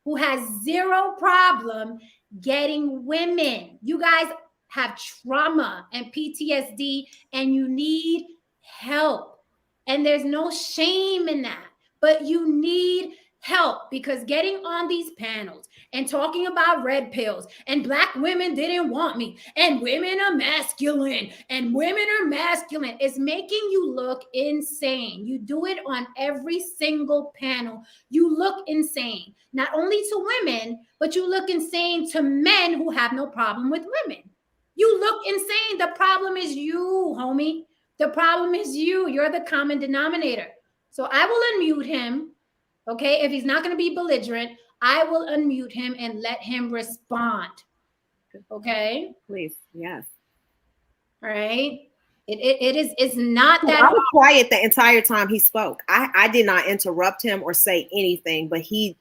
who has zero problem getting women. You guys have trauma and PTSD and you need help. And there's no shame in that, but you need help, because getting on these panels and talking about red pills and black women didn't want me and women are masculine and women are masculine is making you look insane. You do it on every single panel. You look insane, not only to women, but you look insane to men who have no problem with women. You look insane. The problem is you, homie. The problem is you. You're the common denominator. So I will unmute him. Okay, if he's not going to be belligerent, I will unmute him and let him respond. Okay, please, yes. All right. It's not that. I was quiet the entire time he spoke. I did not interrupt him or say anything, but he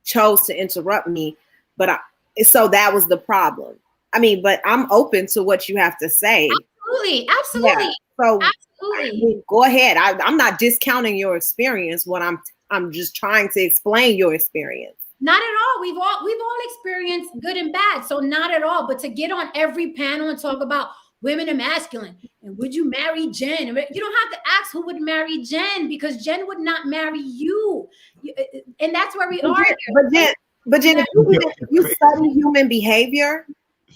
chose to interrupt me. But so that was the problem. I mean, but I'm open to what you have to say. Absolutely, absolutely. Yeah. So absolutely, go ahead. I'm not discounting your experience. What I'm just trying to explain your experience. Not at all. We've all experienced good and bad. So not at all. But to get on every panel and talk about women are masculine and would you marry Jen? You don't have to ask who would marry Jen, because Jen would not marry you. And that's where we are. But Jen, if you study human behavior,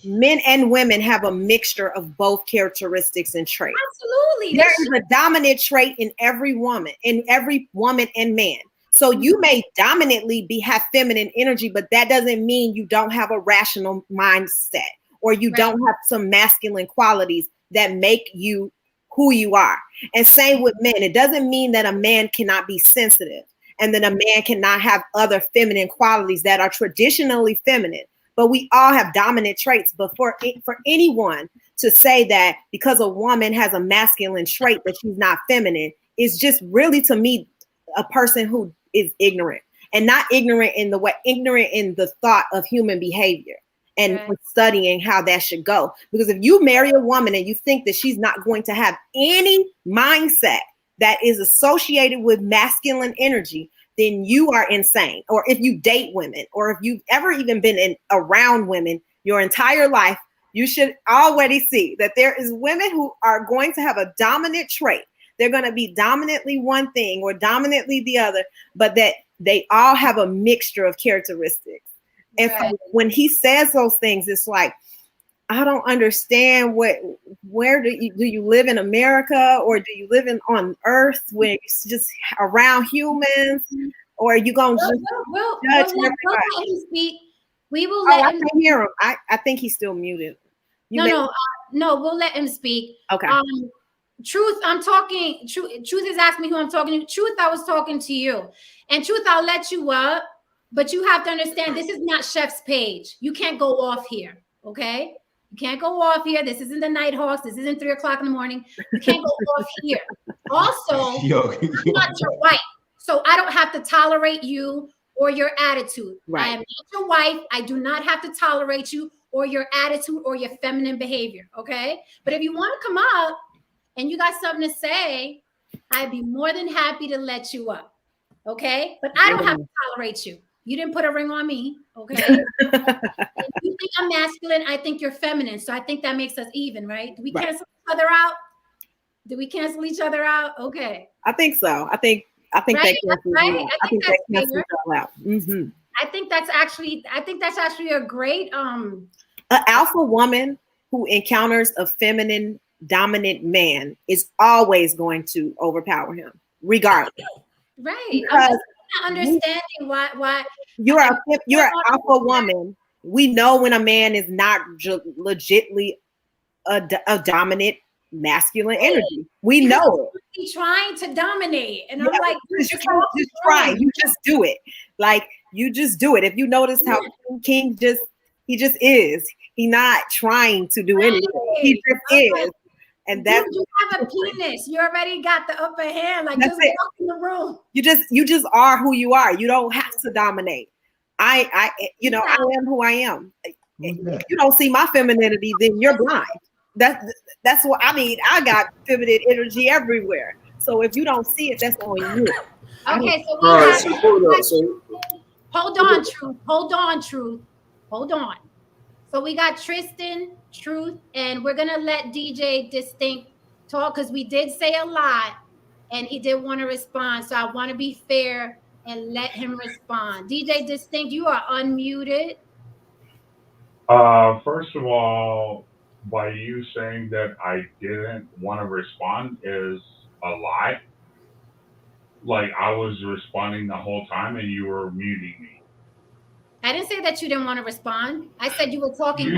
men and women have a mixture of both characteristics and traits. Absolutely. There is a dominant trait in every woman and man. So you may dominantly have feminine energy, but that doesn't mean you don't have a rational mindset or you don't have some masculine qualities that make you who you are. And same with men. It doesn't mean that a man cannot be sensitive and that a man cannot have other feminine qualities that are traditionally feminine. But we all have dominant traits. But for anyone to say that because a woman has a masculine trait that she's not feminine is just really, to me, a person who is ignorant, and not ignorant in the way, ignorant in the thought of human behavior and studying how that should go. Because if you marry a woman and you think that she's not going to have any mindset that is associated with masculine energy, then you are insane. Or if you date women, or if you've ever even been around women your entire life, you should already see that there is women who are going to have a dominant trait. They're going to be dominantly one thing or dominantly the other, but that they all have a mixture of characteristics. And so when he says those things, it's like, I don't understand where do you live in America, or do you live on Earth where it's just around humans, or are you going to judge everybody? Let him speak. We will let him. I can hear him. I think he's still muted. No, we'll let him speak. Okay. Truth, I'm talking. Truth is asking me who I'm talking to. Truth, I was talking to you. And Truth, I'll let you up, but you have to understand this is not Chef's page. You can't go off here, okay? You can't go off here. This isn't the Nighthawks. This isn't 3 o'clock in the morning. You can't go off here. Also, I'm not your wife, so I don't have to tolerate you or your attitude. Right. I am not your wife. I do not have to tolerate you or your attitude or your feminine behavior, okay? But if you want to come up and you got something to say, I'd be more than happy to let you up, okay? But I don't have to tolerate you. You didn't put a ring on me, okay? You think I'm masculine, I think you're feminine. So I think that makes us even, right? Do we cancel each other out? Do we cancel each other out? Okay. I think so. I think right? that cancels right. I think that cancels all out. Mm-hmm. I think that's actually a great an alpha woman who encounters a feminine dominant man is always going to overpower him, regardless. Right. I'm just not understanding why you're an alpha woman. We know when a man is not legitly a dominant masculine energy. We know it. He's trying to dominate, and I'm like, you just try. You just do it. Like you just do it. If you notice how King he just is. He's not trying to do anything. He just is. And that's you have a penis. You already got the upper hand. Like just walk in the room. You just are who you are. You don't have to dominate. I am who I am. If you don't see my femininity, then you're blind. That's what I mean. I got feminine energy everywhere. So if you don't see it, that's on you. Okay, so hold on, Truth. So we got Tristan, Truth, and we're gonna let DJ Distinct talk because we did say a lot and he did want to respond. So I want to be fair and let him respond. DJ Distinct, you are unmuted. First of all, by you saying that I didn't want to respond is a lie. Like I was responding the whole time and you were muting me. I didn't say that you didn't want to respond. I said you were talking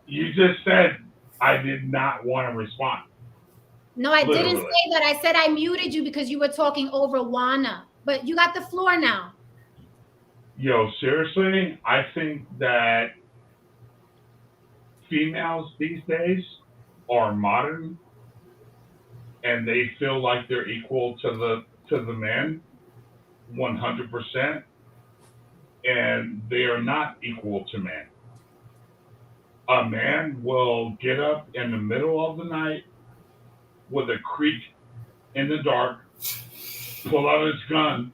You just said I did not want to respond. No, I didn't say that. I said I muted you because you were talking over Wana. But you got the floor now. Yo, seriously, I think that females these days are modern and they feel like they're equal to the men 100%, and they are not equal to men. A man will get up in the middle of the night with a creak in the dark, pull out his gun,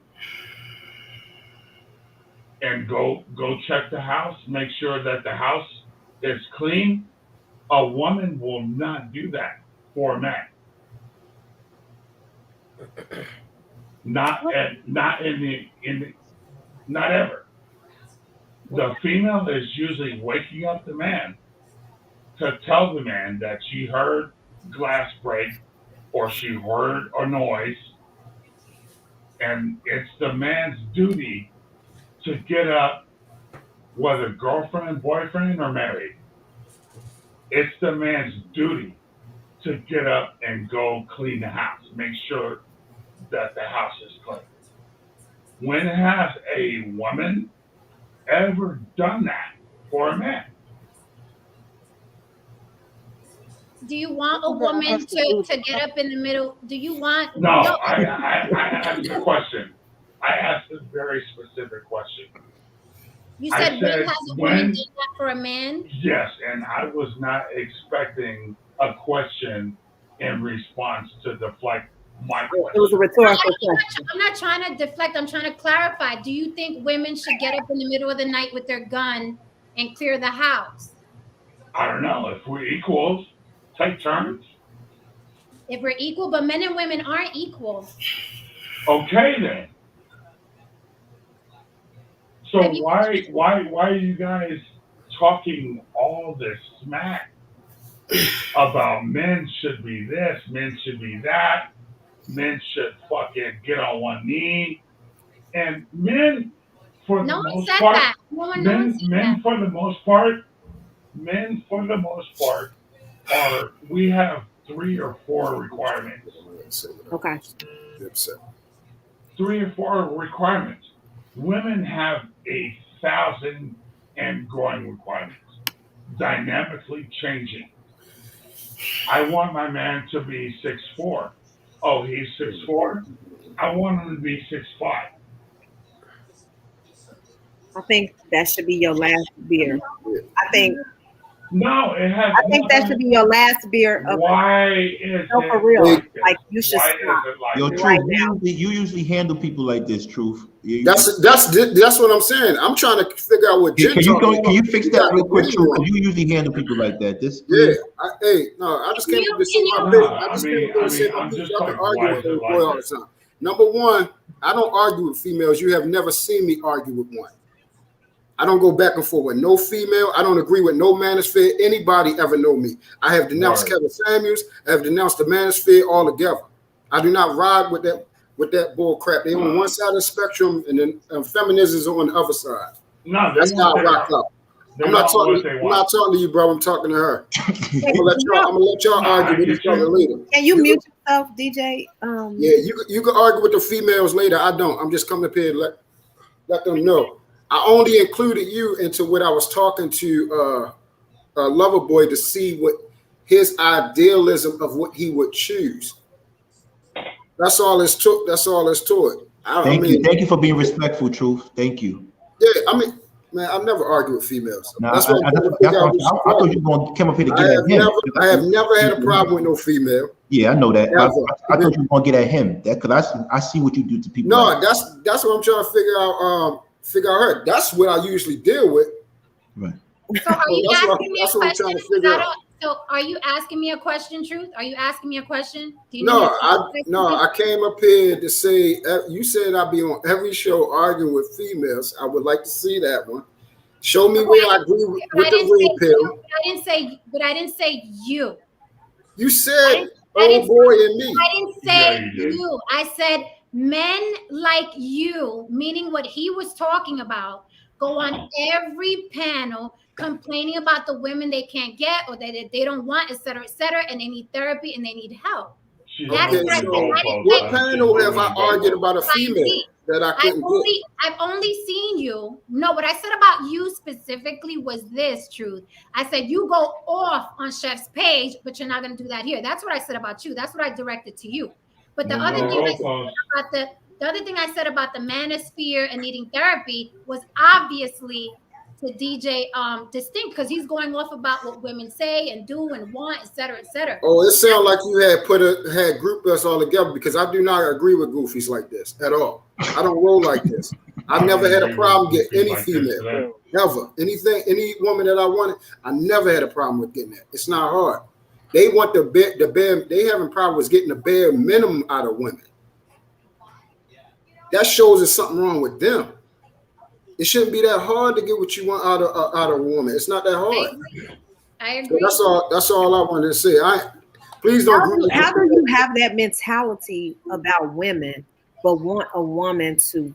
and go check the house, make sure that the house is clean. A woman will not do that for a man. Not ever. The female is usually waking up the man to tell the man that she heard glass break or she heard a noise, and it's the man's duty to get up, whether girlfriend, boyfriend, or married. It's the man's duty to get up and go clean the house, make sure that the house is clean. When has a woman ever done that for a man? Do you want a woman to get up in the middle? Do you want? No, I asked a question. I asked a very specific question. You said when has a woman done that for a man? Yes, and I was not expecting a question in response to deflect my question. It was a rhetorical question. I'm not trying to deflect. I'm trying to clarify. Do you think women should get up in the middle of the night with their gun and clear the house? I don't know. If we're equals, take turns. If we're equal, but men and women aren't equal. Okay then. So why are you guys talking all this smack about men should be this, men should be that, men should fucking get on one knee, and men for the most part, men for the most part are, we have 3 or 4 requirements. Okay. 3 or 4 requirements. Women have 1,000 and growing requirements, dynamically changing. I want my man to be 6'4". Oh, he's 6'4". I want him to be 6'5". I think that should be your last beer. I think No, it has. I think that should be your last beer of Why is no, it for real? like this? Like you should Why stop. is it like Yo, this? Truth, Right you usually handle people like this, Truth. That's what I'm saying. I'm trying to figure out what Jen Can you fix that real quick, Truth? on. Because you usually handle people like that. This, Yeah, I just came up to say my bit. I just came up to say my I'm piece. just Y'all can like, argue why with is me it like all the this? time. Number one, I don't argue with females. You have never seen me argue with one. I don't go back and forth with no female. I don't agree with no manosphere. Anybody ever know me? I have denounced Kevin Samuels. I have denounced the manosphere altogether. I do not ride with that bull crap. They on one side of the spectrum, and then feminism is on the other side. No, that's how I rock up. I'm not talking to you, bro. I'm talking to her. I'm gonna let y'all argue with each other later. Can you mute yourself, DJ? Yeah, you can argue with the females later. I don't. I'm just coming up here to let them know. I only included you into what I was talking to Loverboy to see what his idealism of what he would choose. That's all it's to. That's all it's to it. Thank you for being respectful, Truth. Thank you. Yeah, I mean, man, I never argue with females. No, that's what I'm trying to figure out. I thought you were going to come up here to get at him. I have never had a problem with no female. Yeah, I know that. I thought you were going to get at him. That because I see what you do to people. No, like that's what I'm trying to figure out. Figure out her. That's what I usually deal with. Right. So are you asking me a question? So are you asking me a question, Truth? Are you asking me a question? Do you know I came up here to say you said I'd be on every show arguing with females. I would like to see that one. Show me where I agree with the red pill. But I didn't say you. You said old boy and me. I didn't say you. I said men like you, meaning what he was talking about, go on every panel complaining about the women they can't get or that they don't want, et cetera, and they need therapy and they need help. Okay, so what panel have I argued about a female that I couldn't get? I've only seen you. No, what I said about you specifically was this, Truth. I said you go off on Chef's page, but you're not going to do that here. That's what I said about you. That's what I directed to you. But the other thing I said about the manosphere and needing therapy was obviously to DJ Distinct, because he's going off about what women say and do and want, et cetera, et cetera. Oh, it sounds like you had grouped us all together, because I do not agree with goofies like this at all. I don't roll like this. I've never had a problem getting any female. Never. Any woman that I wanted, I never had a problem with getting that. It's not hard. They want the bare, they having problems getting the bare minimum out of women. That shows there's something wrong with them. It shouldn't be that hard to get what you want out of a woman. It's not that hard. I agree. So that's all I wanted to say. Please don't. How do you have that mentality about women, but want a woman to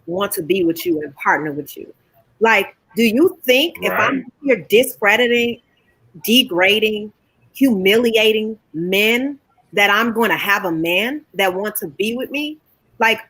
want to be with you and partner with you? Like, do you think if I'm here discrediting, degrading, humiliating men, that I'm going to have a man that wants to be with me? Like,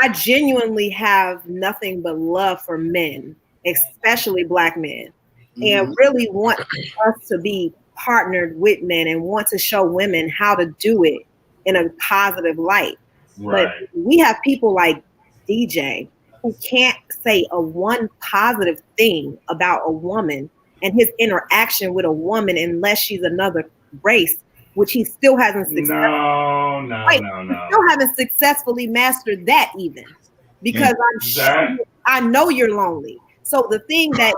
I genuinely have nothing but love for men, especially Black men, and really want us to be partnered with men and want to show women how to do it in a positive light. Right. But we have people like DJ who can't say a one positive thing about a woman and his interaction with a woman unless she's another race, which he still hasn't still haven't successfully mastered that even, because I'm sure I know you're lonely. So the thing that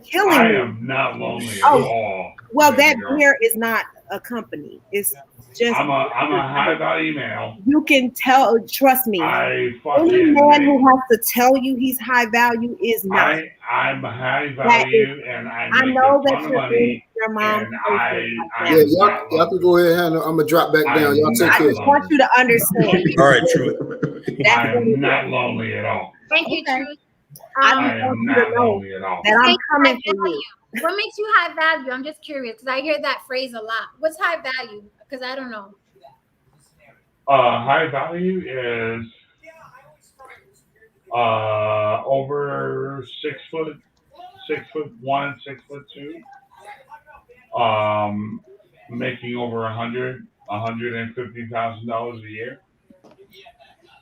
killing I am not lonely at all. Well, that beer is not a company. It's just I'm a high value male. You can tell. Trust me. Any man who has to tell you he's high value is not. I'm high value, and I know that your mom. Y'all can go ahead. I'm gonna drop back down. Y'all take care. I just want you to understand. All right, Truth. I am not lonely at all. Thank you, Truth. I am not lonely at all. That I'm coming for you. What makes you high value? I'm just curious because I hear that phrase a lot. What's high value? Because I don't know. High value is over 6 foot, 6'1", 6'2", making over $150,000 a year.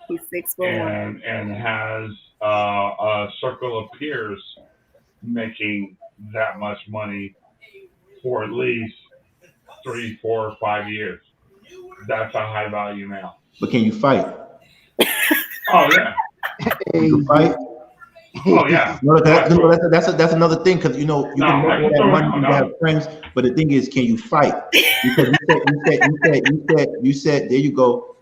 He's 6'1", and has a circle of peers making that much money for at least 3, 4, 5 years. That's a high value male. But can you fight? Oh yeah. You can fight. Oh yeah. No, that's another thing, because you know you can make all that money, you can have friends, but the thing is, can you fight? Because you said there you go.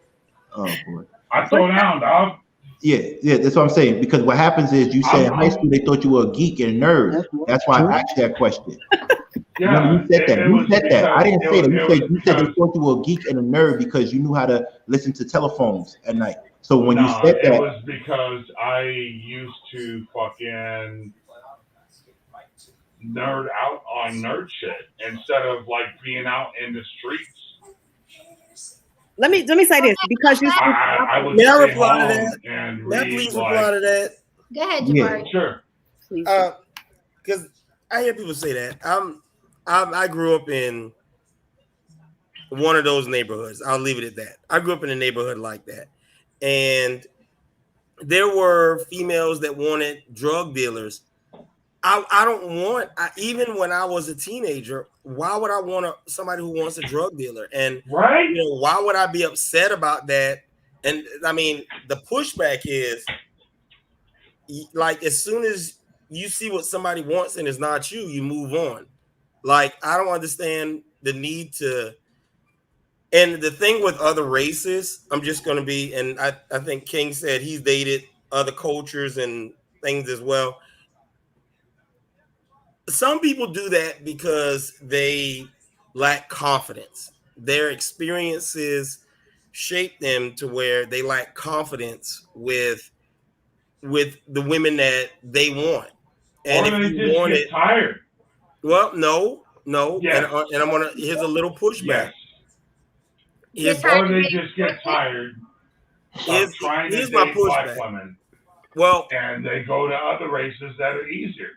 Oh boy. I throw down, dog. Yeah, that's what I'm saying. Because what happens is, you say in high school they thought you were a geek and a nerd. That's why I asked that question. Yeah, you said that. You said that. I didn't say that. You said they thought you were a geek and a nerd because you knew how to listen to telephones at night. So when you said that, it was because I used to fucking nerd out on nerd shit instead of like being out in the streets. Let me say this, because you. I would May I stay reply to home that? and May I read, please like, reply to that? Go ahead, Jabari. Yeah. Sure. Because I hear people say that. I grew up in one of those neighborhoods. I'll leave it at that. I grew up in a neighborhood like that. And there were females that wanted drug dealers. I don't want, even when I was a teenager, why would I want somebody who wants a drug dealer? And right? You know, why would I be upset about that? And I mean, the pushback is like, as soon as you see what somebody wants and it's not you, you move on. Like, I don't understand the need to. And the thing with other races, I'm just going to be, and I think King said he's dated other cultures and things as well. Some people do that because they lack confidence. Their experiences shape them to where they lack confidence with the women that they want. And or if they you just want get it, tired. well, no. Yes. And I'm gonna, here's a little pushback. Yes. Or they just get tired of trying to Here's my date black pushback. women. Well, and they go to other races that are easier.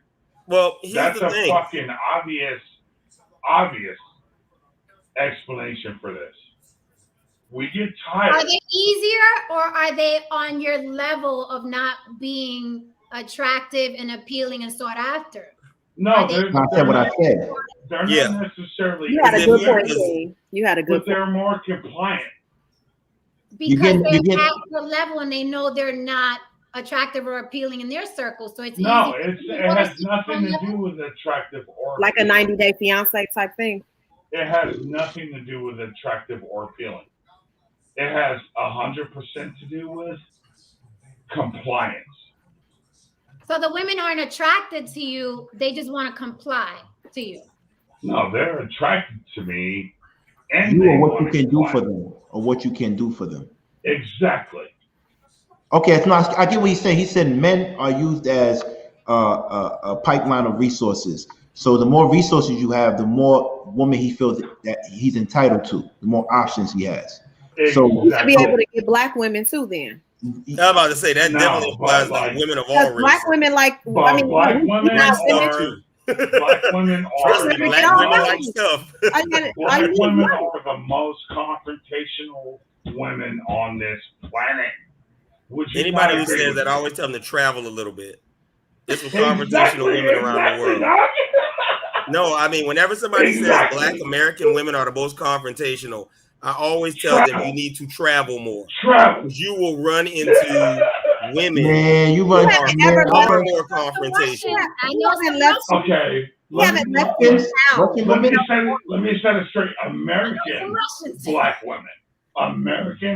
Well, here's that's the a thing. fucking obvious explanation for this. We get tired. Are they easier, or are they on your level of not being attractive and appealing and sought after? No, they're I said what I said. They're not necessarily. You had a good point, King. You had a good But they're more compliant. Because they're at the level and they know they're not attractive or appealing in their circle. So it's No, easy. it has nothing to do with attractive or like a 90-day fiance type thing. It has nothing to do with attractive or appealing. It has 100% to do with compliance. So the women aren't attracted to you; they just want to comply to you. No, they're attracted to me, and you they or what want you to can do comply. for them, or what you can do for them. Exactly. Okay, it's not. I get what he's saying. He said men are used as a pipeline of resources. So the more resources you have, the more women he feels that he's entitled to, the more options he has. So you should be able to get black women too. Then I'm about to say that definitely applies to women of all races. black women, like black women are black women like stuff. Black women are the most confrontational women on this planet. Anybody who says that, I always tell them to travel a little bit. There's some confrontational women around the world. No, I mean, whenever somebody says black American women are the most confrontational, I always tell them you need to travel more. Because you will run into women who are far more confrontational. Okay. Let me set it straight. American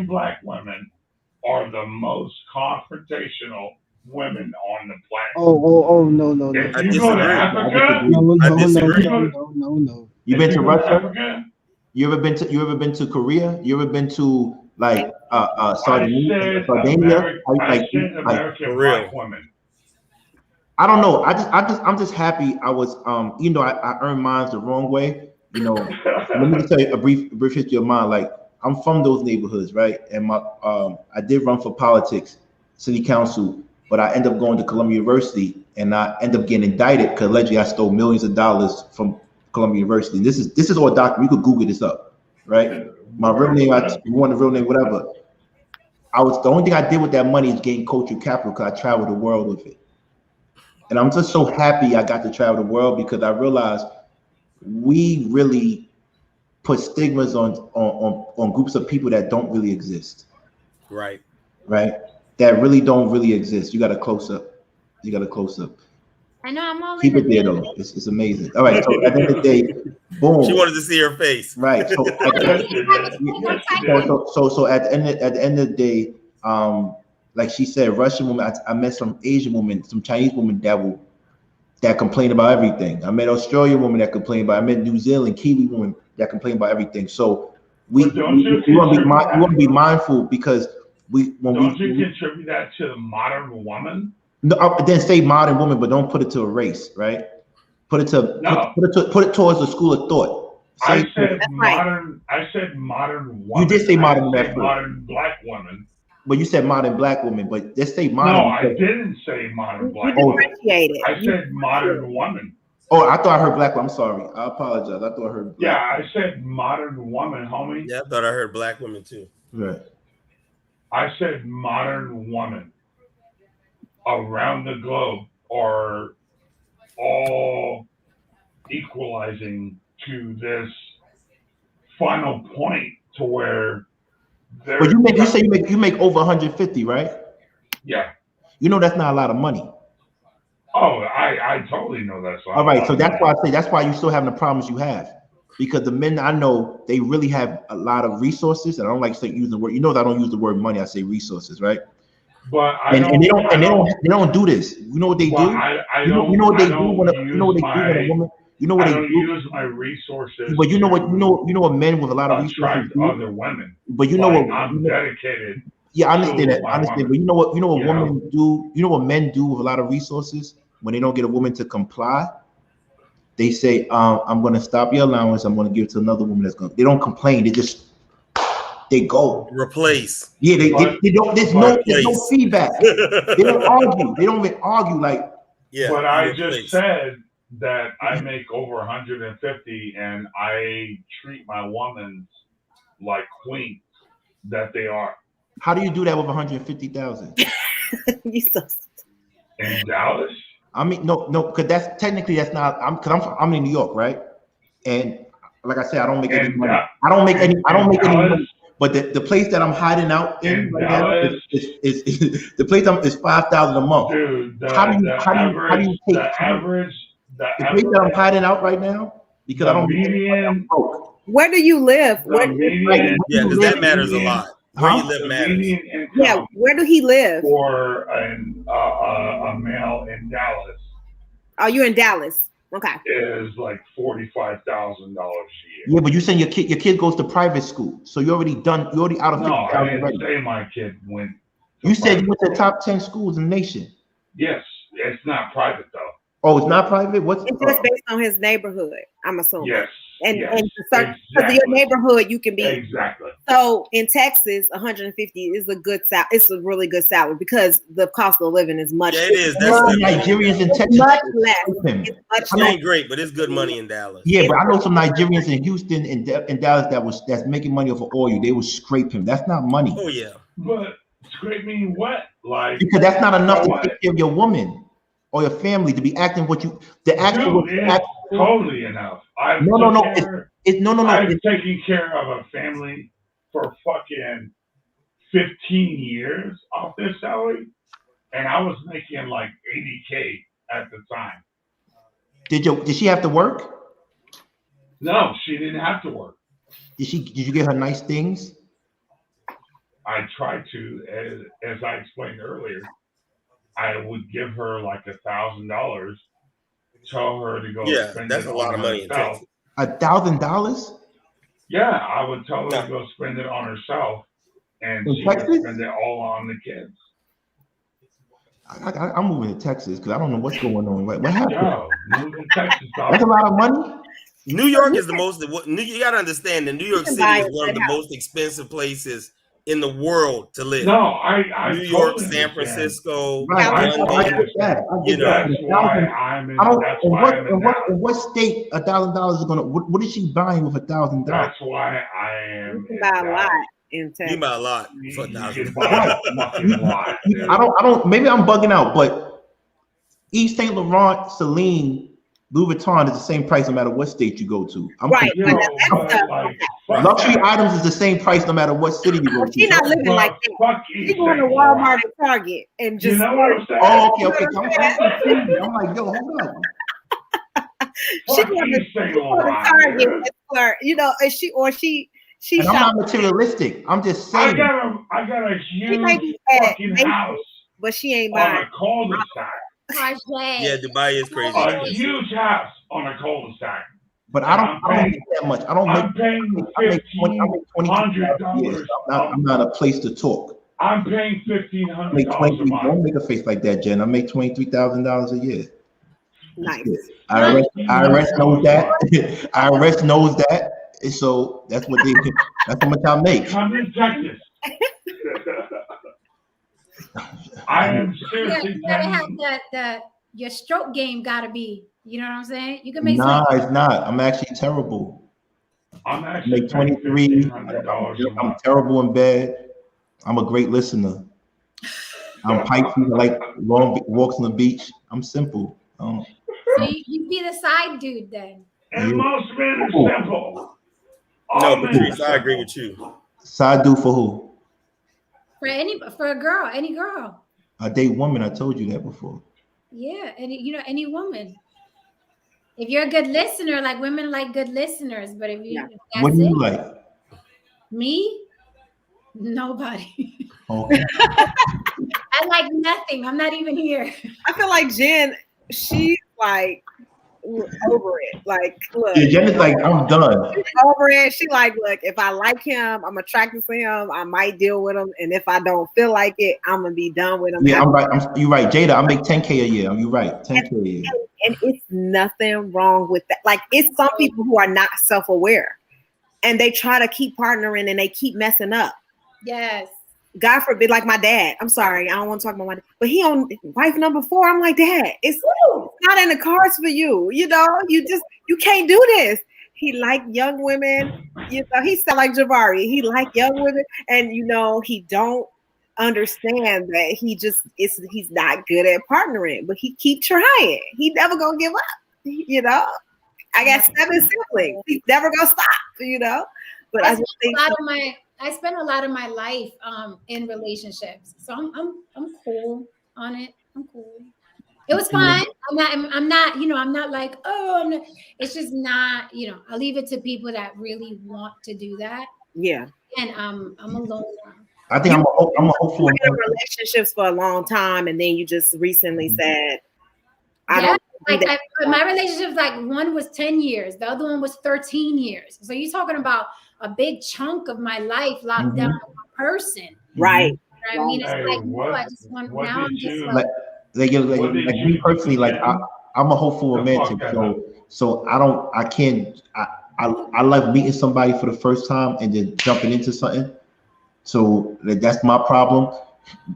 black women are the most confrontational women on the planet. Oh, no. If you go to Africa, no. You been to Russia? You ever been to Korea? You ever been to like Sardinia? American black women. I don't know. I'm just happy I was I earned mine the wrong way. Let me just tell you a brief history of mine. Like, I'm from those neighborhoods, right? And I did run for politics, city council, but I ended up going to Columbia University, and I ended up getting indicted because allegedly I stole millions of dollars from Columbia University. And this is all documented. You could Google this up, right? My real name, you want the real name, whatever. The only thing I did with that money is gain cultural capital because I traveled the world with it. And I'm just so happy I got to travel the world because I realized we really put stigmas on groups of people that don't really exist. Right. That really don't really exist. You got to close up. I know I'm all Keep in it there though. It's amazing. All right. So at the end of the day, boom. She wanted to see her face. Right. So at the end of the day, like she said, Russian woman. I met some Asian woman, some Chinese woman that complain about everything. I met Australian woman that complain about. I met New Zealand Kiwi woman that complain about everything. So we want to be mindful because don't you contribute that to the modern woman? No, I didn't say modern woman, but don't put it to a race, right? Put it towards a school of thought. I said modern woman. You did say modern. I said modern black woman. But you said modern black woman, but let's say modern. No, I didn't say modern black woman. I said modern woman. Oh, I thought I heard black woman. I'm sorry. I apologize. I thought I heard black. Yeah, I said modern woman, homie. Yeah, I thought I heard black woman too. Right. I said modern woman around the globe are all equalizing to this final point to where they're. But you say you make over 150, right? Yeah. You know that's not a lot of money. Oh, I totally know that's all right. So that's why I say that's why you still having the problems you have. Because the men I know, they really have a lot of resources, and I don't like using the word. You know that I don't use the word money. I say resources, right? But they don't do this. You know what they do? You know what they do when a woman. You know what they do? Use my resources. But you know what men with a lot of resources do? Other women. But you know what? I'm dedicated. Yeah, I understand that. I understand. But you know what women do? You know what men do with a lot of resources when they don't get a woman to comply? They say, I'm going to stop your allowance. I'm going to give it to another woman that's going to. They don't complain. They go. Replace. Yeah, they don't. There's no feedback. They don't argue. They don't even argue like. Yeah. But I just said that I make over 150 and I treat my women like queens that they are. How do you do that with 150,000? In Dallas? I mean, no, because that's not. I'm in New York, right? And like I said, I don't make any money. I don't make any money. But the place that I'm hiding out in right now is the place is $5,000 a month. Dude, how do you take the place that I'm hiding out right now? Because I don't. I'm broke. Where do you live? Yeah, because that matters a lot. Where you live matters. Yeah, where do he live? For a male in Dallas. Oh, you're in Dallas. Okay. Is like $45,000 a year. Yeah, but you saying your kid goes to private school, so you're already done. You're already out of. No, I didn't say my kid went. You said you went to the top 10 schools in the nation. Yes, it's not private though. Oh, it's not private. It's just based on his neighborhood. I'm assuming. Yes. And because your neighborhood, you can be exactly. So in Texas, 150 is a good salary. It's a really good salary because the cost of living is much. Yeah, it is. That's Nigerians in Texas. Much less. It's much ain't great, but it's good money in Dallas. Yeah, but I know some Nigerians in Houston and Dallas that's making money off of oil. They will scrape him. That's not money. Oh yeah. But scraping what? Like because that's not enough to take care of your woman or your family to be acting what you totally enough. I've taken care of a family for fucking 15 years off this salary, and I was making like $80K at the time. Did she have to work? No, she didn't have to work. Did you give her nice things? I tried to, as I explained earlier. I would give her like $1,000, tell her to go. Yeah, that's a lot of money in Texas. $1,000? Yeah, I would tell her to go spend it on herself, and she would spend it all on the kids. I'm moving to Texas because I don't know what's going on. What happened? Yo, move to Texas. That's a lot of money. New York is the most. You got to understand that New York City is one of the most expensive places in the world to live. No, I New York, totally San Francisco, London. That's why I'm in. That's why I'm in. In what state $1,000 is gonna? What is she buying with $1,000? That's why I am. You buy a lot in Texas. You buy a lot for $1,000. I don't. Maybe I'm bugging out, but Yves Saint Laurent, Celine, Louis Vuitton is the same price no matter what state you go to. Right. Luxury items is the same price no matter what city you go to. She's not living like that. She's going to Walmart and Target and just. Oh, okay. I'm like, yo, hold up. She going to Target, you know, and she. And I'm not materialistic. I'm just saying. I got a huge fucking house, but she ain't on buying. a cul-de-sac. Yeah, Dubai is crazy. A huge house on a cul-de-sac. But I don't make that much. I'm paying $1,500. I'm not a place to talk. I'm paying $1,500 a month. Don't make a face like that, Jen. I make $23,000 a year. Nice. IRS knows that. IRS knows that. So that's what they. That's how much I make. Come in Texas. I am seriously. You gotta have that. Your stroke game gotta be. You know what I'm saying? You can make. Nah, it's not. I'm actually terrible. I'm actually make 23. I'm terrible in bed. I'm a great listener. I'm pipey. I like long walks on the beach. I'm simple. So you be the side dude then. And most men are simple. No, Patrice, I agree with you. Side dude for who? For a girl, any girl. I date women. I told you that before. Yeah, any woman. If you're a good listener, like women like good listeners, but if you, what do you like? Me? Nobody. Okay. I like nothing. I'm not even here. I feel like Jen, she's like over it. Like, look. Yeah, Jen is like, I'm done. She's over it. She like, look, if I like him, I'm attracted to him, I might deal with him. And if I don't feel like it, I'm gonna be done with him. Yeah, I'm right. You're right, Jada. I make 10K a year. You're right, 10K a year. And it's nothing wrong with that. Like, it's some people who are not self-aware and they try to keep partnering and they keep messing up. Yes. God forbid, like my dad. I'm sorry, I don't want to talk about my dad, but he on wife number 4. I'm like, Dad, it's not in the cards for you. You know, you can't do this. He like young women. You know, he sound like Jabari. He like young women, and you know, he don't understand that he's not good at partnering, but he keep trying. He never gonna give up. You know, I got 7 siblings. He's never gonna stop. You know, but I just think I spent a lot of my life in relationships, so I'm cool on it. I'm cool. It was fun. I'm not. You know, I'm not like, oh, I'm not. It's just not. You know, I'll leave it to people that really want to do that. Yeah. And I'm alone. I think I'm a hopeful. You've been in relationships for a long time, and then you just recently said, "I don't." Like my relationships, like one was 10 years, the other one was 13 years. So you're talking about a big chunk of my life locked down with one person, right? You know I mean, it's like no, I just want now. I'm just like me personally, like I'm a hopeful romantic, so I like meeting somebody for the first time and then jumping into something. So that's my problem,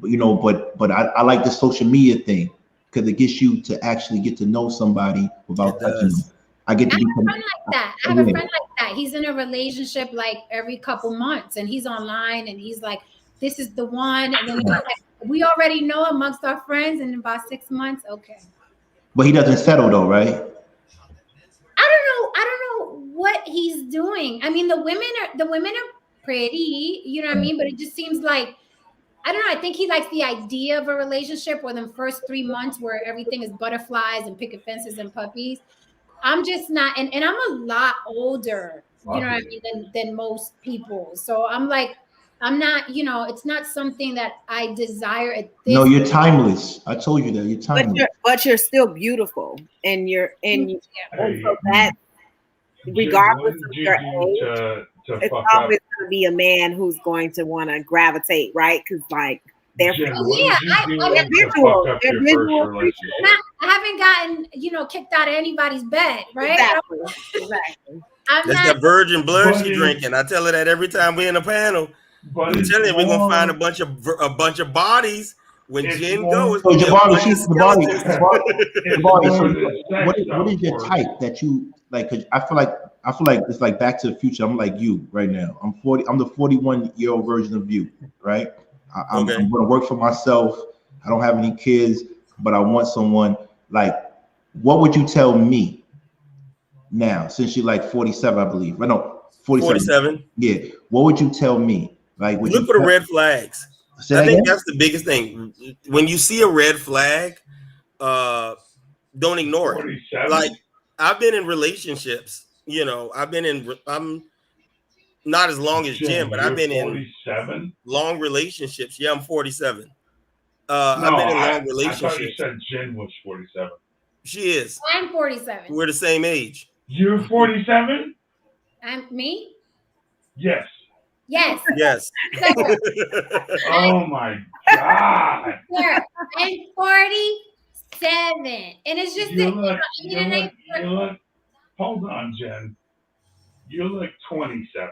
you know. But I like the social media thing because it gets you to actually get to know somebody without touching them. I get to be a friend like that. I have a friend like that. He's in a relationship like every couple months, and he's online, and he's like, "This is the one." And then he's like, we already know amongst our friends, and in about 6 months, okay. But he doesn't settle though, right? I don't know what he's doing. I mean, the women are pretty, you know what I mean? But it just seems like, I don't know. I think he likes the idea of a relationship where the first 3 months where everything is butterflies and picket fences and puppies. I'm just not, and I'm a lot older, you know what I mean, than most people. So I'm like, I'm not, you know, it's not something that I desire at this. No, you're timeless. I told you that you're timeless. But you're still beautiful, and so that regardless of your age, it's always going to be a man who's going to want to gravitate, right? Because like they're visual. I haven't gotten, you know, kicked out of anybody's bed, right? Exactly. That's that virgin blood she's drinking. I tell her that every time we're in a panel. But I'm telling you, we're gonna find a bunch of bodies when Jen goes. So Jabari, what is your type that you like? Cause I feel like it's like Back to the Future. I'm like you right now. I'm 40. I'm the 41-year-old version of you, right? I'm gonna work for myself. I don't have any kids, but I want someone Like, what would you tell me now, since you're like 47, I believe? I know 47. Yeah. What would you tell me? Like, would look for the red flags. I think that's the biggest thing. When you see a red flag, don't ignore 47? it. Like, I've been in relationships, you know, I'm not as long as Jen, but I've been 47? in long relationships. Yeah, I'm 47. No, I've been in long relationships. I thought you said Jen was 47. She is. I'm 47. We're the same age. You're 47? Me? Yes. Yes. Yes. Oh my God. Sir, I'm 47. And it's just you look, hold on, Jen. You look 27.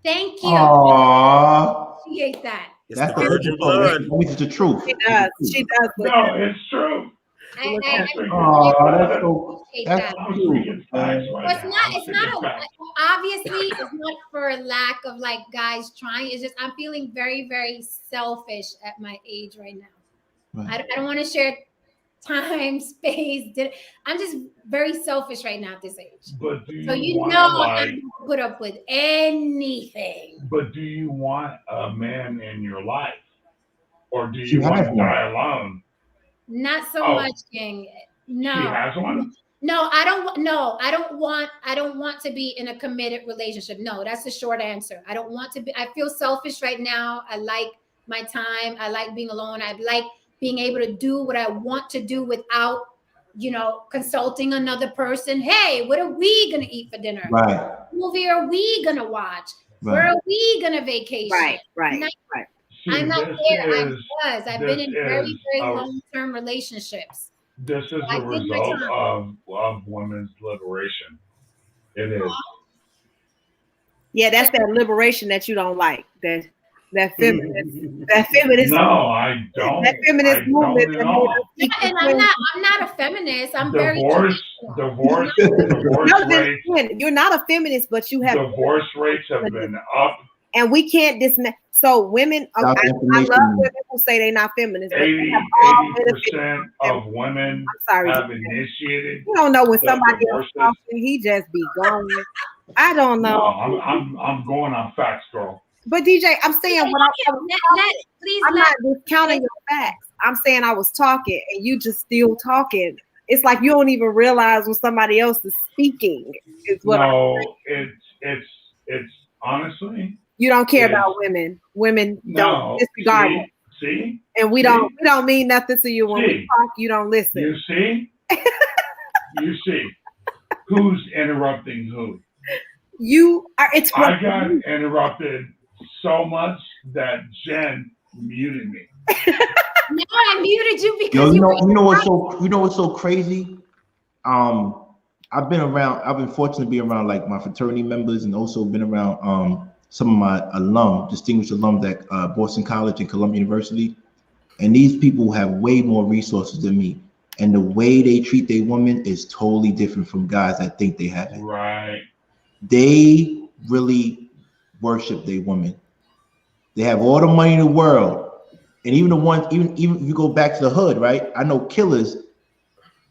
Thank you. Aww. Appreciate that. That's the virgin blood. It's the truth. She does. She does. No, it's true. That's so cute. It's not obviously it's not for lack of like guys trying. It's just I'm feeling very, very selfish at my age right now. Right. I don't want to share time, space. I'm just very selfish right now at this age. But do you so you want know I don't put up with anything. But do you want a man in your life? Or do you want to die alone? Not so much, King. No. She has one? No, I don't want to be in a committed relationship. No, that's the short answer. I don't want to be. I feel selfish right now. I like my time. I like being alone. I like being able to do what I want to do without, consulting another person. Hey, what are we going to eat for dinner? Right. What movie are we going to watch? Right. Where are we going to vacation? Right. I'm not there. I've been in very, very long-term relationships. This is a result of women's liberation. It is. Yeah, that's that liberation that you don't like. That feminist. No, I don't. That feminist movement. And I'm not a feminist. I'm divorce rates. You're not a feminist, but you have divorce rates have been up. And we can't dismiss. So women, I love women who say they're not feminists. 80% of women have initiated. You don't know when somebody else talking, he just be going. I don't know. No, I'm going on facts, girl. But DJ, I'm saying I'm not discounting your facts. I'm saying I was talking and you just still talking. It's like you don't even realize when somebody else is speaking. Is what it's honestly. You don't care about women. Women don't disregard it. See? And we don't mean nothing to you when we talk. You don't listen. You see? You see? Who's interrupting who? You are. I got interrupted so much that Jen muted me. No, I muted you because you know what's so crazy? I've been fortunate to be around like my fraternity members and also been around some of my distinguished alums at Boston College and Columbia University. And these people have way more resources than me. And the way they treat their women is totally different from guys that think they have it. Right. They really worship their women. They have all the money in the world. And even the ones, even if you go back to the hood, right? I know killers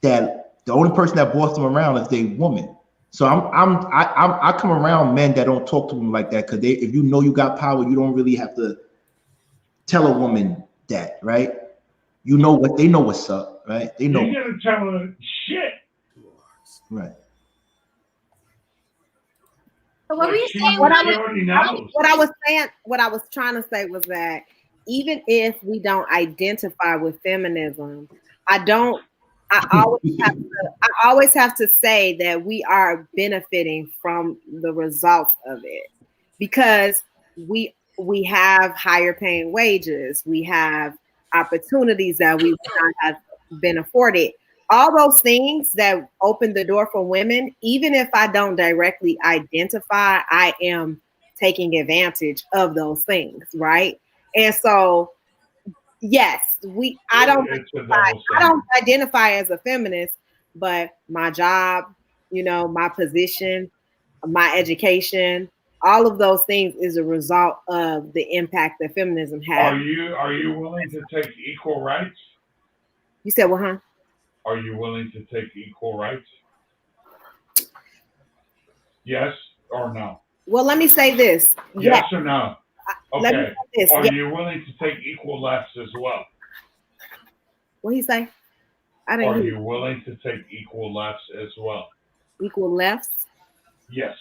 that the only person that boss them around is their woman. So I come around men that don't talk to them like that because if you know you got power, you don't really have to tell a woman that, right? You know what they know what's up, right? They know. You gotta tell her shit. Right. So what were you saying? What I was trying to say was that even if we don't identify with feminism, I always have to say that we are benefiting from the results of it because we have higher paying wages, we have opportunities that we would not have been afforded. All those things that open the door for women, even if I don't directly identify, I am taking advantage of those things, right? And so, yes, I don't identify as a feminist, but my job, my position, my education, all of those things is a result of the impact that feminism has. Are you willing to take equal rights? You said, well, huh? Are you willing to take equal rights? Yes or no? Well, let me say this. Yes or no? Let me Okay. say this. Are you willing to take equal lefts as well? What he say? I didn't Are hear. you willing to take equal lefts as well? Equal lefts? Yes.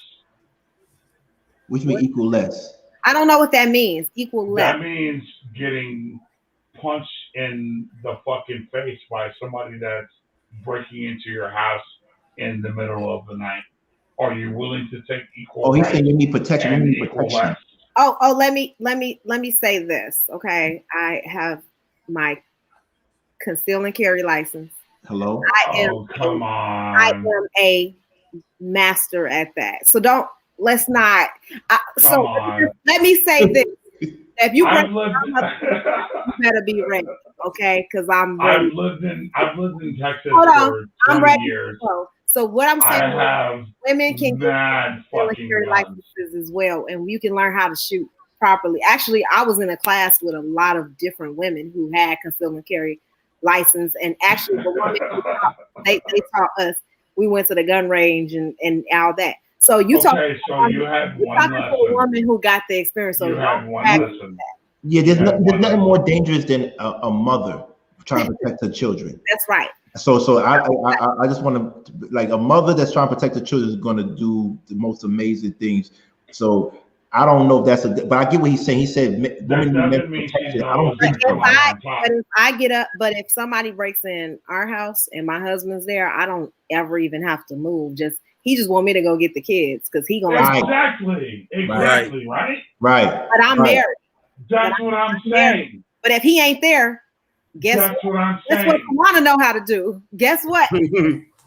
Which mean equal less? I don't know what that means. Equal left. That means getting punched in the fucking face by somebody that's breaking into your house in the middle of the night. Are you willing to take equal? Oh, he's saying you need protection. You need equal protection. lefts? Oh, let me say this. Okay. I have my conceal and carry license. Hello? Come on. I am a master at that. So let's not. Let me say this. If you break, you better be ready, okay? Because I'm ready. I've lived in Texas for 20 years. So what I'm saying is women can get military licenses as well, and you can learn how to shoot properly. Actually, I was in a class with a lot of different women who had conceal and carry license, and actually the women they taught us. We went to the gun range and all that. So you so you had one lesson. A woman who got the experience. So you had one lesson. Yeah, there's nothing more dangerous than a mother trying to protect her children. That's right. So I just want to, like, a mother that's trying to protect her children is going to do the most amazing things. So I don't know if that's but I get what he's saying. He said women need protection. I don't think so. But if somebody breaks in our house and my husband's there, I don't ever even have to move. He just want me to go get the kids because he gonna exactly right. But I'm married. That's what I'm saying. But if he ain't there, guess what you want to know how to do. Guess what?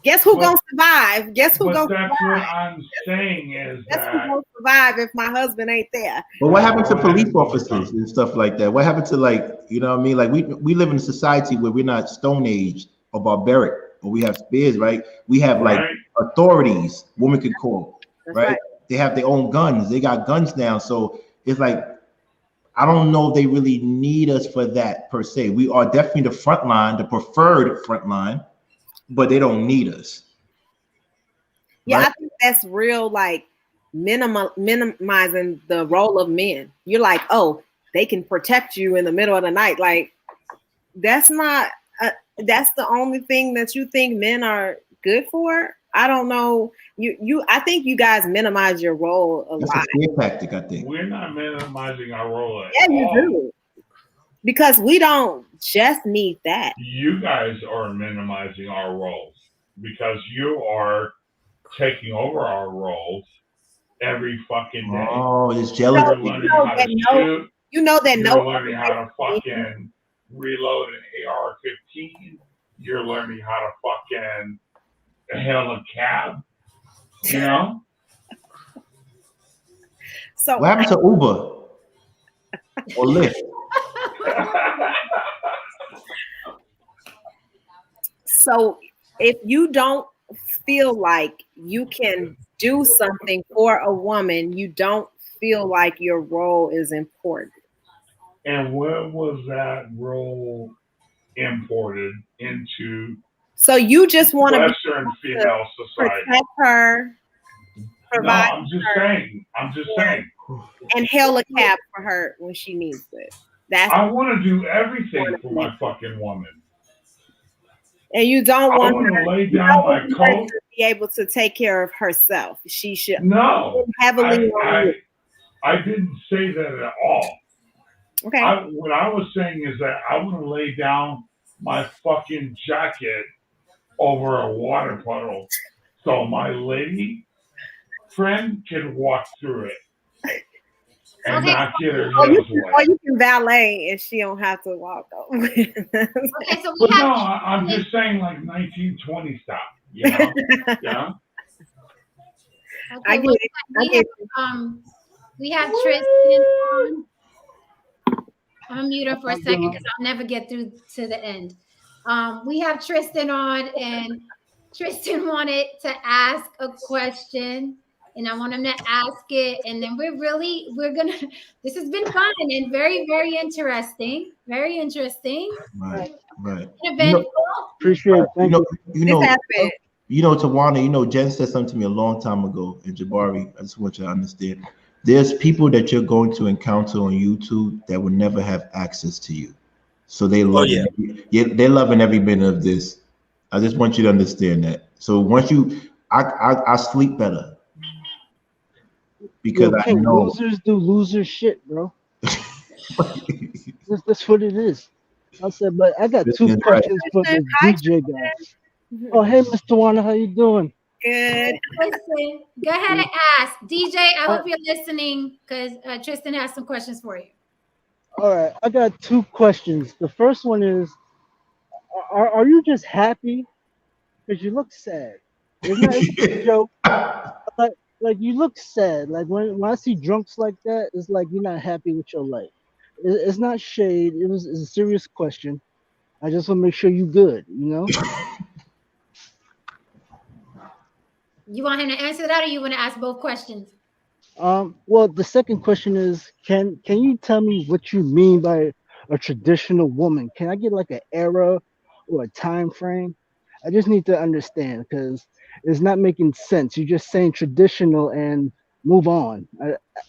Guess who gonna survive? Guess who gonna survive? That's what I'm saying is guess who gonna survive if my husband ain't there? But what happened to police officers and stuff like that? What happened to, like, you know what I mean? Like we live in a society where we're not Stone Age or barbaric, or we have spears, right? We have like authorities women could call, right? They have their own guns. They got guns now. So it's like, I don't know if they really need us for that per se. We are definitely the front line, the preferred front line, but they don't need us. Yeah, right? I think that's real, like minimizing the role of men. You're like, oh, they can protect you in the middle of the night. Like, that's not, that's the only thing that you think men are good for. I don't know. I think you guys minimize your role a lot. That's a fear tactic, I think. We're not minimizing our role at all. You do. Because we don't just need that. You guys are minimizing our roles because you are taking over our roles every fucking day. Oh, it's jealous. You're learning how to shoot. You know that You're learning how to fucking reload an AR-15. You're learning how to fucking hail a cab. You know? So what happened to Uber or Lyft? So if you don't feel like you can do something for a woman, you don't feel like your role is important. And when was that role imported into? So you just want to Western female society, protect her, provide. No, I'm just saying. And hail a cab for her when she needs it. I want to do everything for my fucking woman. And you don't want her to lay down my coat to be able to take care of herself. She should heavily. I didn't say that at all. Okay. What I was saying is that I want to lay down my fucking jacket over a water puddle so my lady friend can walk through it. And not get her heels wet. Or you can valet and she don't have to walk over. Okay, so I'm just saying, like 1920 style, you know? Yeah. Okay, I get it. We have Tristan on. I'm gonna mute her for a second because I'll never get through to the end. We have Tristan on, and Tristan wanted to ask a question. and I want him to ask it. And then we're gonna. This has been fun and very, very interesting. Very interesting. Right. Appreciate it. Thank you. Tawana, Jen said something to me a long time ago, and Jabari, I just want you to understand. There's people that you're going to encounter on YouTube that will never have access to you. So they love they're loving every minute of this. I just want you to understand that. So once I sleep better because I know losers do loser shit, bro. That's what it is. I said, but I got two questions for the DJ guys. Oh, hey, Mr. Warner, how you doing? Good. Listen, go ahead and ask. DJ, I hope you're listening because Tristan has some questions for you. All right, I got two questions. The first one is, are you just happy? Because you look sad. Isn't that a joke? Like you look sad. Like when I see drunks like that, it's like you're not happy with your life. It's not shade. It's a serious question. I just want to make sure you good, You want him to answer that, or you want to ask both questions? Well, the second question is, can you tell me what you mean by a traditional woman? Can I get like an era or a time frame? I just need to understand because it's not making sense. You're just saying traditional and move on.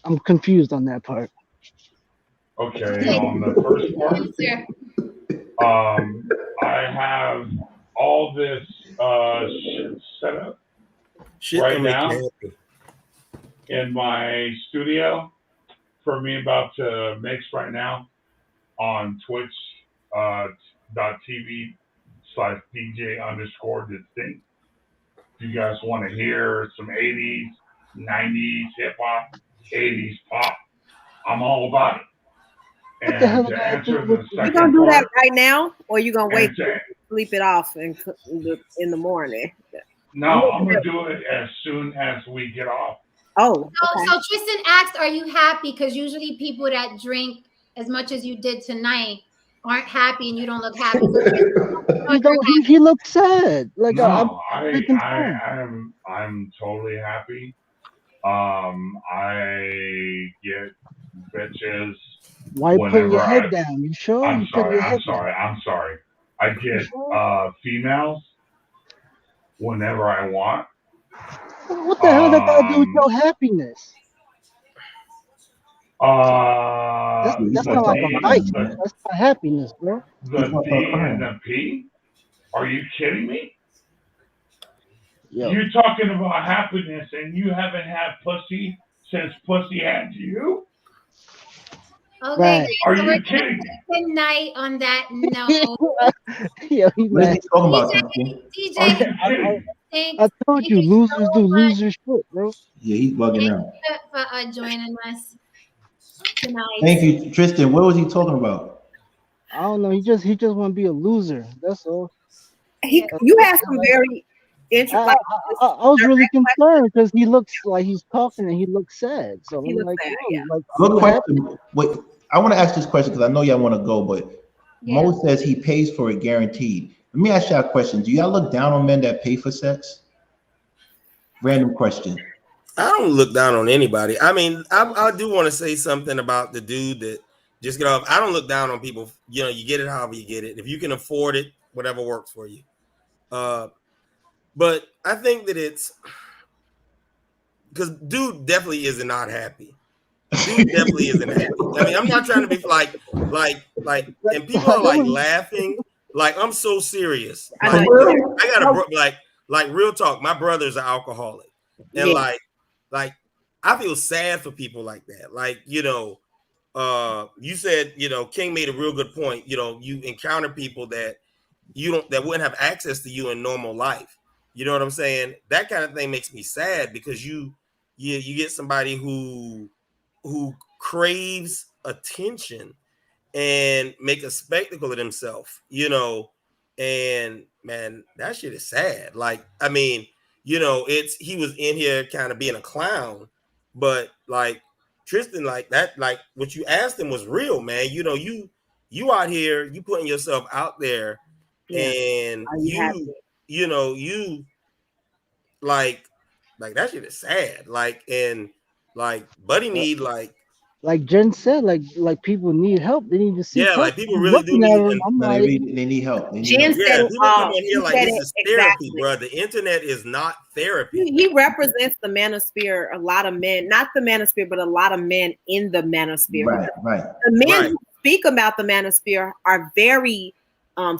I'm confused on that part. Okay, on the first part, I have all this shit set up right now in my studio for me about to mix right now on Twitch .tv/DJ_distinct. If you guys want to hear some 80s, 90s hip hop, 80s pop, I'm all about it. And to answer the second part, you gonna do that right now, or you gonna wait to sleep it off in the morning? No, I'm gonna do it as soon as we get off. So Tristan asked, "Are you happy?" Because usually people that drink as much as you did tonight aren't happy, and you don't look happy. He looks sad. Like no, I'm totally happy. I get bitches. Why put your head down? You sure? I'm sorry. I get females whenever I want. What the hell that got to do with your happiness? That's not like a fight. That's not happiness, bro. The D and the P? Are you kidding me? Yo. You're talking about happiness and you haven't had pussy since pussy had you? Okay, right. Are you kidding me? Good night on that note. Yo, what are you talking about? I told you, losers do loser shit, bro. Yeah, he's bugging out. For joining us tonight. Thank you, Tristan. What was he talking about? I don't know. He just want to be a loser. That's all. You have some very interesting. I was really concerned because he looks like he's talking and he looks sad. So I'm like, good question. Wait, I want to ask this question because I know y'all want to go, but Mo says he pays for it guaranteed. Let me ask y'all a question. Do y'all look down on men that pay for sex? Random question. I don't look down on anybody. I mean, I do want to say something about the dude that just get off. I don't look down on people. You get it however you get it. If you can afford it, whatever works for you. But I think that it's because dude definitely is not happy. Dude definitely isn't happy. I mean, I'm not trying to be like, and people are like laughing. Like, I'm so serious. Like, I got like real talk. My brother's an alcoholic, and like I feel sad for people like that. Like, you said, King made a real good point. You encounter people that that wouldn't have access to you in normal life. You know what I'm saying? That kind of thing makes me sad because you get somebody who craves attention and make a spectacle of himself, and man, that shit is sad. Like, I mean, he was in here kind of being a clown, but like Tristan, like that, like what you asked him was real, man. You out here, you putting yourself out there, and you like Like that shit is sad. Like and like Buddy need like Jen said, like people need help. They need to seek help. like people I'm really do looking at need. them. I'm No, like, they need help. They need Jen help. said, Yeah, people come on he here like said this it is therapy, exactly. bro. The internet is not therapy. He represents the manosphere. A lot of men, not the manosphere, but a lot of men in the manosphere. Right. The men who speak about the manosphere are very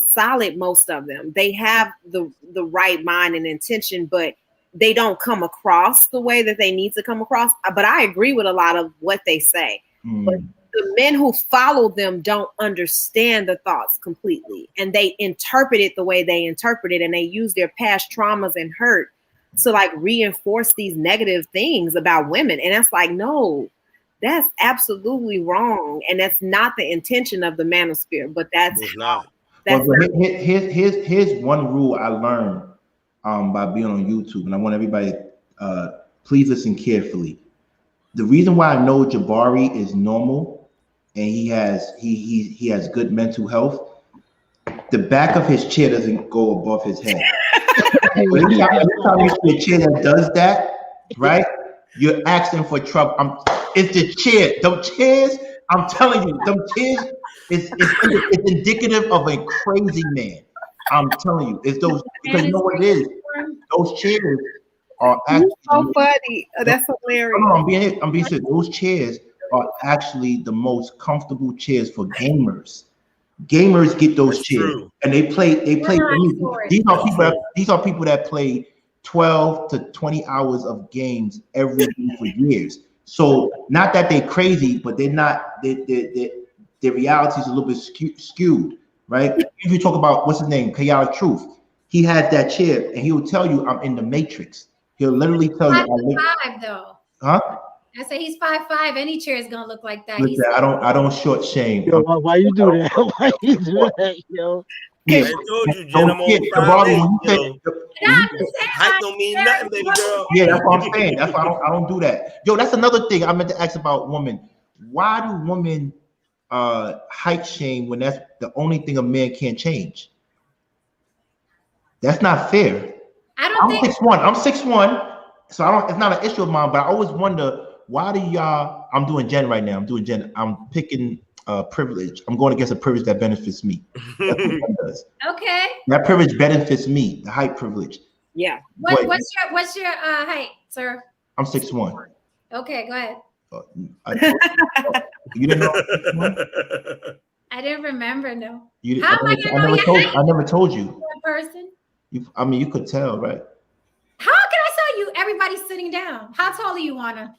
solid. Most of them, they have the right mind and intention, but they don't come across the way that they need to come across. But I agree with a lot of what they say. But the men who follow them don't understand the thoughts completely, and they interpret it the way they interpret it, and they use their past traumas and hurt to like reinforce these negative things about women. And that's like, no, that's absolutely wrong, and that's not the intention of the manosphere. But that's not. Here's one rule I learned by being on YouTube, and I want everybody please listen carefully. The reason why I know Jabari is normal and he has good mental health, the back of his chair doesn't go above his head. Every time you see a chair that does that, right? You're asking for trouble. It's the chair. Them chairs, I'm telling you, them chairs it's indicative of a crazy man. I'm telling you, it's those, because you know what it is. Those chairs are actually so funny. That's hilarious. I'm being serious. Those chairs are actually the most comfortable chairs for gamers. Gamers get those chairs, and they play. These are people that play 12 to 20 hours of games every day for years. So not that they're crazy, but they're not. Their reality is a little bit skewed, right? If you talk about what's his name, Chaotic Truth, he has that chair, and he will tell you, "I'm in the Matrix." He'll literally tell you, "5'5" though. Huh? I say he's 5'5". Any chair is gonna look like that. Listen, I don't short shame. Yo, why you do that? Why you do that, yo? I told you, Jen, I'm on 5'8". Height don't mean nothing, baby girl. Yeah, that's what I'm saying. That's why I don't do that. Yo, that's another thing I meant to ask about women. Why do women height shame when that's the only thing a man can't change? That's not fair. I'm 6'1". I'm 6'1", so it's not an issue of mine. But I always wonder, why do y'all? I'm doing Jen right now. I'm picking privilege. I'm going against a privilege that benefits me. Okay. That privilege benefits me. The height privilege. Yeah. What's your height, sir? I'm 6'1". Okay, go ahead. You didn't know? I didn't remember. No. I never told you. One person. You could tell, right? How can I tell you? Everybody's sitting down. How tall are you, Anna?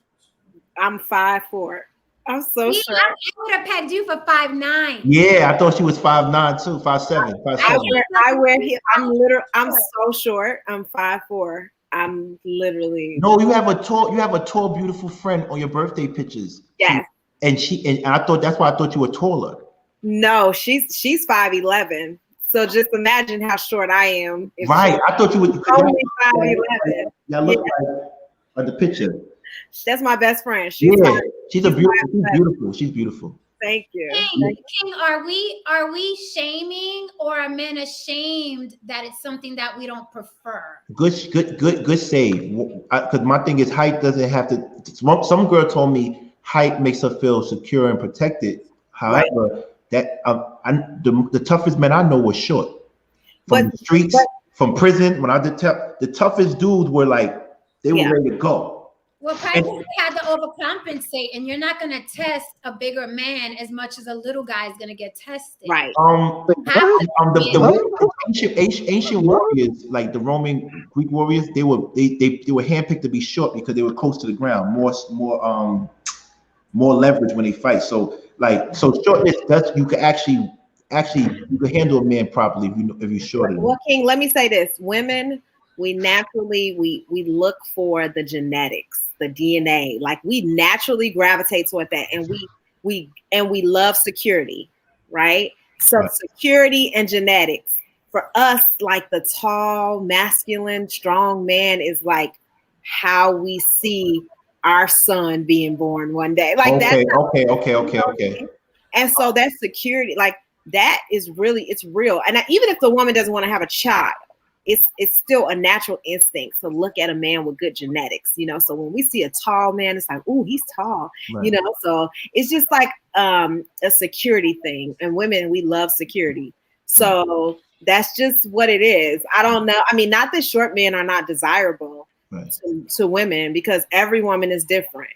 I'm 5'4". I'm so sure. I would have pegged you for 5'9". Yeah, I thought she was 5'9" too, 5'7". I'm so short. I'm 5'4". I'm literally. No, you have a tall, beautiful friend on your birthday pictures. Yes. And I thought that's why I thought you were taller. No, she's 5'11". So just imagine how short I am. Right. I thought you were only 5'11". Y'all look like on the picture. That's my best friend. She's beautiful. She's beautiful. Thank you. King, are we shaming, or are men ashamed that it's something that we don't prefer? Good save. Because my thing is, height doesn't have to. Some girl told me height makes her feel secure and protected. However, the toughest men I know were short. From the streets, from prison. When I did the toughest dudes were like, they were ready to go. Well, probably they had to overcompensate, and you're not going to test a bigger man as much as a little guy is going to get tested. Right. The ancient warriors, like the Roman Greek warriors, they were handpicked to be short because they were close to the ground, more leverage when they fight. So shortness, you can actually you can handle a man properly if you're shorter. Well, King, let me say this: women, we naturally we look for the genetics, the DNA. Like we naturally gravitate toward that, and we love security, right? So security and genetics for us, like the tall, masculine, strong man is like how we see our son being born one day. Like Okay. And so that security, like that is really, it's real. And even if the woman doesn't want to have a child, it's still a natural instinct to look at a man with good genetics, you know. So when we see a tall man, it's like, oh, he's tall, you know. So it's just like a security thing, and women, we love security. So that's just what it is. I don't know. I mean, not that short men are not desirable to women, because every woman is different.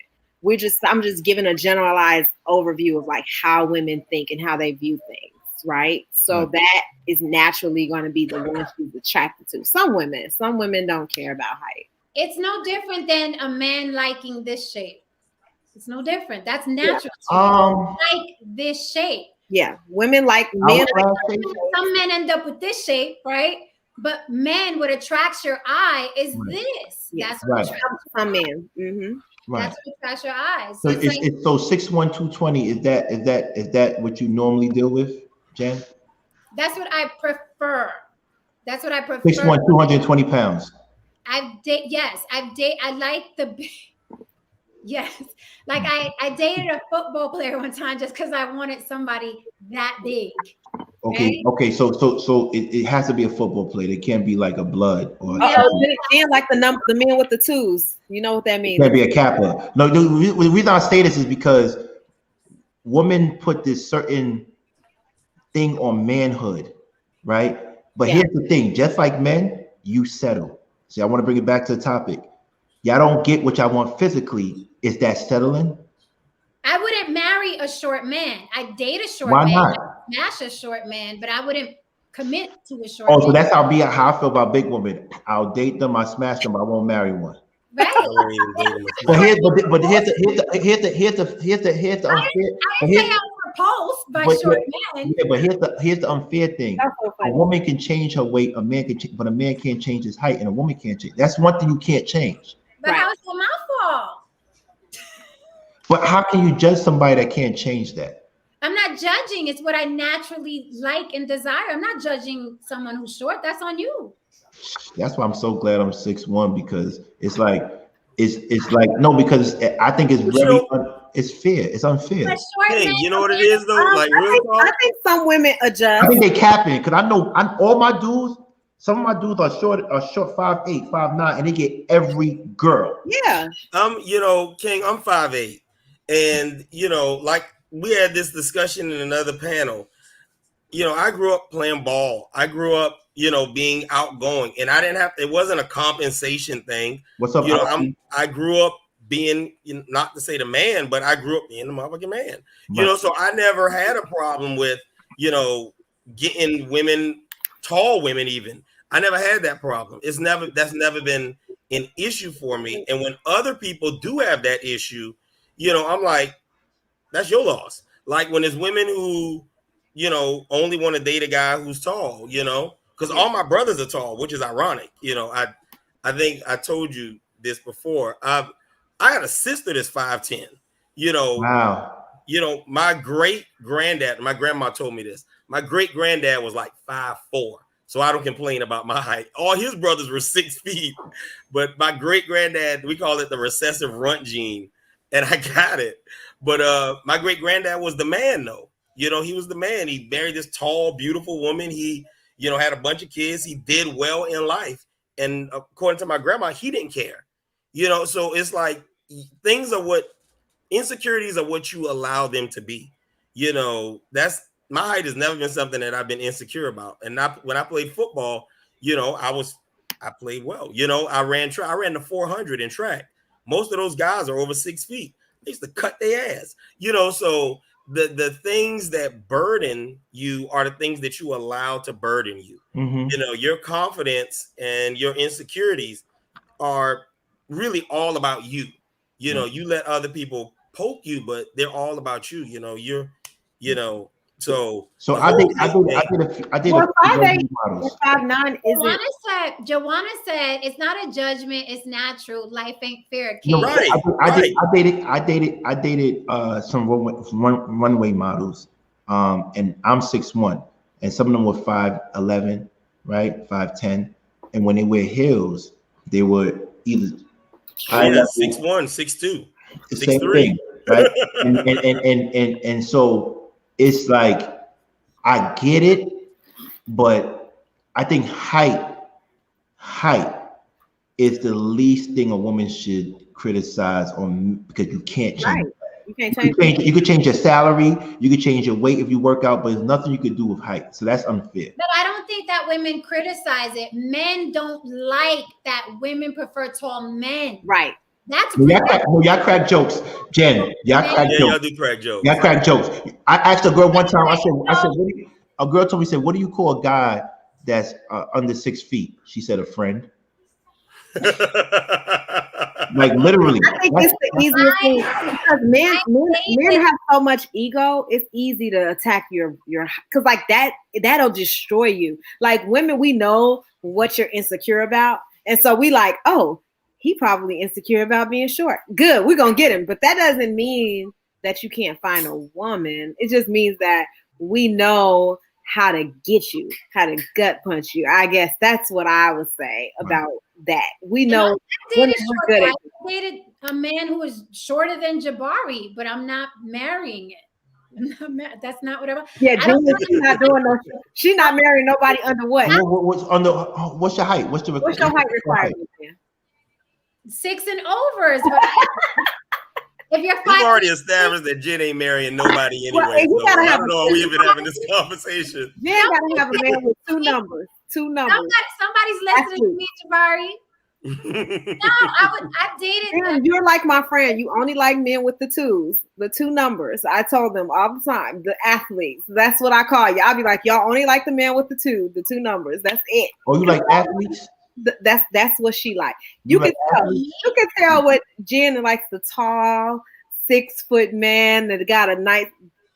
I'm just giving a generalized overview of like how women think and how they view things, right? So that is naturally going to be the one she's attracted to. Some women don't care about height. It's no different than a man liking this shape. It's no different. That's natural. Like this shape. Yeah, women like men. Some men end up with this shape, right? But men, what attracts your eye is this. Yes. That's what attracts some men. Mm-hmm. That's what attracts your eyes. So so 6'1", 220. Is that what you normally deal with, Jen? That's what I prefer. 6'1", 220 pounds. I like the yes. Like I dated a football player one time just because I wanted somebody that big. Okay. Right? Okay. So it has to be a football player. It can't be like a blood or. Then like the men with the twos. You know what that means? It can't be a Kappa. No, the reason I say this is because women put this certain thing on manhood, right? But here's the thing: just like men, you settle. See, I want to bring it back to the topic. Y'all don't get what y'all want physically. Is that settling? I wouldn't marry a short man. I'd date a short man. Why not? I'd smash a short man, but I wouldn't commit to a short man. So that's how I feel about big women. I'll date them, I smash them, I won't marry one. Right. But here's the unfair. I didn't say I was repulsed by short men. Yeah, but here's the unfair thing. So a woman can change her weight, a man can, but a man can't change his height, and a woman can't change. That's one thing you can't change. But how is it my fault? But how can you judge somebody that can't change that? I'm not judging. It's what I naturally like and desire. I'm not judging someone who's short. That's on you. That's why I'm so glad I'm 6'1", because it's like no, because I think it's it's fair. It's unfair. Hey, you know what it is though? Like I think some women adjust. I think they capping, because I know all my dudes. Some of my dudes are short 5'8", 5'9", and they get every girl. Yeah. You know, King, I'm 5'8", and you know, like we had this discussion in another panel. You know, I grew up playing ball. I grew up, you know, being outgoing, and I didn't have. It wasn't a compensation thing. What's up? You know, I grew up being, not to say the man, but I grew up being the motherfucking man. Right. You know, so I never had a problem with, you know, getting women, tall women even. I never had that problem. That's never been an issue for me. And when other people do have that issue, you know, I'm like, that's your loss. Like when there's women who, you know, only want to date a guy who's tall, you know, because all my brothers are tall, which is ironic. You know, I think I told you this before. I had a sister that's 5'10". You know, wow. You know, my great granddad, my grandma told me this. My great granddad was like 5'4". So I don't complain about my height. All his brothers were 6 feet, but my great granddad, we call it the recessive runt gene, and I got it. But my great granddad was the man, though. You know, he was the man. He married this tall, beautiful woman. He, you know, had a bunch of kids. He did well in life, and according to my grandma, he didn't care. You know, so it's like insecurities are what you allow them to be. You know, my height has never been something that I've been insecure about. And when I played football, you know, I played well. You know, I ran the 400 in track. Most of those guys are over 6 feet. They used to cut their ass. You know, so the things that burden you are the things that you allow to burden you. Mm-hmm. You know, your confidence and your insecurities are really all about you. You know, you let other people poke you, but they're all about you. You know, So I did. Well, 5'8" or 5'9" isn't. Joanna said it's not a judgment. It's natural. Life ain't fair. No, right. I dated some runway models, and I'm 6'1", and some of them were 5'11", right, 5'10", and when they wear heels, they were either 6'1", 6'2", 6'3", right, and so. It's like, I get it, but I think height height is the least thing a woman should criticize on, because you can't change. Right. You can't change. You could change your salary, you could change your weight if you work out, but there's nothing you could do with height. So that's unfair. But I don't think that women criticize it. Men don't like that women prefer tall men. Right. That's y'all crack jokes, Jen. Y'all crack jokes. Y'all do crack jokes. Y'all crack jokes. I asked a girl one time. I said, a girl told me, what do you call a guy that's under 6 feet? She said, a friend. Like literally. I think it's the easiest thing because men have so much ego. It's easy to attack your because like that'll destroy you. Like women, we know what you're insecure about, and so we like, oh, he probably insecure about being short. Good, we're gonna get him. But that doesn't mean that you can't find a woman. It just means that we know how to get you, how to gut punch you. I guess that's what I would say about that. We know I dated a man who was shorter than Jabari, but I'm not marrying it. That's not what I want. Yeah, she's not doing no. She's not marrying nobody under what? What's your height? What's your height requirement? 6 and overs. But if you're we've already established that Jen ain't marrying nobody anyway. So I don't know. Are we even having this conversation? Jen gotta have a man with 2 numbers. 2 numbers. Somebody's listening to me, Jabari. No, I've dated. You're like my friend. You only like men with the 2s, the 2 numbers. I told them all the time, the athletes. That's what I call you. I'll be like, y'all only like the man with the 2 numbers. That's it. Oh, you like athletes? That's what she like. You can tell. You can tell what Jen likes, the tall 6 foot man that got a nice.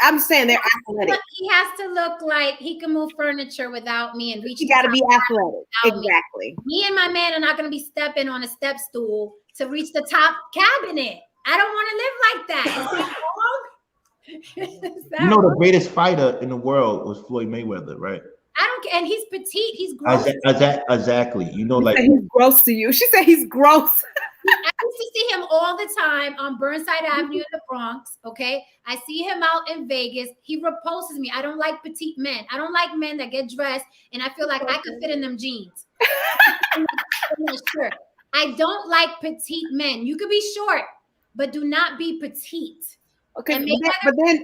I'm saying they're athletic. He has to look like he can move furniture without me and reach. He got to be athletic. Exactly. Me and my man are not going to be stepping on a step stool to reach the top cabinet. I don't want to live like that. You know, the greatest fighter in the world was Floyd Mayweather, right? I don't care. And he's petite. He's gross. Exactly. You know, like he's gross to you. She said he's gross. I used to see him all the time on Burnside Avenue in the Bronx. Okay. I see him out in Vegas. He repulses me. I don't like petite men. I don't like men that get dressed and I feel like I could fit in them jeans. I'm not sure. I don't like petite men. You could be short, but do not be petite. Okay,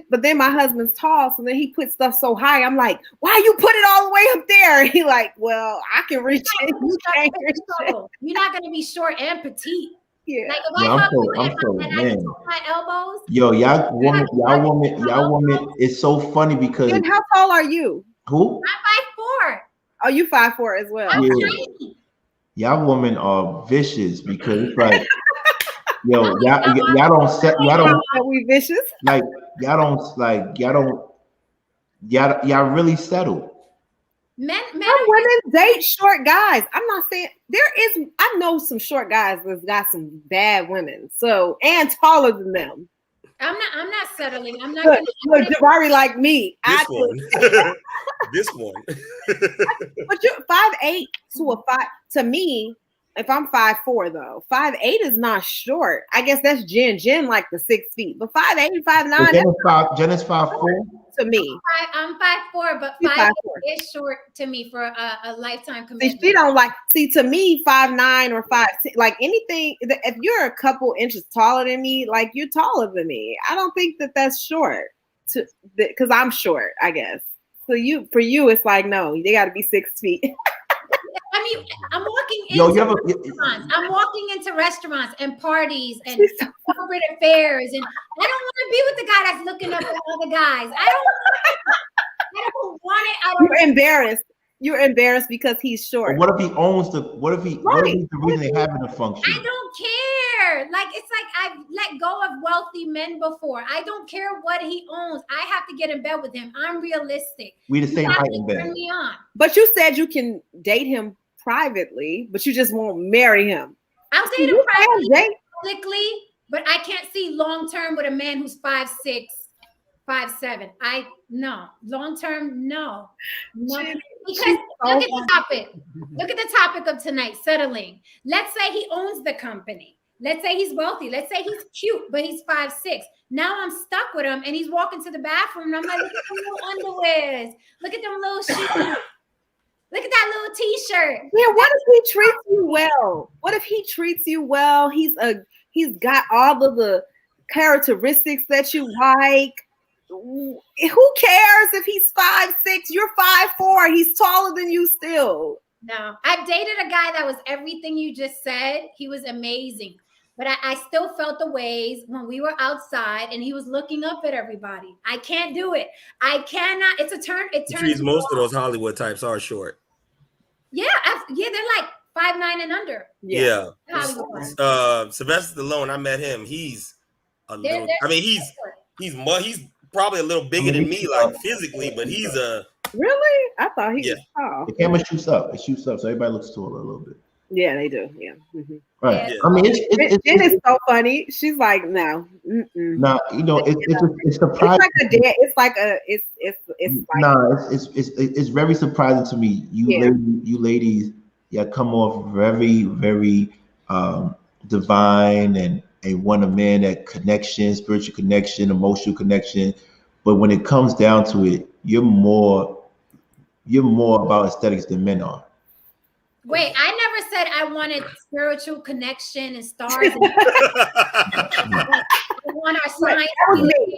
but then my husband's tall, so then he puts stuff so high. I'm like, why you put it all the way up there? And he like, well, I can reach it. You're not gonna be short and petite. Yeah. Like if I man. my elbows. Yo, y'all woman, it's so funny because. And how tall are you? Who? I'm 5'4". Oh, you 5'4" as well. I'm tiny. Y'all women are vicious because it's like. Yo, y'all we vicious. Like y'all really settle. Men women date short guys. I'm not saying I know some short guys that's got some bad women. So and taller than them. I'm not settling. I'm not gonna Jabari like me. This one. But you're 5'8" to a 5 to me. If I'm 5'4" though, 5'8" is not short. I guess that's Jen. Jen like the 6 feet, but 5'8", 5'9". Jen is 5'4" to me. I'm 5'4", but 5'8" is short to me for a lifetime commitment. She don't like. See, to me, 5'9" or 5'6", like anything. If you're a couple inches taller than me, like you're taller than me. I don't think that that's short. Because I'm short, I guess. So for you, it's like no, they got to be 6 feet. I mean, I'm walking into restaurants and parties and corporate affairs, and I don't want to be with the guy that's looking up at other guys. I don't want it. You're embarrassed. You're embarrassed because he's short. What if he owns the? What if he's the reason they having a function? I don't care. Like it's like I've let go of wealthy men before. I don't care what he owns. I have to get in bed with him. I'm realistic. We the same height in bed. Turn me on. But you said you can date him privately, but you just won't marry him. I'll date him privately, publicly, but I can't see long term with a man who's 5'6", 5'7". Long term, no. Because look at the topic. Look at the topic of tonight, settling. Let's say he owns the company. Let's say he's wealthy. Let's say he's cute, but he's 5'6". Now I'm stuck with him and he's walking to the bathroom and I'm like, look at them little underwears. Look at them little shoes. Look at that little T-shirt. Yeah, what if he treats you well? What if he treats you well? He's got all of the characteristics that you like. Who cares if he's 5'6"? You're 5'4". He's taller than you still. No, I dated a guy that was everything you just said. He was amazing. But I still felt the ways when we were outside and he was looking up at everybody. I can't do it. I cannot. It's a turn. It turns. Most of those Hollywood types are short. Yeah, they're like 5'9" and under. Yeah. Sylvester Stallone, I met him. He's a little. I mean, he's probably a little bigger than me, like physically, but he's a. Really? I thought he was tall. The camera shoots up. It shoots up, so everybody looks taller a little bit. Yeah, they do. Yeah. Mm-hmm. Right. Yeah. I mean, it's so funny. She's like, no. No, you know, it's surprising. It's like it's very surprising to me. You ladies, come off very, very divine and want a man that connection, spiritual connection, emotional connection. But when it comes down to it, you're more about aesthetics than men are. Wait, I never said I wanted spiritual connection and stars. I want our sign.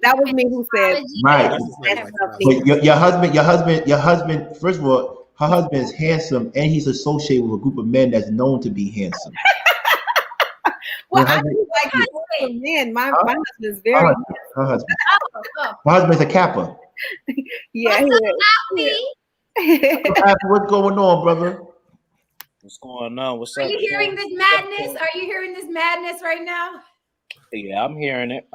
That was me who said. Right. But your husband. First of all, her husband is handsome, and he's associated with a group of men that's known to be handsome. Well, I do like men. My husband is very. Her husband. My husband's a Kappa. Yeah. What's going on, brother? What's going on? What's up? Are you hearing this madness? Are you hearing this madness right now? Yeah, I'm hearing it.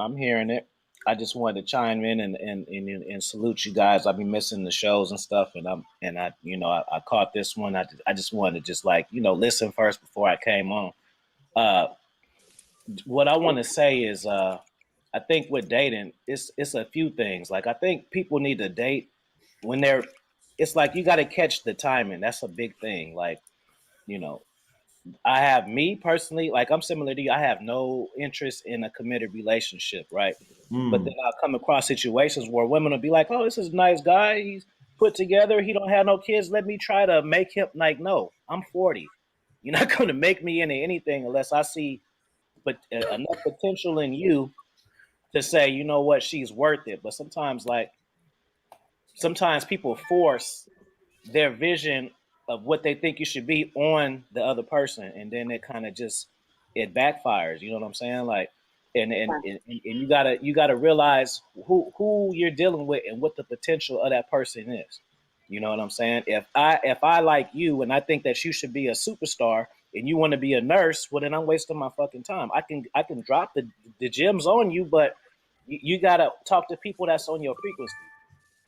I just wanted to chime in and salute you guys. I've been missing the shows and stuff, and I caught this one. I just wanted to just listen first before I came on. What I want to say is, I think with dating, it's a few things. Like I think people need to date when it's like you got to catch the timing. That's a big thing. Like. I have me personally, like I'm similar to you. I have no interest in a committed relationship, right? But then I'll come across situations where women will be like, "Oh, this is a nice guy. He's put together. He don't have no kids. Let me try to make him." Like, no, I'm 40. You're not going to make me into anything unless I see enough potential in you to say, you know what, she's worth it. But sometimes people force their vision of what they think you should be on the other person, and then it kind of it backfires. You know what I'm saying? Like, and you gotta realize who you're dealing with and what the potential of that person is. You know what I'm saying? If I like you and I think that you should be a superstar and you want to be a nurse, well then I'm wasting my fucking time. I can drop the gems on you, but you gotta talk to people that's on your frequency.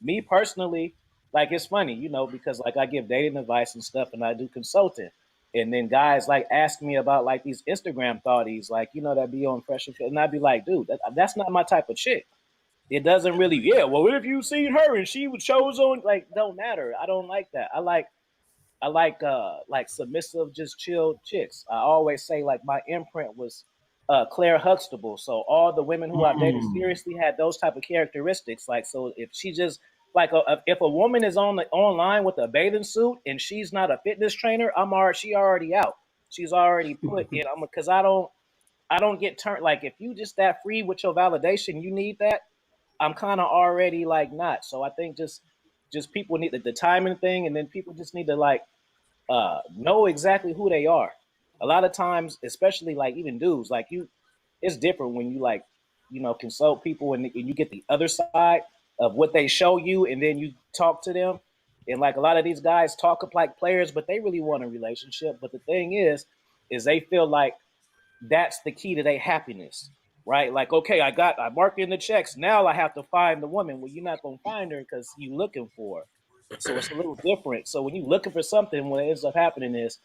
Me personally. Like, it's funny, because like I give dating advice and stuff and I do consulting. And then guys like ask me about like these Instagram thoughties, like, that be on Fresh and I'd be like, dude, that's not my type of chick. It doesn't really, well, what if you seen her and she chose on, like, don't matter. I don't like that. I like submissive, just chill chicks. I always say like my imprint was Claire Huxtable. So all the women who I've dated seriously had those type of characteristics. Like, so if she just, like if a woman is online with a bathing suit and she's not a fitness trainer, she already out. She's already put in. Because I don't get turned. Like if you just that free with your validation, you need that. I'm kind of already like not. So I think just people need the timing thing, and then people just need to like know exactly who they are. A lot of times, especially like even dudes, like it's different when you like consult people and you get the other side of what they show you, and then you talk to them. And like a lot of these guys talk up like players, but they really want a relationship. But the thing is they feel like that's the key to their happiness, right? Like, okay, I marked in the checks. Now I have to find the woman. Well, you're not going to find her because you're looking for her. So it's a little different. So when you're looking for something, what ends up happening is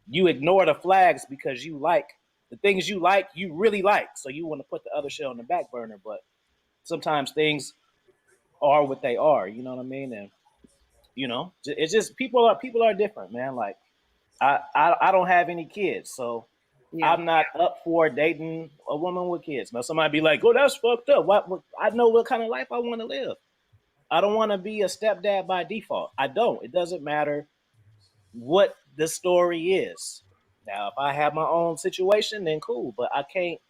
you ignore the flags because you like the things you really like. So you want to put the other shit on the back burner. But sometimes things are what they are, you know what I mean? And it's just people are different, man. Like I don't have any kids, so I'm not up for dating a woman with kids. Now somebody be like, "Oh, that's fucked up." What I know what kind of life I want to live. I don't want to be a stepdad by default. I don't. It doesn't matter what the story is. Now, if I have my own situation, then cool. But I can't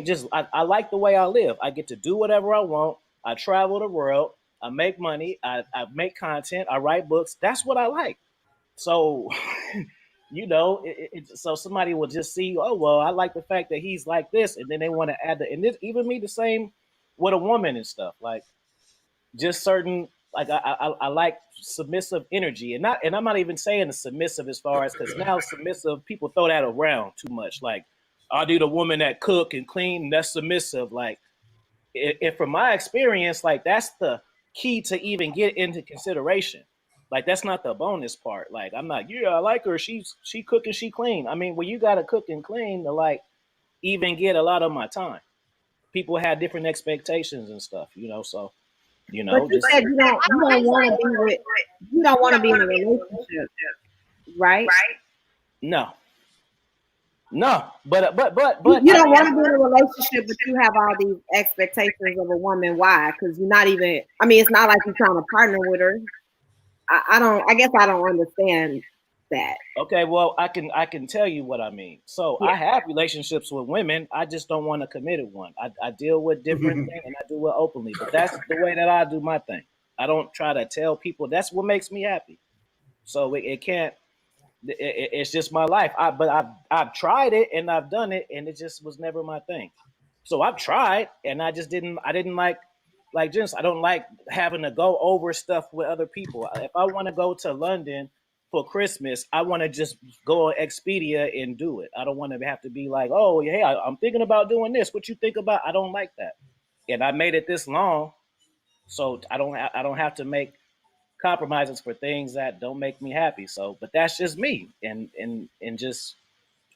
just. I like the way I live. I get to do whatever I want. I travel the world. I make money. I make content. I write books. That's what I like. So, so somebody will just see, oh, well, I like the fact that he's like this. And then they want to add and this, even me, the same with a woman and stuff. Like, just certain, like, I like submissive energy. And I'm not even saying the submissive as far as, because now submissive, people throw that around too much. Like, I do the woman that cook and clean, and that's submissive. Like, if from my experience, like, that's the key to even get into consideration. Like, that's not the bonus part. Like, I'm not, I like her. She cook and she clean. I mean, well, you got to cook and clean to, like, even get a lot of my time. People have different expectations and stuff, so, But you said you don't want to be in a relationship, right? No, but you don't want to be in a relationship, but you have all these expectations of a woman. Why? Because you're not even. I mean, it's not like you're trying to partner with her. I guess I don't understand that. Okay, well, I can tell you what I mean. So I have relationships with women. I just don't want a committed one. I deal with different things and I do it openly. But that's the way that I do my thing. I don't try to tell people. That's what makes me happy. So it can't. It's just my life. But I've tried it and I've done it, and it just was never my thing. So I've tried, and I just didn't. I didn't like just. I don't like having to go over stuff with other people. If I want to go to London for Christmas, I want to just go on Expedia and do it. I don't want to have to be like, oh, hey, I'm thinking about doing this. What you think about? I don't like that. And I made it this long, so I don't have to make compromises for things that don't make me happy. So, but that's just me. And just,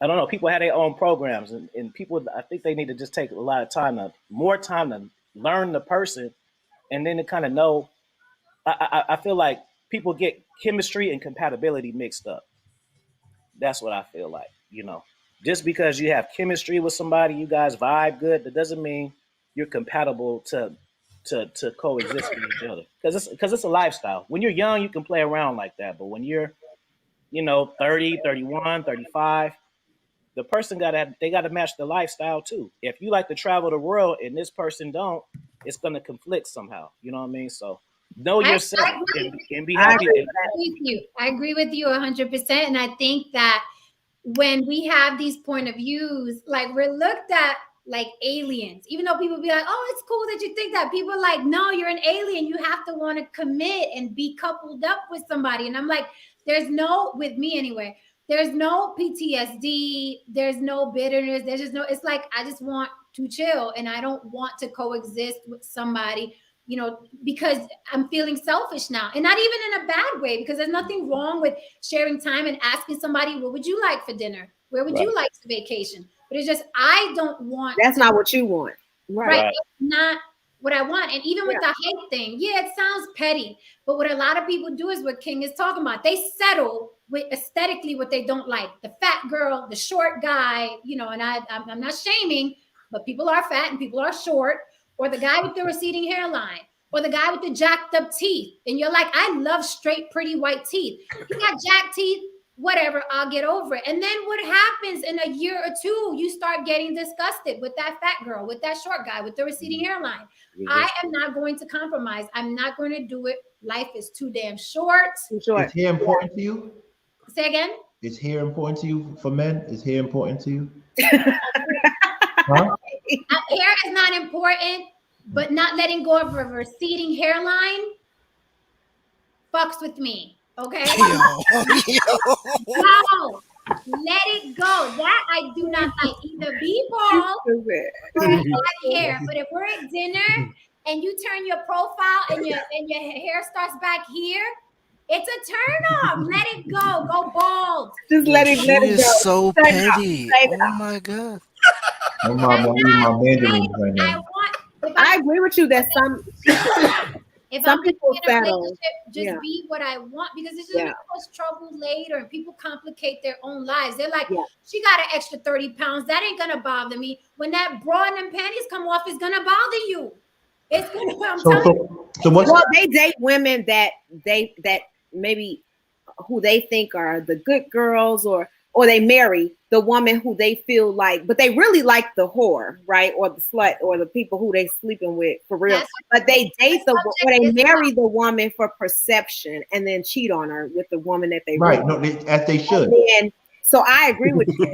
I don't know. People have their own programs, and people, I think they need to just take a lot of more time to learn the person, and then to kind of know. I feel like people get chemistry and compatibility mixed up. That's what I feel like, just because you have chemistry with somebody, you guys vibe good, that doesn't mean you're compatible to coexist with each other. Because it's a lifestyle. When you're young, you can play around like that. But when you're, 30, 31, 35, the person got to match the lifestyle too. If you like to travel the world and this person don't, it's going to conflict somehow. You know what I mean? So know yourself and be happy. I agree with you 100%. And I think that when we have these point of views, like, we're looked at like aliens, even though people be like, oh, it's cool that you think that. People are like, no, you're an alien. You have to want to commit and be coupled up with somebody. And I'm like, with me anyway, there's no PTSD. There's no bitterness. There's just no, it's like, I just want to chill, and I don't want to coexist with somebody, because I'm feeling selfish now, and not even in a bad way, because there's nothing wrong with sharing time and asking somebody, what would you like for dinner? Where would you like to vacation? But it's just, I don't want. That's not what you want. Right. It's not what I want. And even with the hate thing, it sounds petty. But what a lot of people do is what King is talking about. They settle with aesthetically what they don't like. The fat girl, the short guy, and I'm not shaming, but people are fat and people are short. Or the guy with the receding hairline. Or the guy with the jacked up teeth. And you're like, I love straight, pretty white teeth. You got jacked teeth. Whatever, I'll get over it. And then what happens in a year or two, you start getting disgusted with that fat girl, with that short guy, with the receding hairline. I am not going to compromise. I'm not going to do it. Life is too damn short. Is hair important to you? Say again? Is hair important to you for men? Is hair important to you? Huh? Hair is not important, but not letting go of a receding hairline fucks with me. Okay. No, let it go. That I do not like. Either be bald or have hair. But if we're at dinner and you turn your profile and your hair starts back here, it's a turn off. Let it go. Go bald. Just let it go. Is so petty. Oh my god. I agree with you that some people settle. Just be what I want, because it's just gonna cause trouble later, and people complicate their own lives. They're like, she got an extra 30 pounds. That ain't gonna bother me. When that bra and them panties come off, it's gonna bother you. It's gonna. Well, they date women that maybe who they think are the good girls, or they marry the woman who they feel like, but they really like the whore, right? Or the slut, or the people who they sleeping with for real. But they date or they marry the woman for perception and then cheat on her with the woman that they right. really No, as they should. And so I agree with you,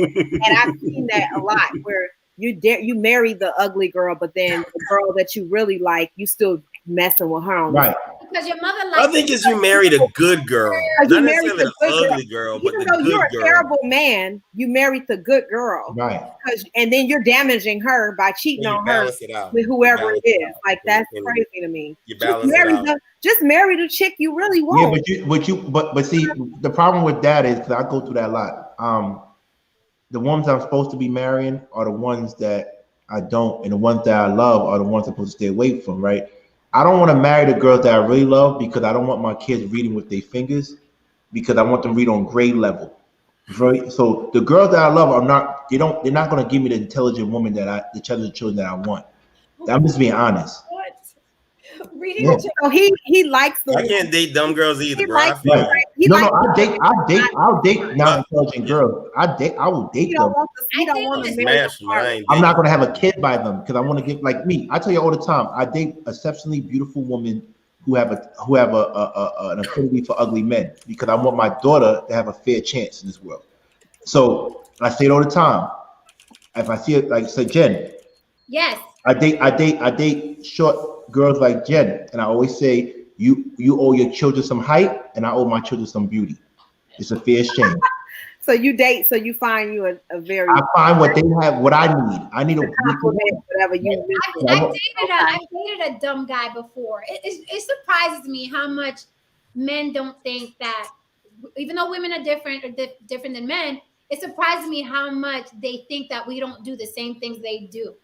and I've seen that a lot where you marry the ugly girl, but then the girl that you really like, you still messing with her on right. Because your mother likes. I think it's you married a good girl, not necessarily the ugly girl, but the good you're a girl. terrible man, you married the good girl, right? And then you're damaging her by cheating on her with whoever it is. Like that's crazy to me. You balance it out. Just marry the chick you really want. Yeah, but see, the problem with that is because I go through that a lot. The ones I'm supposed to be marrying are the ones that I don't, and the ones that I love are the ones I'm supposed to stay away from, right? I don't want to marry the girls that I really love because I don't want my kids reading with their fingers, because I want them to read on grade level. Right? So the girls that I love are not, they're not going to give me the intelligent woman the children that I want. I'm just being honest. Reading so he likes the. I can't date dumb girls either, bro. I'll date non-intelligent girls. I will date them. I'm not gonna have a kid by them because I want to get like me. I tell you all the time, I date exceptionally beautiful women who have an affinity for ugly men because I want my daughter to have a fair chance in this world. So I say it all the time. If I see it, like say Jen. Yes. I date short girls like Jen, and I always say you owe your children some height, and I owe my children some beauty. It's a fair exchange. So you date, so you find you a very. I find what they have, what I need. I need a whatever you. I dated a dumb guy before. It surprises me how much men don't think that, even though women are different than men, it surprises me how much they think that we don't do the same things they do.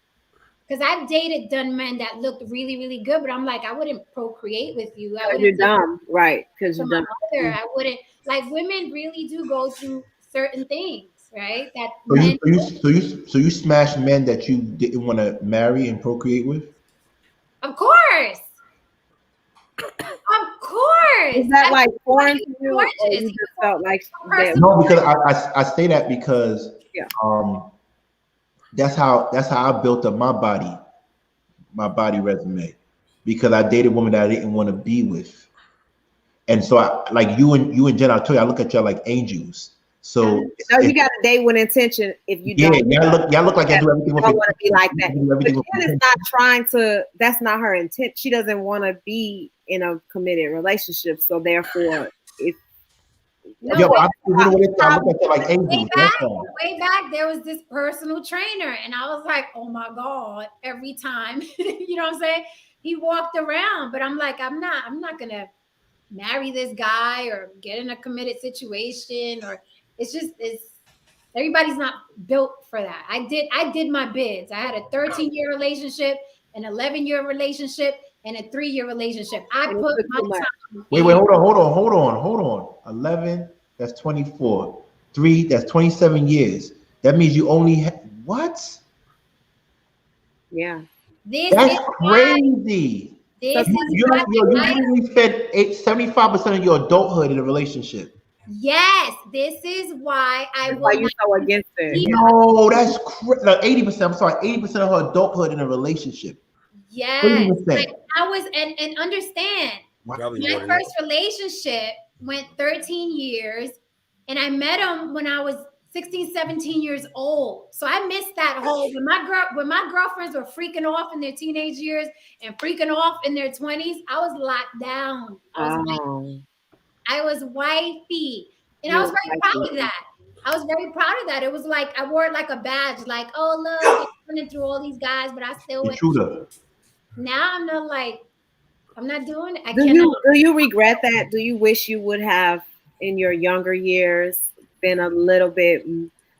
Because I've dated done men that looked really, really good, but I'm like, I wouldn't procreate with you. You're dumb, right? Because you're dumb. I wouldn't. Like, women really do go through certain things, right? That so you smash men that you didn't want to marry and procreate with? Of course. Of course. Is that like foreign to you, or you just felt like no? Because I say that because that's how I built up my body resume, because I dated women that I didn't want to be with, and so I like you and Jen. I told you I look at y'all like angels. So you got to date with intention. If you don't, y'all look like I do everything. I don't want to be like that. But Jen is not trying to. That's not her intent. She doesn't want to be in a committed relationship. So therefore, if way back, there was this personal trainer, and I was like, oh my God, every time, you know what I'm saying? He walked around, but I'm like, I'm not gonna marry this guy or get in a committed situation, or it's everybody's not built for that. I did my bids. I had a 13-year relationship, an 11-year relationship, and a 3-year relationship. I put my time. Wait, hold on. 11, that's 24. 3, that's 27 years. That means you only what? Yeah. That's crazy. You literally spent 75% of your adulthood in a relationship. Yes, this is why why you so against it. No, that's 80%. I'm sorry, 80% of her adulthood in a relationship. Yes, like I was, and understand. My first relationship went 13 years, and I met him when I was 16, 17 years old. So I missed that whole when my girlfriends were freaking off in their teenage years and freaking off in their 20s. I was locked down. I was wifey, and I was very proud of that. It was like I wore it like a badge, like, oh look, I'm running through all these guys, but I still went. Now I'm not like, I'm not doing it. Do you regret that? Do you wish you would have in your younger years been a little bit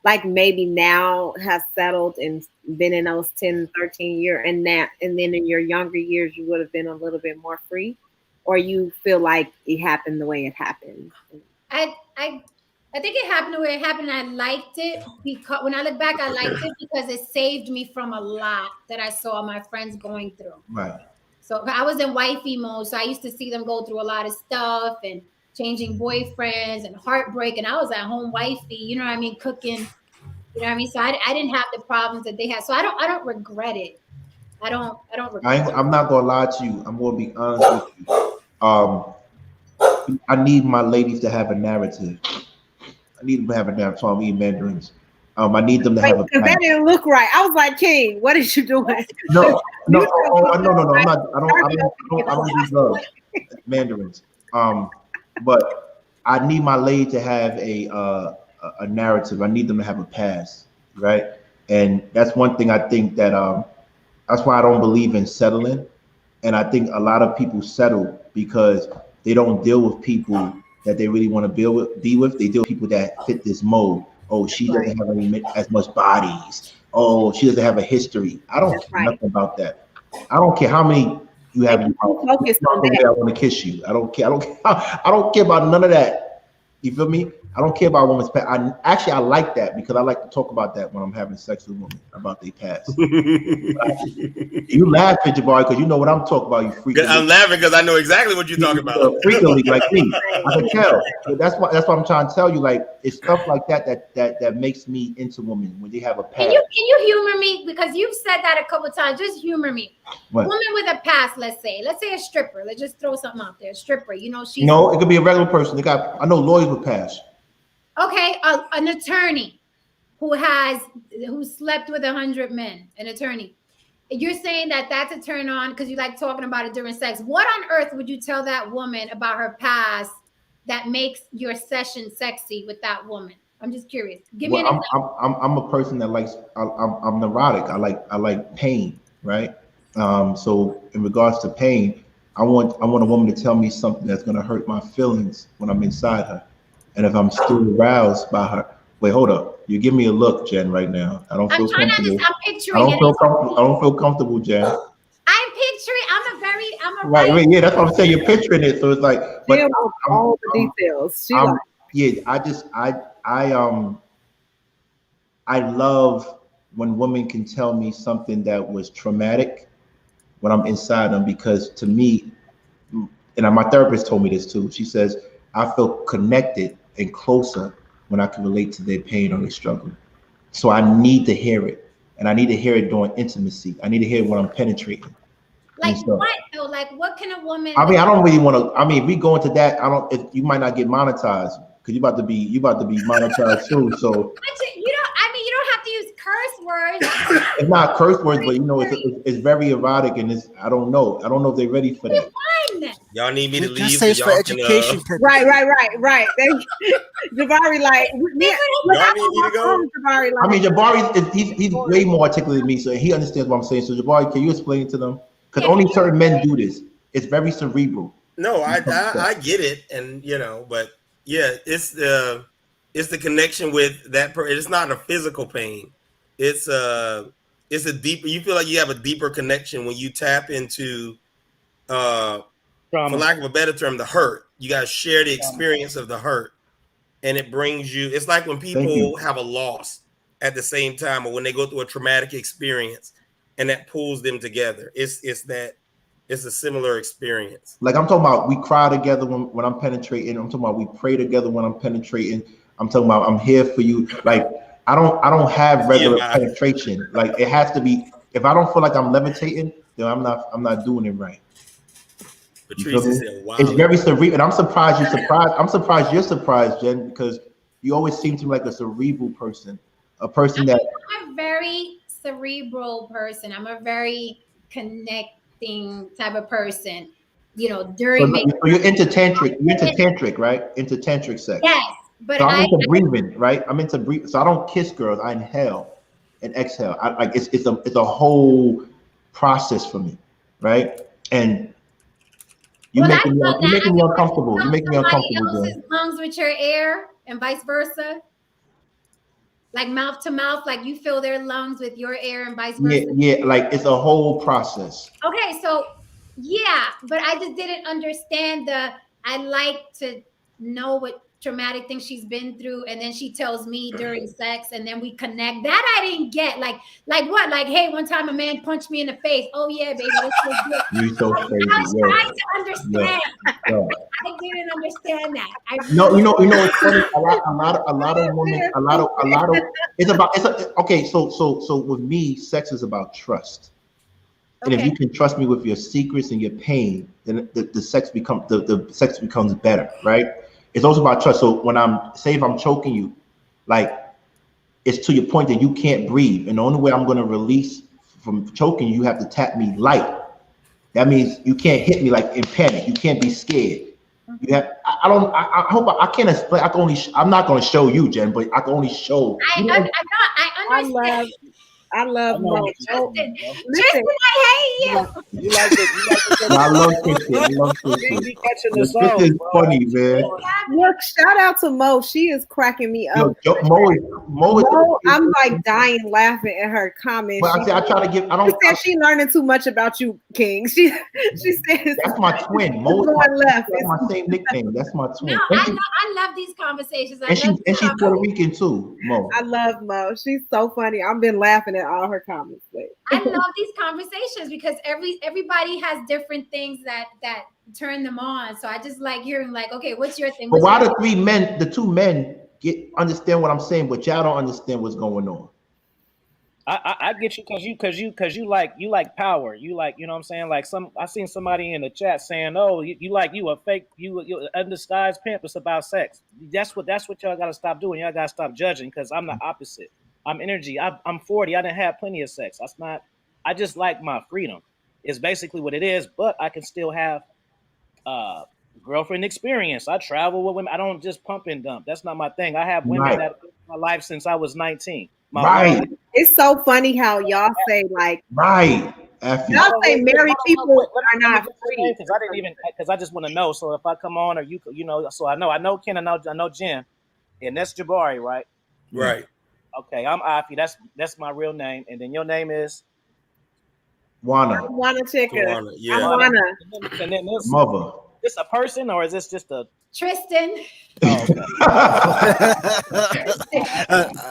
like maybe now have settled and been in those 10, 13 years, and then in your younger years you would have been a little bit more free? Or you feel like it happened the way it happened? I think it happened the way it happened. I liked it because when I look back, I liked it because it saved me from a lot that I saw my friends going through. Right. So I was in wifey mode, so I used to see them go through a lot of stuff, and changing boyfriends and heartbreak, and I was at home wifey, you know what I mean, cooking, you know what I mean. So I didn't have the problems that they had. So I don't regret it. I don't regret it. I'm not gonna lie to you. I'm gonna be honest with you. I need my ladies to have a narrative. I need them to have a narrative. So I'm eating mandarins. I need them to have a. Because that didn't look right. I was like, King, what is you doing? No. I'm not. I don't do drugs. Mandarins. But I need my lady to have a narrative. I need them to have a past, right? And that's one thing I think that that's why I don't believe in settling. And I think a lot of people settle because they don't deal with people that they really want to be with. They deal with people that fit this mold. Oh, she doesn't have as much bodies. Oh, she doesn't have a history. I don't care nothing about that. I don't care how many you have. Focus on that. I want to kiss you. I don't care. I don't care about none of that. You feel me? I don't care about women's past. I like that because I like to talk about that when I'm having sex with women about their past. You laugh at Jabari because you know what I'm talking about. You freak. I'm laughing because I know exactly what you're talking about. Frequently, like me, I can tell. So that's what I'm trying to tell you. Like it's stuff like that makes me into women when they have a past. Can you humor me because you've said that a couple of times? Just humor me. What? Woman with a past, let's say a stripper. Let's just throw something out there. A stripper, you know, she's no. It could be a regular person. I know lawyers with past. Okay, an attorney who slept with 100 men, an attorney. You're saying that that's a turn on because you like talking about it during sex. What on earth would you tell that woman about her past that makes your session sexy with that woman? I'm just curious. Give me an example. I'm a person that likes. I'm neurotic. I like pain, right? So in regards to pain, I want a woman to tell me something that's going to hurt my feelings when I'm inside her. And if I'm still aroused by her, wait, hold up. You give me a look, Jen, right now. I don't feel comfortable. I'm picturing it. I don't feel comfortable, Jen. I'm picturing. I'm a right. Yeah, that's what I'm saying. You're picturing it, so it's like, but all the details. I love when women can tell me something that was traumatic when I'm inside them, because to me, and my therapist told me this too. She says I feel connected and closer when I can relate to their pain or their struggle. So I need to hear it, and I need to hear it during intimacy. I need to hear it when I'm penetrating. Like what though? Like what can a woman? I mean, I don't really want to. I mean, if we go into that, you might not get monetized because you about to be monetized too. So you don't have to use curse words. It's not curse words, but you know, it's very erotic, and I don't know if they're ready for that. Y'all need me to leave. Just say it's for education purposes. Right. Jabari, like, y'all need me to go. Jabari, like, I mean, Jabari, he's way more articulate than me, so he understands what I'm saying. So, Jabari, can you explain it to them? Because only certain men do this. It's very cerebral. No, I get it, and you know, but yeah, it's the connection with that person. It's not a physical pain. It's a deeper. You feel like you have a deeper connection when you tap into, for lack of a better term, the hurt. You guys share the experience of the hurt, and it brings you. It's like when people have a loss at the same time, or when they go through a traumatic experience, and that pulls them together. It's a similar experience. Like I'm talking about, we cry together when I'm penetrating. I'm talking about we pray together when I'm penetrating. I'm talking about I'm here for you. Like I don't have regular penetration. Like it has to be. If I don't feel like I'm levitating, then I'm not doing it right. Patricia said, "Wow." It's very cerebral, and I'm surprised you're surprised. I'm surprised you're surprised, Jen, because you always seem to me like a cerebral person, a person that. I'm a very cerebral person. I'm a very connecting type of person. You know, during so you're into tantric. You're into tantric, right? Into tantric sex. Yes, but so I'm into breathing, right? I'm into breathing. So I don't kiss girls. I inhale and exhale. It's a whole process for me, right? And you're making me uncomfortable. You're making me uncomfortable. Else's lungs with your air and vice versa. Like mouth to mouth, like you fill their lungs with your air and vice versa. Yeah, like it's a whole process. Okay, so yeah, but I just didn't understand I like to know what traumatic things she's been through, and then she tells me during sex, and then we connect. That I didn't get. Like what? Like, hey, one time a man punched me in the face. Oh yeah, baby, that's so good. You so crazy. I was trying to understand. Yeah. I didn't understand that. No, you know, it's funny. A lot of women, okay. So with me, sex is about trust. And if you can trust me with your secrets and your pain, then the sex becomes better, right? It's also about trust. So when if I'm choking you, like it's to your point that you can't breathe, and the only way I'm going to release from choking you have to tap me light. That means you can't hit me like in panic. You can't be scared. You have. I hope I can't explain. I'm not going to show you, Jen, but I can only show. I understand. I love Mo. Tristan, I hate you. You like it? I love Tristan. Tristan is funny, man. Look, shout out to Mo. She is cracking me up. Mo, I'm like dying laughing at her comments. But I try to give. She said she learning too much about you, King. She said that's my twin. Mo is that's my same nickname. That's my twin. No, I love these conversations. And she's Puerto Rican too, Mo. I love Mo. She's so funny. I've been laughing at all her comments. I love these conversations because everybody has different things that turn them on. So I just like hearing like, okay, what's your thing? But why the two men understand what I'm saying, but y'all don't understand what's going on? I get you because you like power. You like, you know what I'm saying? Like I seen somebody in the chat saying, oh, you a fake, you undisguised pimp. It's about sex. That's what y'all gotta stop doing. Y'all gotta stop judging because I'm the opposite. I'm energy. I'm 40. I didn't have plenty of sex. I just like my freedom. It's basically what it is, but I can still have girlfriend experience. I travel with women. I don't just pump and dump. That's not my thing. I have women that have been in my life since I was 19. It's so funny how y'all say like y'all say married people are not free. Because I just want to know. So if I come on or you know, so I know Ken, I know Jen, and that's Jabari, right? Right. Okay, I'm Afi. That's my real name, and then your name is Wana. Wana Chica. Yeah. Wana. And then this mother. This a person or is this just a Tristan? Oh, okay.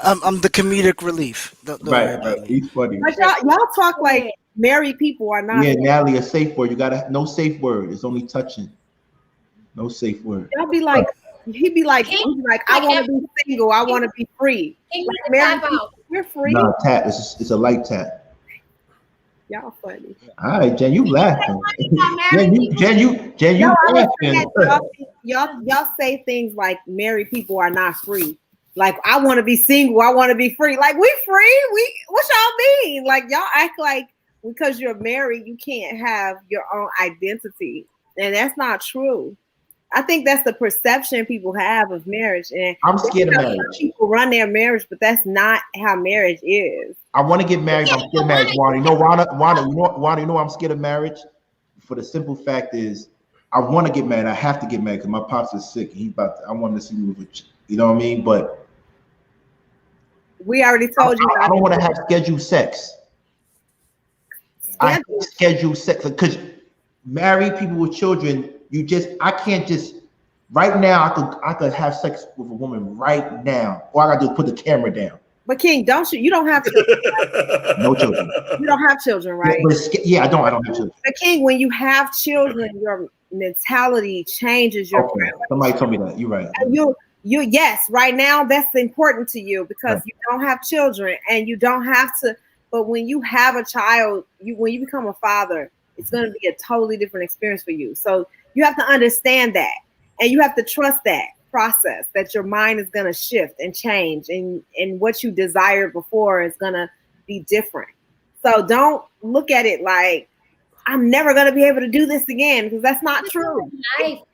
I'm the comedic relief. Don't Right. He's funny. But y'all talk like married people are not. Yeah, Natalie, a safe word. You gotta no safe word. It's only touching. No safe word. Y'all be like. He'd be like, I want to be single. I want to be free. Like, married people, you're free. No, tap. It's a light tap. Y'all funny. All right, Jen, you laughing. Jen, you laughing. Y'all say things like married people are not free. Like, I want to be single. I want to be free. Like, we free? What y'all mean? Like, y'all act like because you're married, you can't have your own identity. And that's not true. I think that's the perception people have of marriage, and I'm scared of marriage. People run their marriage, but that's not how marriage is. I want to get married. I'm scared of marriage. Wanda, you know, Wanda, you know, I'm scared of marriage. For the simple fact is, I want to get married. I have to get married because my pops is sick. I want to see me with, you know what I mean. But we already told you. I don't want to have scheduled sex. I schedule sex because married people with children. I can't just right now. I could have sex with a woman right now. All I gotta do is put the camera down. But King, you don't have children. No children. You don't have children, right? Yeah, I don't have children. But King, when you have children, your mentality changes. Somebody told me that. You're right. And yes, right now that's important to you because you don't have children and you don't have to. But when you have a child, when you become a father, it's going to be a totally different experience for you. So you have to understand that, and you have to trust that process that your mind is going to shift and change, and what you desired before is going to be different. So don't look at it like I'm never going to be able to do this again because that's not true.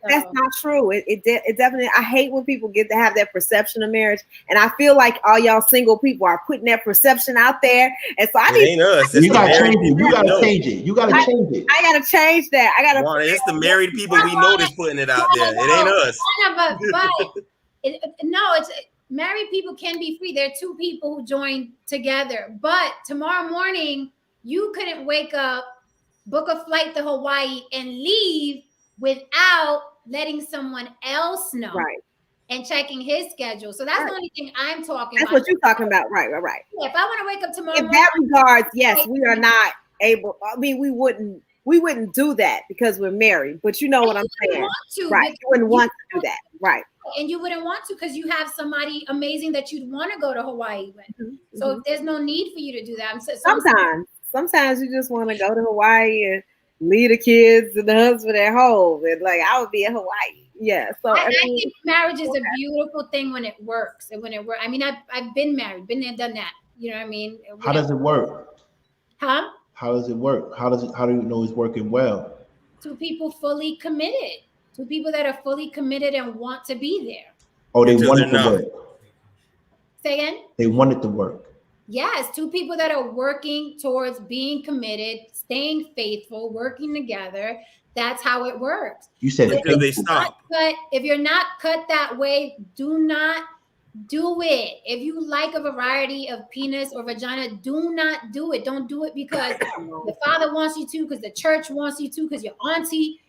That's not true. It definitely. I hate when people get to have that perception of marriage, and I feel like all y'all single people are putting that perception out there. And so ain't us. You gotta change it. You gotta change it. You gotta change it. I gotta change that. It's the married people we know that's putting it out there. It ain't us. It's married people can be free. There are two people who join together, but tomorrow morning you couldn't wake up, book a flight to Hawaii and leave without letting someone else know. Right. and checking his schedule. So that's the only thing I'm talking That's about. what you're talking about. Right. Yeah, if I want to wake up tomorrow In morning, that regards, yes, we are not able. I mean, we wouldn't do that because we're married. But you know what I'm saying, right? You wouldn't want to do that, right? And you wouldn't want to because you have somebody amazing that you'd want to go to Hawaii with. So there's no need for you to do that. Sometimes you just want to go to Hawaii and leave the kids and the husband at home, and like I would be in Hawaii. Yeah. So I think marriage is a beautiful thing when it works, and when it works. I mean, I've been married, been there, done that. You know what I mean? How does it work? Huh? How does it work? How do you know it's working well? Two people fully committed. Two people that are fully committed and want to be there. Oh, they want it to work. Say again? They want it to work. Yes, two people that are working towards being committed, staying faithful, working together. That's how it works. You said until they stop. But if you're not cut that way, do not do it. If you like a variety of penis or vagina, do not do it. Don't do it because the father wants you to, because the church wants you to, because your auntie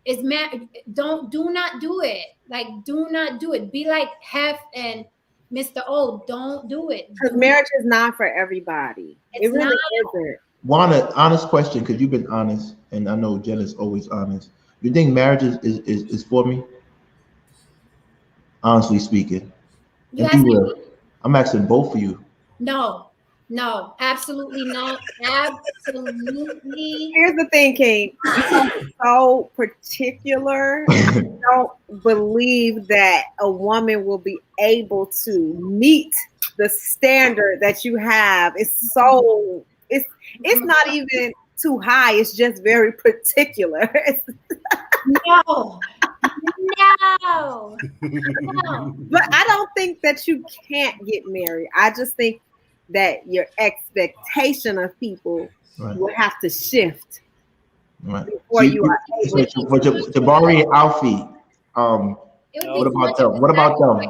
is mad. Do not do it. Like, do not do it. Be like Hef and Mr. O. Don't do it. Because marriage is not for everybody. It really isn't. Wanda, honest question, because you've been honest, and I know Jen is always honest. You think marriage is for me? Honestly speaking. I'm asking both of you. No, absolutely not. Absolutely. Here's the thing, King. I'm so particular. I don't believe that a woman will be able to meet the standard that you have. It's not even too high. It's just very particular. No. But I don't think that you can't get married. I just think that your expectation of people will have to shift before you are able to. Jabari and Alfie, what about them?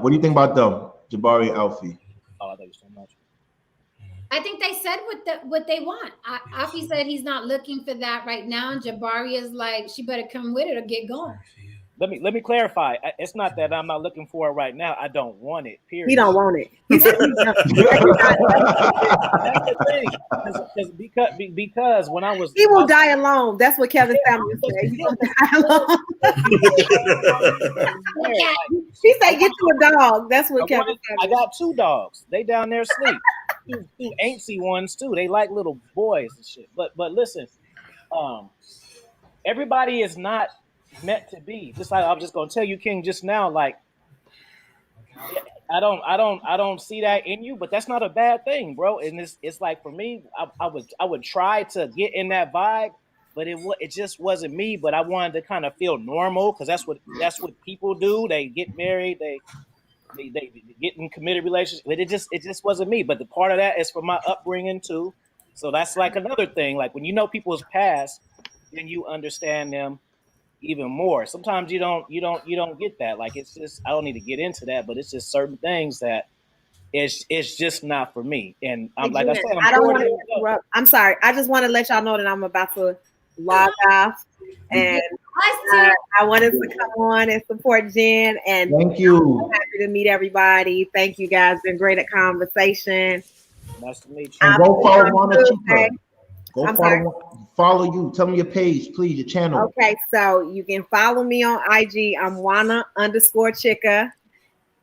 What do you think about them, Jabari and Alfie? Oh, thank you so much. I think they said what they want. Afi said he's not looking for that right now, and Jabari is like, she better come with it or get going. Let me clarify. It's not that I'm not looking for it right now. I don't want it. Period. He don't want it. That's the thing. Because when I was, he will die alone. That's what Kevin Samuel said. He will die alone. He said, "Get you a dog." That's what Kevin Samuel. I got 2 dogs. They down there asleep. Two ain'tsy ones too. They like little boys and shit. But listen, everybody is not meant to be. Just like I was just gonna tell you, King, just now. Like, I don't see that in you, but that's not a bad thing, bro. And it's like for me, I would try to get in that vibe, but it just wasn't me. But I wanted to kind of feel normal because that's what people do. They get married, they get in committed relationships, but it just wasn't me. But the part of that is from my upbringing too. So that's like another thing. Like when you know people's past, then you understand them even more. Sometimes you don't get that. Like it's just, I don't need to get into that, but it's just certain things that it's just not for me. And I'm like I said, I don't want to interrupt. I'm sorry. I just want to let y'all know that I'm about to log off. And I wanted to come on and support Jen. And thank you. I'm happy to meet everybody. Thank you guys. Been great at conversation. Nice to meet you. And go follow Wanda Chica. Go follow you. Tell me your page, please, your channel. Okay, so you can follow me on IG. I'm Wana_Chica.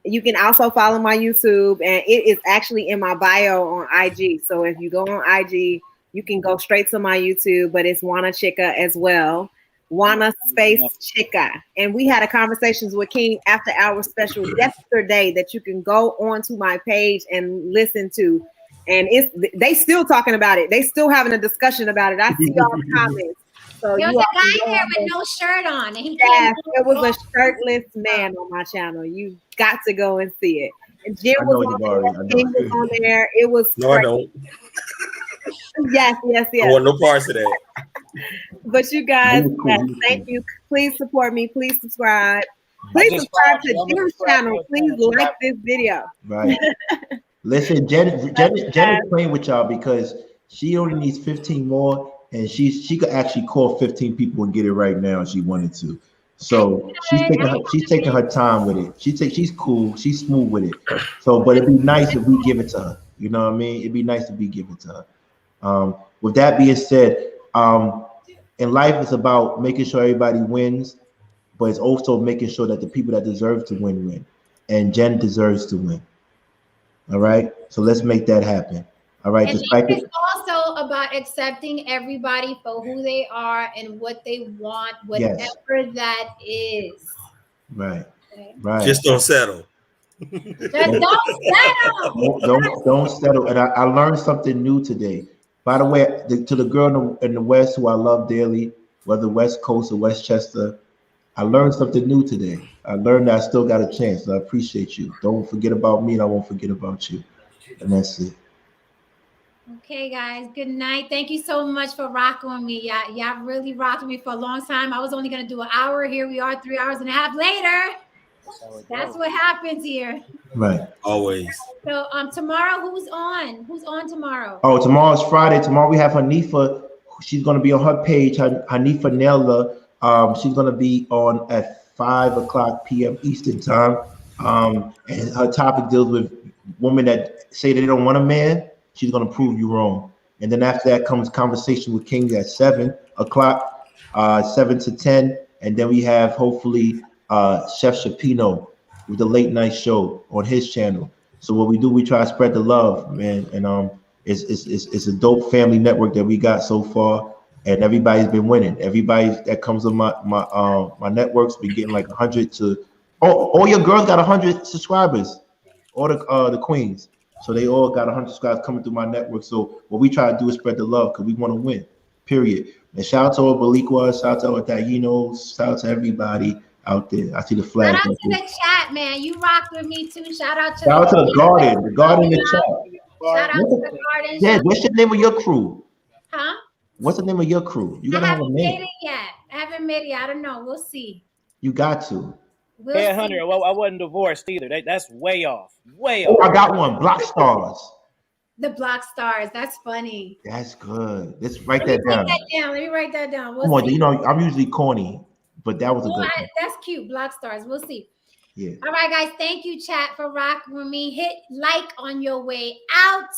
You can also follow my YouTube, and it is actually in my bio on IG. So if you go on IG, you can go straight to my YouTube, but it's Wana Chica as well. Wana_Chica. And we had a conversations with King after our special yesterday that you can go onto my page and listen to. And they still talking about it. They still having a discussion about it. I see all the comments. So there was a guy here with no shirt on. And he it was a shirtless man on my channel. You got to go and see it. And Jim was on there. It was no, I don't. Yes. I want no parts of that. But you guys, thank you. Please support me. Please subscribe. Please subscribe to Jim's channel. Please like this video. Right. Listen, Jen is playing with y'all because she only needs 15 more, and she could actually call 15 people and get it right now if she wanted to. So she's taking her time with it. She's cool. She's smooth with it. So, but it'd be nice if we give it to her. You know what I mean? It'd be nice if we give it to her. With that being said, in life it's about making sure everybody wins, but it's also making sure that the people that deserve to win. And Jen deserves to win. All right. So let's make that happen. All right. And it's also about accepting everybody for who they are and what they want, whatever that is. Right. Okay. Right. Just don't settle. Just don't settle. Don't settle. And I learned something new today. By the way, to the girl in the West who I love dearly, whether West Coast or Westchester, I learned something new today. I learned that I still got a chance. So I appreciate you. Don't forget about me, and I won't forget about you. And that's it. Okay, guys. Good night. Thank you so much for rocking with me. Y'all really rocked with me for a long time. I was only gonna do an hour. Here we are, 3 hours and a half later. That's what happens here. Right. Always. So tomorrow, who's on? Who's on tomorrow? Oh, tomorrow's Friday. Tomorrow we have Hanifa. She's gonna be on her page. Hanifa Nella. She's gonna be on at 5:00 p.m. Eastern time. And her topic deals with women that say they don't want a man. She's gonna prove you wrong. And then after that comes Conversation with Kings at 7:00, 7 to 10. And then we have hopefully Chef Shapino with the late night show on his channel. So what we do, we try to spread the love, man. And it's a dope family network that we got so far. And everybody's been winning. Everybody that comes on my networks been getting like 100 to all your girls got 100 subscribers, all the queens. So they all got 100 subscribers coming through my network. So what we try to do is spread the love because we want to win. Period. And shout out to all Baliqua, shout out to all Taínos, shout out to everybody out there. I see the flag. Shout out to the chat, man. You rocked with me too. Shout out to the garden. The garden in the chat. Shout out to the garden. Yeah, what's the name of your crew? Huh? What's the name of your crew? You gotta have a name. I haven't made it yet. I don't know. We'll see. You got to. Hey, Hunter, well, I wasn't divorced either. That's way off. Way off. off. I got one. Block Stars. The Block Stars. That's funny. That's good. Let's write that down. Let me write that down. Come on, you know I'm usually corny, but that was a good one. That's cute. Block Stars. We'll see. Yeah. All right, guys. Thank you, chat, for rocking with me. Hit like on your way out.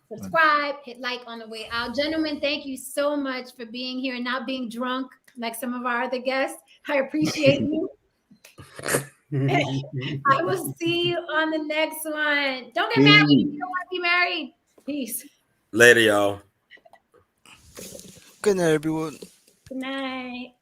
Subscribe, hit like on the way out. Gentlemen, thank you so much for being here and not being drunk like some of our other guests. I appreciate you. I will see you on the next one. Don't get married if you don't want to be married. Peace. Later, y'all. Good night, everyone. Good night.